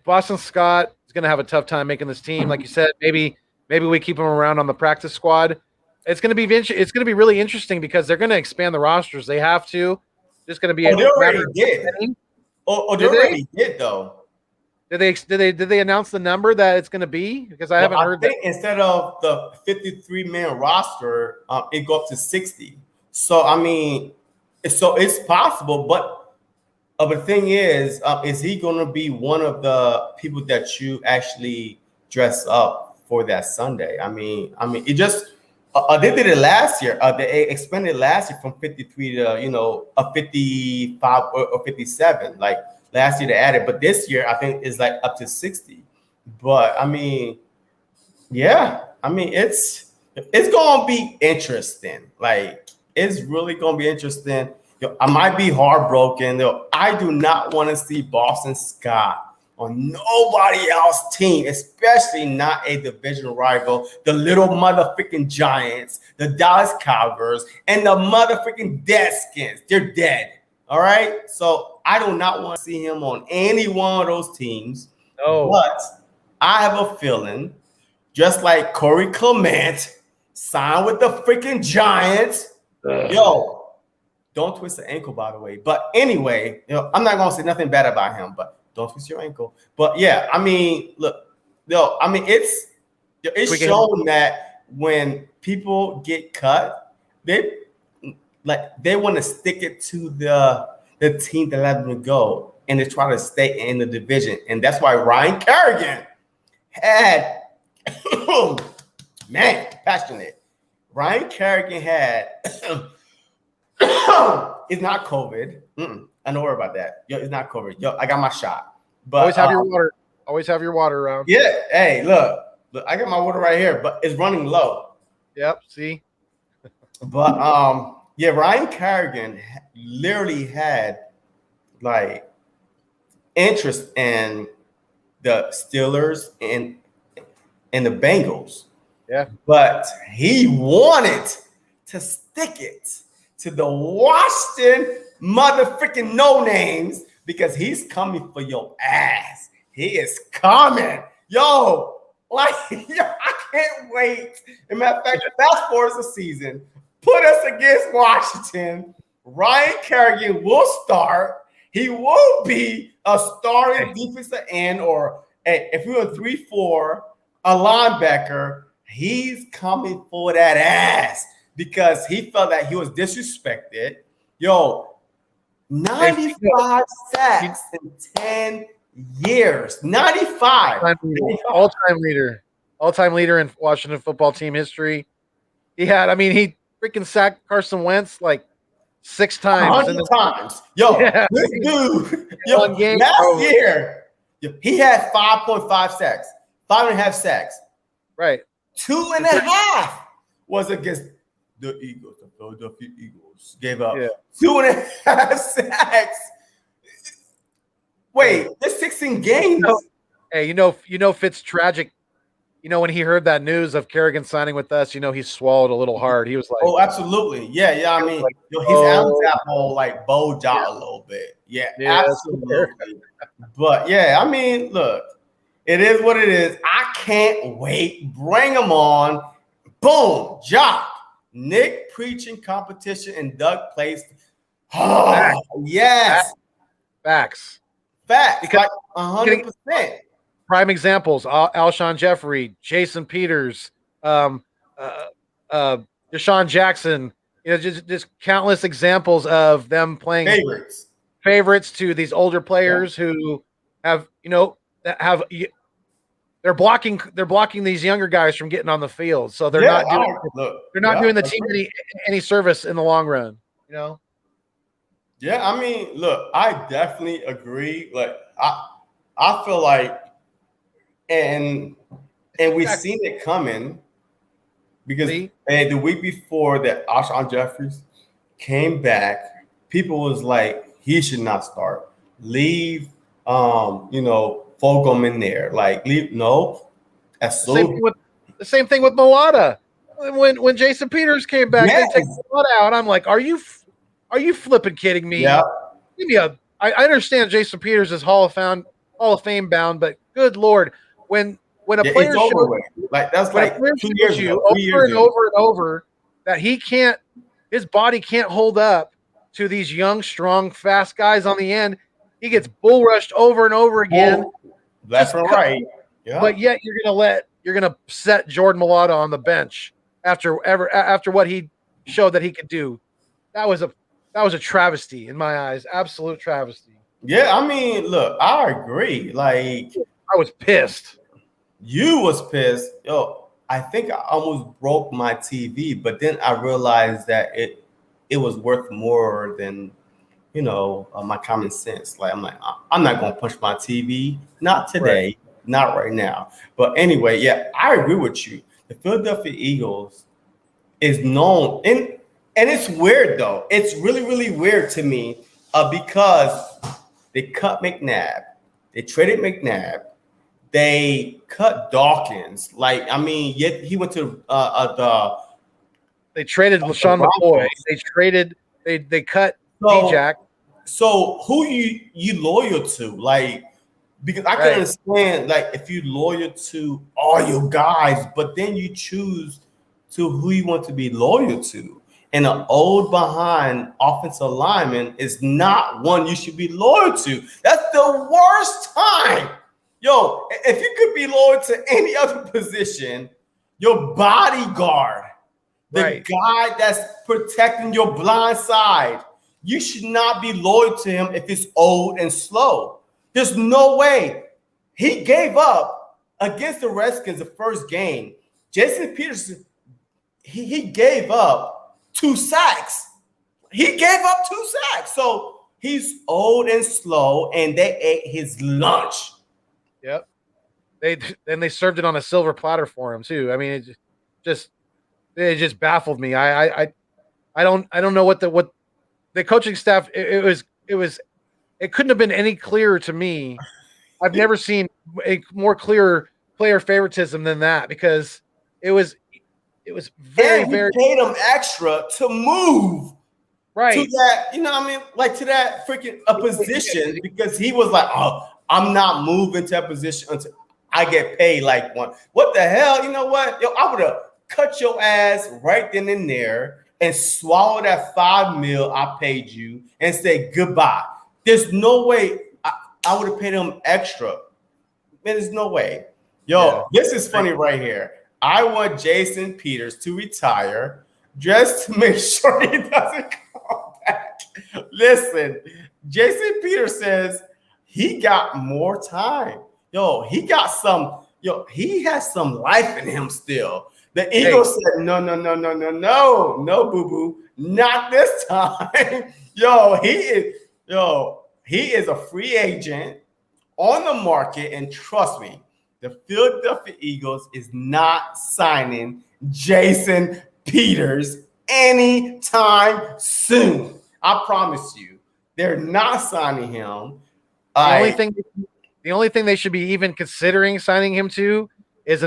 Boston Scott is going to have a tough time making this team. Like you said, maybe we keep him around on the practice squad. It's going to be really interesting because they're going to expand the rosters. They have to. It's going to be. They already did. They already did though. Did they announce the number that it's going to be? Because I haven't heard. I think instead of the 53-man roster, it go up to 60. So I mean, it's possible, but the thing is he going to be one of the people that you actually dress up for that Sunday? I mean, it just they did it last year. They expanded last year from 53 to a 55 or 57. Like last year they added, but this year I think it's like up to 60. But I mean, it's gonna be interesting. Like it's really gonna be interesting. I might be heartbroken. I do not want to see Boston Scott on nobody else's team, especially not a division rival. The little motherfucking Giants, the Dallas Cowgirls, and the motherfucking Deadskins. They're dead. All right. So I do not want to see him on any one of those teams. No. But I have a feeling, just like Corey Clement signed with the freaking Giants. Yo, don't twist the ankle, by the way. But anyway, I'm not gonna say nothing bad about him, but don't twist your ankle. But yeah, I mean, look, it's shown that when people get cut, they want to stick it to the team that let them go, and they try to stay in the division. And that's why Ryan Kerrigan had passionate. Ryan Kerrigan had it's not COVID. Don't worry about that. Yo, it's not COVID. Yo, I got my shot. But always have your water. Always have your water around. Yeah. Hey, look, I got my water right here, but it's running low. Yep. See. But Ryan Kerrigan literally had like interest in the Steelers and the Bengals. Yeah. But he wanted to stick it to the Washington motherfucking no names because he's coming for your ass. He is coming. Yo, I can't wait. As a matter of fact, fast forward the season, put us against Washington. Ryan Kerrigan will start. He will be a starting defensive end, or if we were 3-4, a linebacker. He's coming for that ass because he felt that he was disrespected. Yo, 95 sacks in 10 years. 95. All-time leader in Washington football team history. He freaking sacked Carson Wentz like 6 times. 100 times. Yo, this dude, last year, he had 5.5 sacks, 5.5 sacks. Right. 2.5 was against the Eagles. The Philadelphia Eagles gave up 2.5 sacks. Wait, there's 16 games. Fitz tragic. When he heard that news of Kerrigan signing with us, he swallowed a little hard. He was like, "Oh, absolutely, yeah." I mean, his Adam's apple like bulged out a little bit. Yeah, absolutely. But yeah, I mean, look, it is what it is. I can't wait. Bring them on. Boom, Jock. Nick preaching competition and Doug plays. Oh, yes. Facts. Because 100%. Prime examples: Alshon Jeffrey, Jason Peters, Deshaun Jackson. Just countless examples of them playing favorites to these older players who have they're blocking these younger guys from getting on the field. So they're not doing the team any service in the long run. Yeah, I mean, look, I definitely agree. Like I feel like. And we've seen it coming because the week before that Alshon Jeffries came back, people was like, he should not start. Leave Fulgham in there. Like, leave no. That's so. The same thing with Mulata. When Jason Peters came back, Yes. they take Mulata out. I'm like, are you flipping kidding me? Yeah. Give me I understand Jason Peters is Hall of Fame bound, but good Lord, when a player it's over shows with. Like that's when like a player 2 shows years you ago, 3 years over and ago. over and over that his body can't hold up to these young, strong, fast guys on the end, he gets bull rushed over and over again. Left and right. Yeah. But yet you're gonna set Jordan Mulata on the bench after what he showed that he could do. That was a travesty in my eyes. Absolute travesty. Yeah, I mean, look, I agree. Like, I was pissed. you was pissed. Yo, I think I almost broke my TV, but then I realized that it was worth more than my common sense. Like, I'm like, I'm not gonna punch my TV. Not today. Right. Not right now. But anyway, yeah, I agree with you. The Philadelphia Eagles is known, and it's weird though. It's really, really weird to me because they cut McNabb, they traded McNabb, they cut Dawkins. Like, I mean, yet he went to They traded LaShawn McCoy. They cut D-Jack. So who you loyal to? Like, because I can understand, like, if you loyal to all your guys, but then you choose to who you want to be loyal to. And an old behind offensive lineman is not one you should be loyal to. That's the worst time. Yo, if you could be loyal to any other position, your bodyguard, the guy that's protecting your blind side, you should not be loyal to him if he's old and slow. There's no way. He gave up against the Redskins the first game. Jason Peters, he gave up 2 sacks. He gave up 2 sacks. So he's old and slow, and they ate his lunch. Yep. They served it on a silver platter for him too. I mean, it just baffled me. I don't know what the coaching staff. It couldn't have been any clearer to me. I've never seen a more clear player favoritism than that, because it was very, and very paid him extra to move to that, to that freaking position, because he was like, oh, I'm not moving to that position until I get paid like one. What the hell? You know what? Yo, I would have cut your ass right then and there and swallow that $5 million I paid you and say goodbye. There's no way I would have paid him extra. Man, there's no way. Yo, This is funny right here. I want Jason Peters to retire just to make sure he doesn't come back. Listen, Jason Peters says he got more time. He has some life in him still. The Eagles said, no, boo-boo, not this time. He is a free agent on the market, and trust me, the Philadelphia Eagles is not signing Jason Peters anytime soon. I promise you, they're not signing him. The only thing they should be even considering signing him to is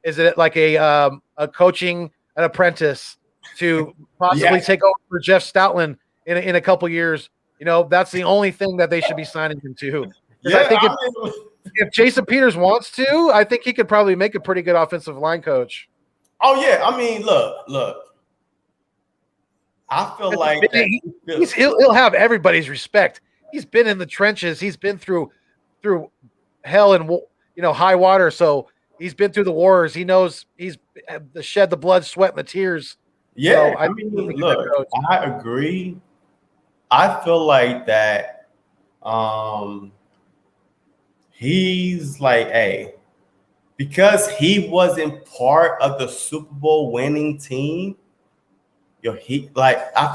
it like a coaching an apprentice to possibly take over for Jeff Stoutland in a couple years. That's the only thing that they should be signing him to. I think if Jason Peters wants to, I think he could probably make a pretty good offensive line coach. Oh yeah, I mean, look. I feel like he'll have everybody's respect. He's been in the trenches. He's been through hell and high water. So he's been through the wars. He knows he's shed the blood, sweat, and the tears. Yeah, so I agree. I feel like that. He's like, because he wasn't part of the Super Bowl winning team. I feel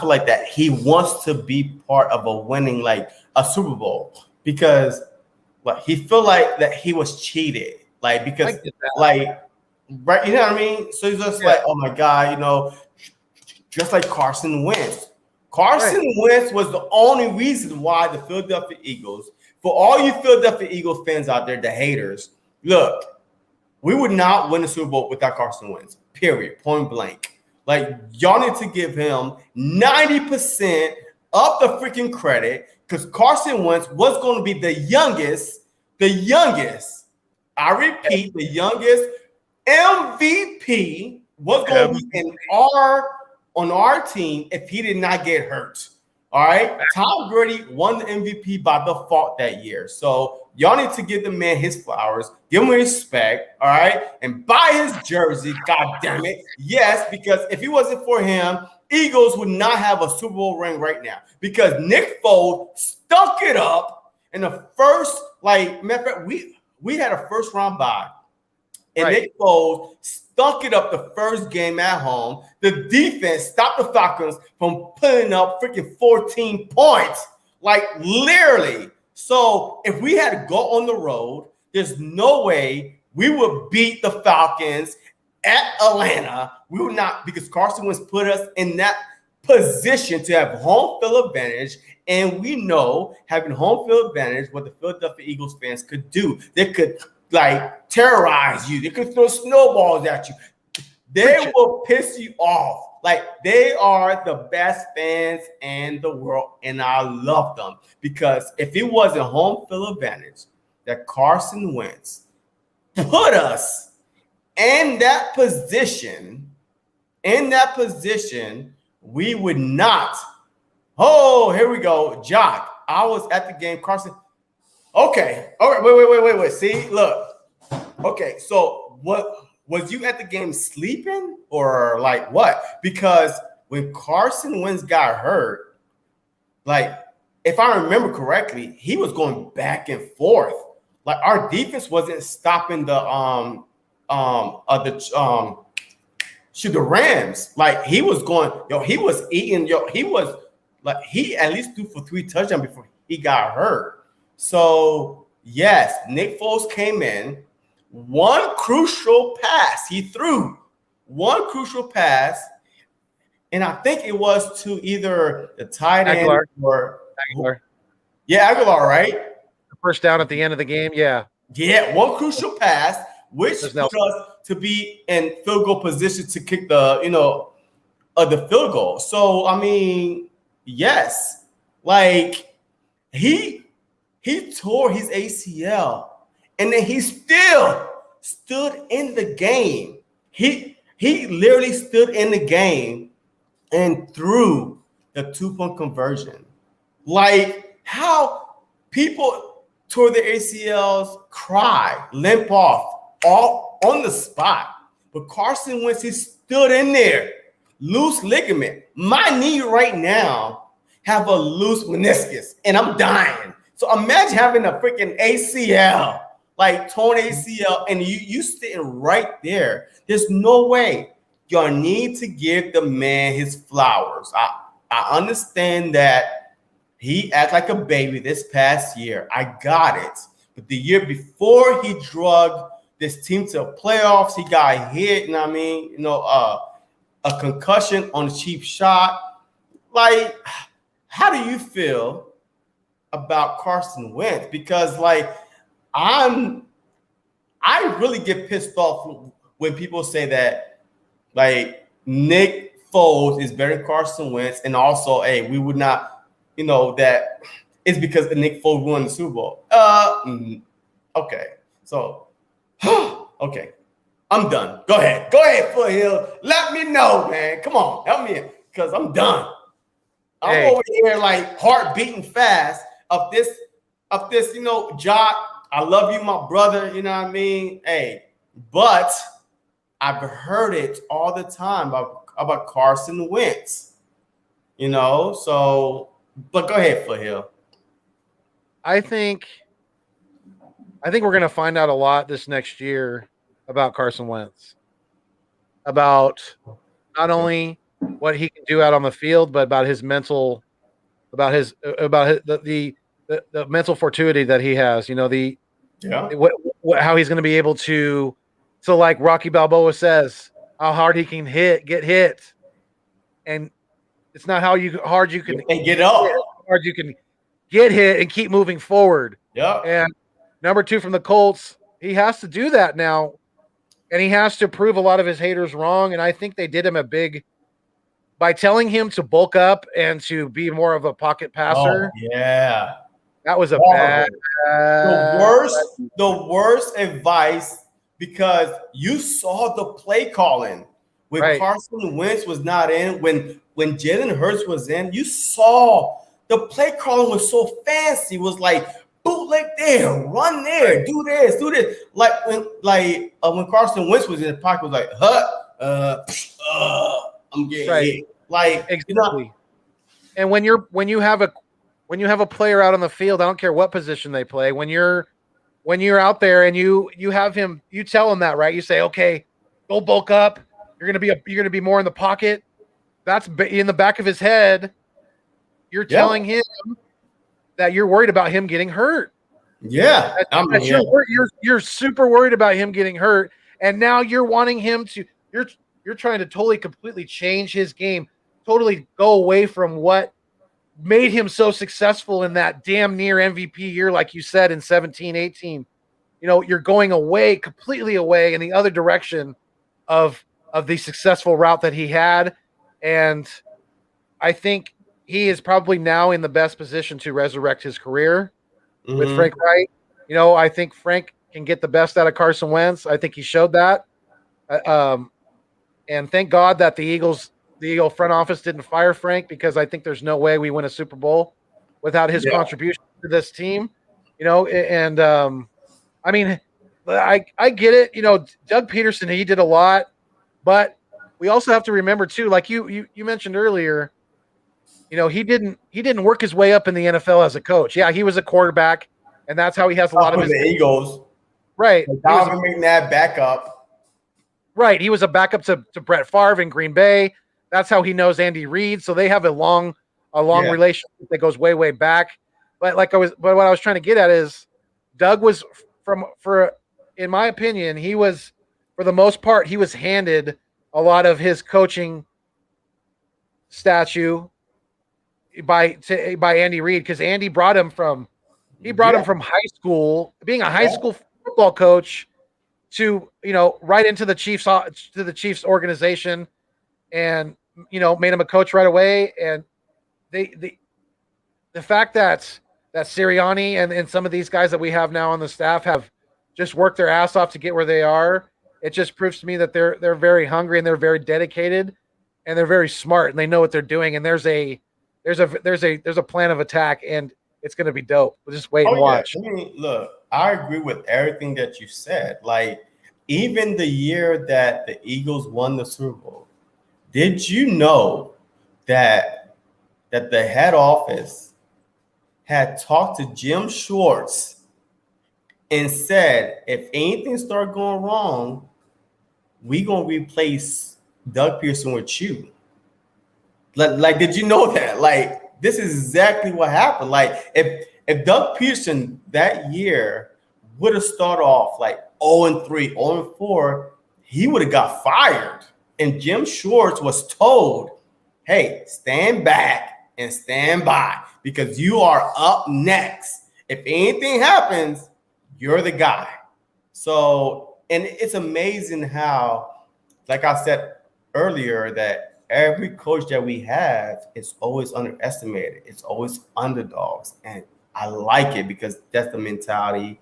like that he wants to be part of a winning, like a Super Bowl, because he feel like that he was cheated, because right, you know what I mean? So he's just like, oh my God, just like Carson Wentz. Carson Wentz was the only reason why the Philadelphia Eagles For all you Philadelphia Eagles fans out there, the haters, look, we would not win the Super Bowl without Carson Wentz, period, point blank. Like, y'all need to give him 90% of the freaking credit because Carson Wentz was going to be the youngest, I repeat, the youngest MVP was going to be on our team if he did not get hurt. All right. Tom Brady won the MVP by default that year. So y'all need to give the man his flowers, give him respect. All right. And buy his jersey. God damn it. Yes, because if it wasn't for him, Eagles would not have a Super Bowl ring right now because Nick Foles stunk it up in the first, matter of fact, we had a first round bye. And Nick Foles stunk it up the first game at home. The defense stopped the Falcons from putting up freaking 14 points, literally. So if we had to go on the road, there's no way we would beat the Falcons at Atlanta. We would not, because Carson Wentz put us in that position to have home field advantage. And we know having home field advantage, what the Philadelphia Eagles fans could do. They could terrorize you. They could throw snowballs at you. They will piss you off. They are the best fans in the world, and I love them because if it wasn't home field advantage that Carson Wentz put us in that position, we would not. Oh, here we go. Jock, I was at the game. Carson. Okay. All right. Wait. See, look. Okay. So what was you at the game sleeping or what? Because when Carson Wentz got hurt, if I remember correctly, he was going back and forth. Our defense wasn't stopping the Rams. He was going, he was eating, he was he at least threw for 3 touchdowns before he got hurt. So, yes, Nick Foles came in. One crucial pass. He threw one crucial pass. And I think it was to either the tight end or Aguilar. Yeah, Aguilar, right? The first down at the end of the game, yeah. Yeah, one crucial pass, which put us to be in field goal position to kick the, the field goal. So, I mean, yes. He tore his ACL, and then he still stood in the game. He literally stood in the game and threw the 2-point conversion. How people tore their ACLs, cry, limp off, all on the spot. But Carson Wentz, he stood in there, loose ligament. My knee right now have a loose meniscus, and I'm dying. So imagine having a freaking ACL, torn ACL, and you sitting right there. There's no way. You need to give the man his flowers. I understand that he acted like a baby this past year. I got it. But the year before he drug this team to the playoffs, he got hit, a concussion on a cheap shot. How do you feel about Carson Wentz? Because I really get pissed off when people say that Nick Foles is better than Carson Wentz, and also, hey, we would not, that it's because Nick Foles won the Super Bowl. Okay, so okay, I'm done. Go ahead, Foothill. Let me know, man. Come on, help me, because I'm done. I'm over here heart beating fast of this, Jock. I love you, my brother. You know what I mean? Hey, but I've heard it all the time about Carson Wentz. So, but go ahead, Foothill. I think we're going to find out a lot this next year about Carson Wentz, about not only what he can do out on the field, but about his mental, about the mental fortitude that he has. How he's going to be able to. So, like Rocky Balboa says, how hard he can get hit, and it's not how hard you can get up, hard you can get hit and keep moving forward. Yep. And number 2 from the Colts, he has to do that now. And he has to prove a lot of his haters wrong. And I think they did him a big by telling him to bulk up and to be more of a pocket passer. Oh, yeah. That was a Horrible. bad. The worst advice, because you saw the play calling when Right. Carson Wentz was not in, when Jalen Hurts was in, you saw the play calling was so fancy. It was like bootleg there, run there, do this, do this. Like when Carson Wentz was in the pocket, it was like, I'm getting hit. Like exactly. And when you have a player out on the field, I don't care what position they play. When you're out there and you have him, you tell him that, right? You say, okay, go bulk up. You're gonna be more in the pocket. That's in the back of his head. You're telling him that you're worried about him getting hurt. Yeah, you're super worried about him getting hurt, and now you're wanting him to. You're trying to totally, completely change his game, totally go away from what made him so successful in that damn near MVP year, like you said, in 17, 18. You're going completely away in the other direction of the successful route that he had. And I think he is probably now in the best position to resurrect his career with Frank Wright. I think Frank can get the best out of Carson Wentz. I think he showed that. And thank God that the Eagle front office didn't fire Frank, because I think there's no way we win a Super Bowl without his contribution to this team. And I mean, I get it. Doug Peterson, he did a lot, but we also have to remember too, like you mentioned earlier, he didn't work his way up in the NFL as a coach. Yeah, he was a quarterback, and that's how he has a lot of his the Eagles. Right. Donovan McNabb backup. Right. He was a backup to Brett Favre in Green Bay. That's how he knows Andy Reid. So they have a long relationship that goes way, way back. But what I was trying to get at is Doug was in my opinion, he was, for the most part, he was handed a lot of his coaching statue by Andy Reid, because Andy brought him from high school, being a high school football coach, to right into the Chiefs organization, and made him a coach right away. And the fact that Sirianni and some of these guys that we have now on the staff have just worked their ass off to get where they are, it just proves to me that they're very hungry, and they're very dedicated, and they're very smart, and they know what they're doing. And there's a plan of attack, and it's going to be dope. We'll just wait and watch. I mean, look, I agree with everything that you said. Like, even the year that the Eagles won the Super Bowl, did you know that the head office had talked to Jim Schwartz and said, if anything started going wrong, we gonna replace Doug Pearson with you? Like, did you know that? Like, this is exactly what happened. Like, if Doug Pearson that year would have started off like 0-3, 0-4, he would have got fired. And Jim Schwartz was told, hey, stand back and stand by, because you are up next. If anything happens, you're the guy. So, and it's amazing how, like I said earlier, that every coach that we have is always underestimated. It's always underdogs. And I like it, because that's the mentality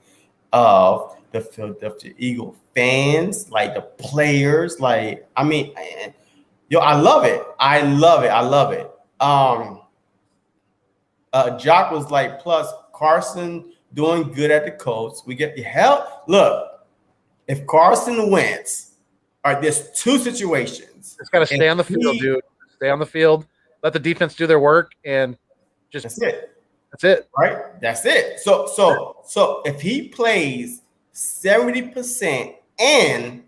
of the Philadelphia Eagle fans, like the players. Like, I mean, I love it. I love it. Jock was like, plus Carson doing good at the Colts. We get the hell. Look, if Carson wins, all right, there's two situations. It's got to stay on the field, dude. Stay on the field. Let the defense do their work, and just that's it. That's it. Right? That's it. So if he plays 70% and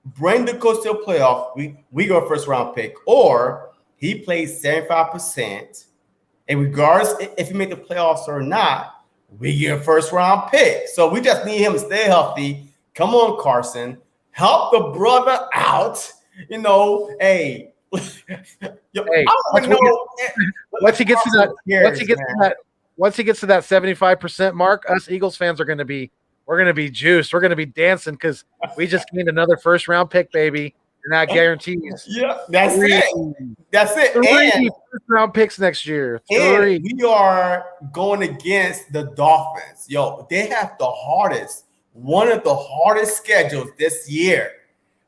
bring the Colts to a playoff, we go first round pick, or he plays 75%, and regardless if he make the playoffs or not, we get a first round pick. So we just need him to stay healthy. Come on, Carson, help the brother out. Hey. Once he gets to once he gets to that 75% mark, us Eagles fans are going to be juiced. We're going to be dancing because we just gained another first round pick, baby, and that guarantees. Yeah, that's it. That's it. Three And first round picks next year. And we are going against the Dolphins. Yo, they have one of the hardest schedules this year.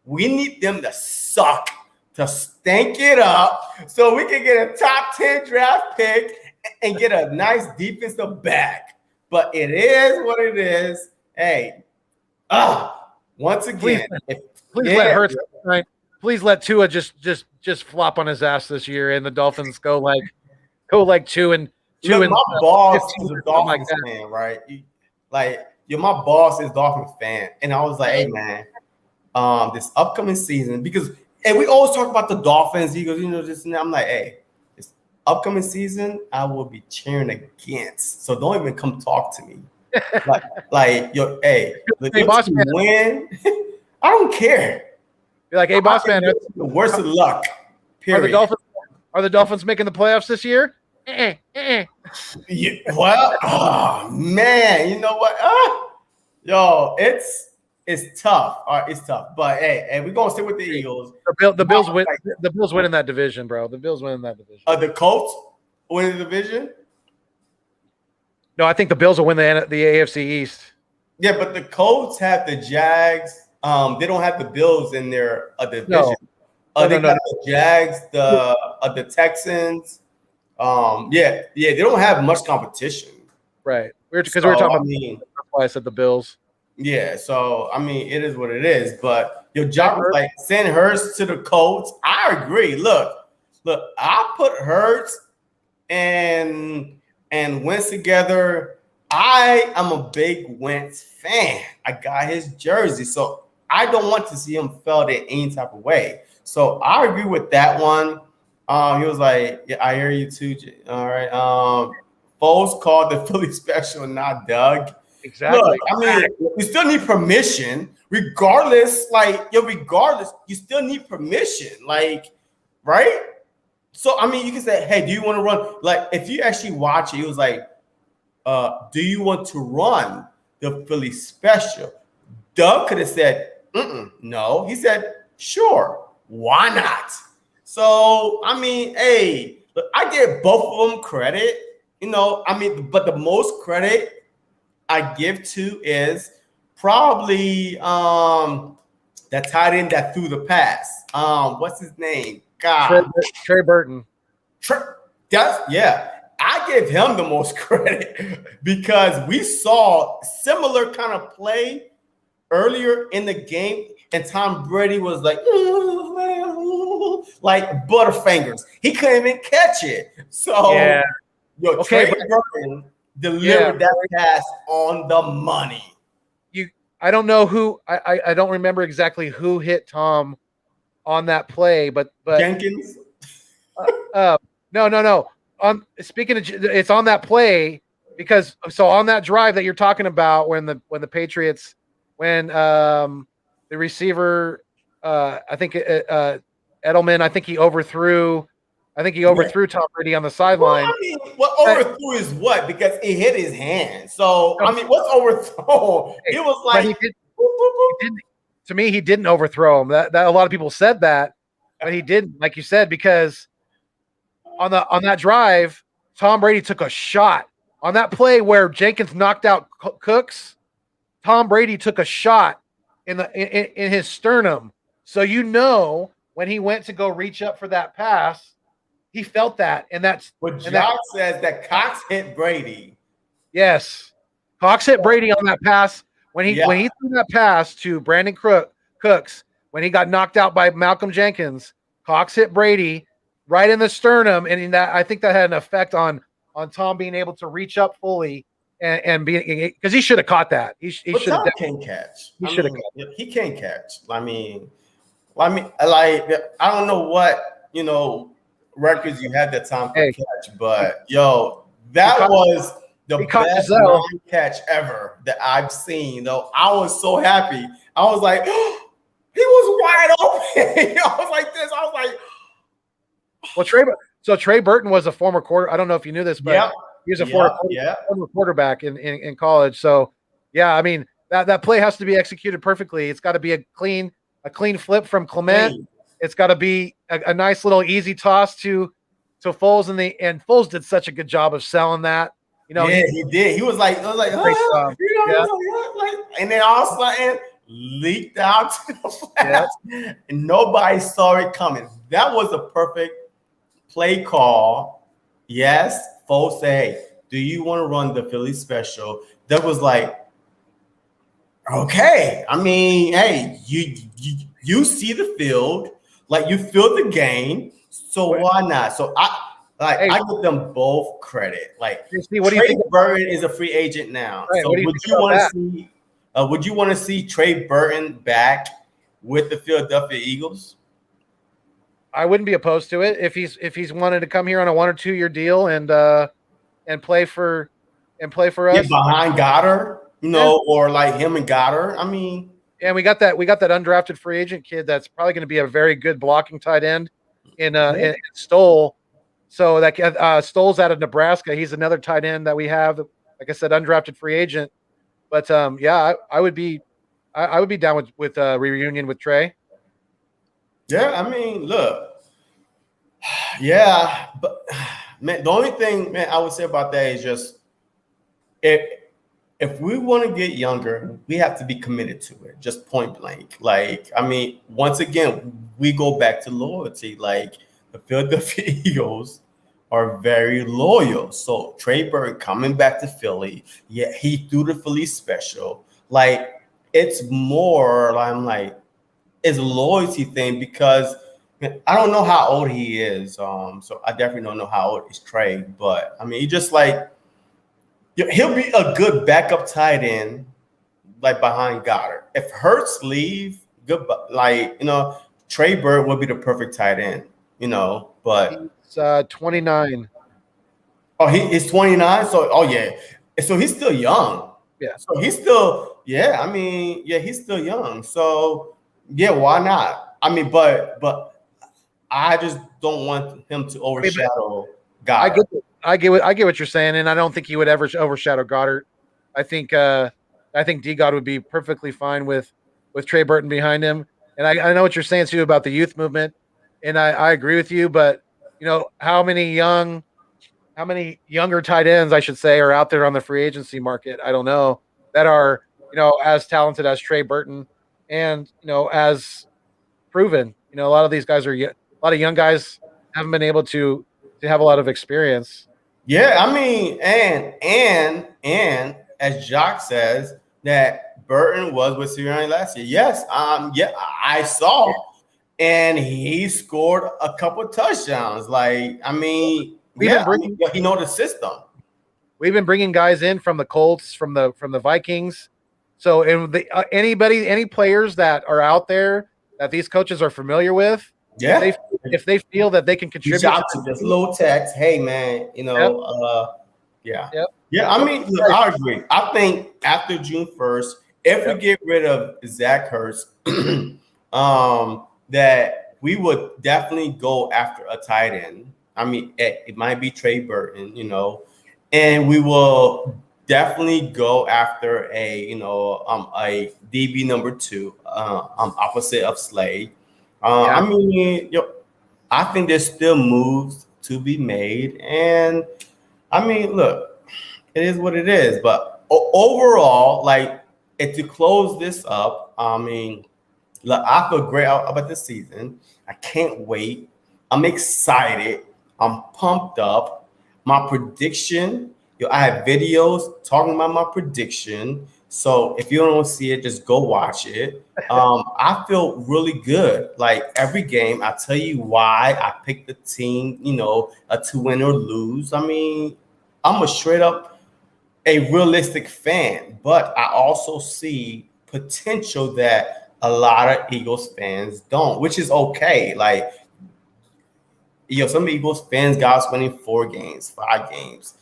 We need them to suck, to stink it up, so we can get a top 10 draft pick and get a nice defensive back. But it is what it is. Hey, once again, please let Tua just flop on his ass this year, and the Dolphins go like 2-2. Look, my boss is a Dolphins fan, right? My boss is a Dolphins fan, and I was like, hey man, this upcoming season, because we always talk about the Dolphins, Eagles, this and that. I'm like, hey, this upcoming season, I will be cheering against. So don't even come talk to me. Boss man, win. I don't care. You're like, hey, boss man, the worst of luck. Period. Are the Dolphins making the playoffs this year? Yeah, well, oh man, you know what? Yo, it's tough. All right, it's tough. But hey, we're gonna stick with the Eagles. The Bills win. The Bills win in that division, bro. The Bills win in that division. The Colts win the division. No, I think the Bills will win the AFC East. Yeah, but the Colts have the Jags. They don't have the Bills in their division. No. They got the Jags, the Texans. They don't have much competition. Right. Because we were talking about. That's why I said the Bills. Yeah, so I mean, it is what it is. But your job was like send Hurts to the Colts. I agree. Look, I put Hurts and Wentz together. I am a big Wentz fan. I got his jersey, so I don't want to see him fail in any type of way. So I agree with that one. He was like, yeah, I hear you too. All right. Foles called the Philly special, not Doug. Exactly. Look, I mean, you still need permission, regardless. You still need permission, right? So I mean, you can say, hey, do you want to run? Like, if you actually watch it, he was like, do you want to run the Philly special? Doug could have said, no. He said, sure, why not? So, I mean, hey, look, I give both of them credit, but the most credit I give to is probably that tight end that threw the pass. What's his name? God. Trey Burton. I give him the most credit because we saw similar kind of play earlier in the game, and Tom Brady was like Butterfingers. He couldn't even catch it. So, Trey Burton delivered that pass on the money. I don't know who. I don't remember exactly who hit Tom on that play, but Jenkins. No. Speaking of, it's on that play because on that drive that you're talking about when the Patriots the receiver I think Edelman, I think he overthrew Tom Brady on the sideline. Well, I mean, what overthrew is what? Because it hit his hand. So I mean, what's overthrown? It was like he didn't. To me, he didn't overthrow him. That a lot of people said that, but he didn't, like you said, because on that drive, Tom Brady took a shot on that play where Jenkins knocked out Cooks. Tom Brady took a shot in his sternum. So when he went to go reach up for that pass, he felt that, and that's what Josh says that Cox hit Brady. Yes, Cox hit Brady on that pass when he threw that pass to Brandon Cooks when he got knocked out by Malcolm Jenkins. Cox hit Brady right in the sternum, and I think that had an effect on Tom being able to reach up fully and being, because he should have caught that. He should have. Can't catch. He should have. He can't catch. I mean, like I don't know what records you had that time to catch, but that was the best catch ever that I've seen. Though I was so happy. I was like, oh, he was wide open. I was like this. I was like, well, Trey Burton was a former quarter. I don't know if you knew this, but He was a former quarterback in college. So, yeah, I mean that play has to be executed perfectly. It's got to be a clean flip from Clement. Clean. It's got to be a nice little easy toss to Foles, and Foles did such a good job of selling that. You know, he did. He was like, great job. And then all of a sudden leaked out to the flats, and nobody saw it coming. That was a perfect play call. Yes, Foles said, "Hey, do you want to run the Philly special?" That was like, okay. I mean, hey, you see the field, like you feel the game, so why not? So I give them both credit. Like, what do you think? Burton is a free agent now. Right, So would you want to see Trey Burton back with the Philadelphia Eagles? I wouldn't be opposed to it if he's wanted to come here on a 1 or 2 year deal and play for us. Behind Goddard, or like him and Goddard. I mean, and we got that undrafted free agent kid that's probably going to be a very good blocking tight end in Stoll. So that Stoll's out of Nebraska. He's another tight end that we have. Like I said, undrafted free agent. But I would be down with a reunion with Trey. Yeah, I mean, look, yeah, but man, the only thing, man, I would say about that is just if we want to get younger, we have to be committed to it, just point blank. Like, I mean, once again, we go back to loyalty. Like, the Philadelphia Eagles are very loyal. So Trey Burton coming back to Philly, he threw the Philly special. Like, it's more, I'm like, it's a loyalty thing because I don't know how old he is. So I definitely don't know how old is Trey, but I mean, he just like, he'll be a good backup tight end, like behind Goddard. If Hurts leave, good, like, Trey Burton would be the perfect tight end, but he's 29. Oh, he's 29. So, so he's still young. Yeah. So he's still, I mean, he's still young. So, why not? I mean, but I just don't want him to overshadow Goddard. I get what you're saying, and I don't think he would ever overshadow Goddard. I think D God would be perfectly fine with Trey Burton behind him. And I know what you're saying too about the youth movement, and I agree with you. But how many younger tight ends, I should say, are out there on the free agency market? I don't know, that are as talented as Trey Burton, and as proven. A lot of these guys a lot of young guys haven't been able to have a lot of experience. Yeah, I mean, and as Jacques says, that Burton was with Sirianni last year. Yes, I saw, and he scored a couple touchdowns. Like, I mean, he knows the system. We've been bringing guys in from the Colts, from the Vikings. So, any players that are out there that these coaches are familiar with, if they feel that they can contribute to this little text, hey man, I mean, look, I agree. I think after June 1st, if we get rid of Zach Ertz, that we would definitely go after a tight end. I mean, it might be Trey Burton, and we will definitely go after a DB number 2, opposite of Slade. I mean, I think there's still moves to be made, and I mean, look, it is what it is. But overall, like, and to close this up, I mean, look, I feel great about this season. I can't wait. I'm excited. I'm pumped up. My prediction, I have videos talking about my prediction. So if you don't see it, just go watch it. I feel really good. Like, every game, I tell you why I picked the team, to win or lose. I mean, I'm a realistic fan, but I also see potential that a lot of Eagles fans don't, which is okay. Like, some Eagles fans got us winning 4 games, 5 games.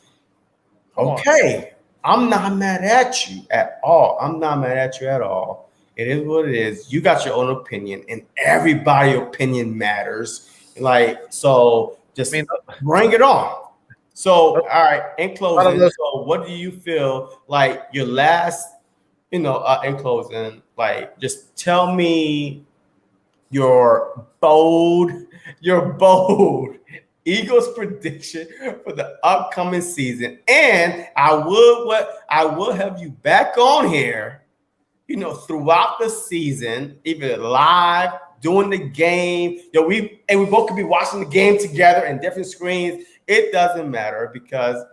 Okay. I'm not mad at you at all. It is what it is. You got your own opinion, and everybody's opinion matters. Like, so just bring it on. So, all right, in lot of closing, those- so what do you feel like your last, in closing, like just tell me your bold Eagles prediction for the upcoming season. And I will have you back on here, throughout the season, either live, doing the game. We both could be watching the game together in different screens. It doesn't matter because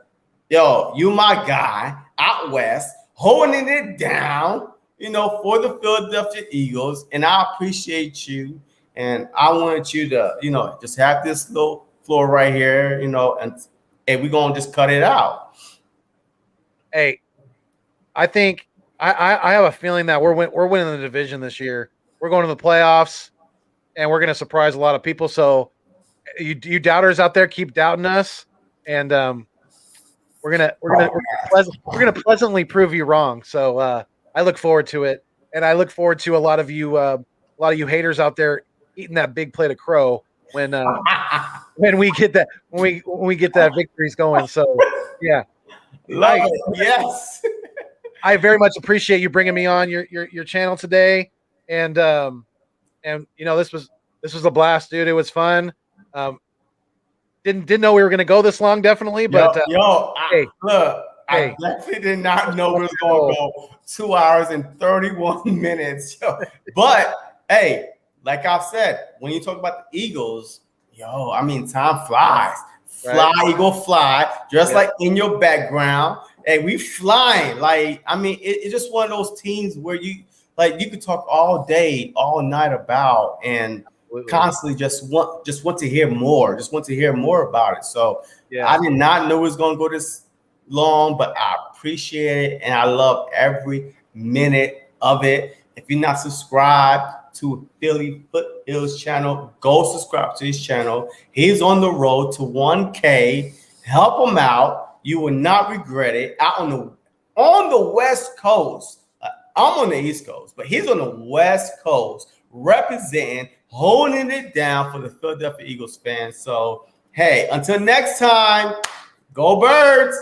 you my guy out west, holding it down, for the Philadelphia Eagles. And I appreciate you. And I wanted you to, just have this little floor right here, and we're going to just cut it out. Hey, I think I have a feeling that we're winning the division this year. We're going to the playoffs, and we're going to surprise a lot of people. So you doubters out there, keep doubting us, and we're gonna pleasantly prove you wrong. So I look forward to it, and I look forward to a lot of you haters out there eating that big plate of crow when we get that when we get that victories going. So yeah, Love it. Yes. I very much appreciate you bringing me on your channel today, and this was a blast, dude. It was fun. Didn't know we were gonna go this long, definitely, but I definitely did not know we was gonna go 2 hours and 31 minutes. But hey, like I said, when you talk about the Eagles, time flies. Fly, Eagle, fly, just like in your background. Hey, we flying. It's just one of those teams where you could talk all day, all night about, and constantly just want to hear more. Just want to hear more about it. So I did not know it was going to go this long, but I appreciate it, and I love every minute of it. If you're not subscribed to Philly Foothills channel, go subscribe to his channel. He's on the road to 1K. Help him out. You will not regret it. Out on the West Coast. I'm on the East Coast, but he's on the West Coast, representing, holding it down for the Philadelphia Eagles fans. So, hey, until next time, go Birds,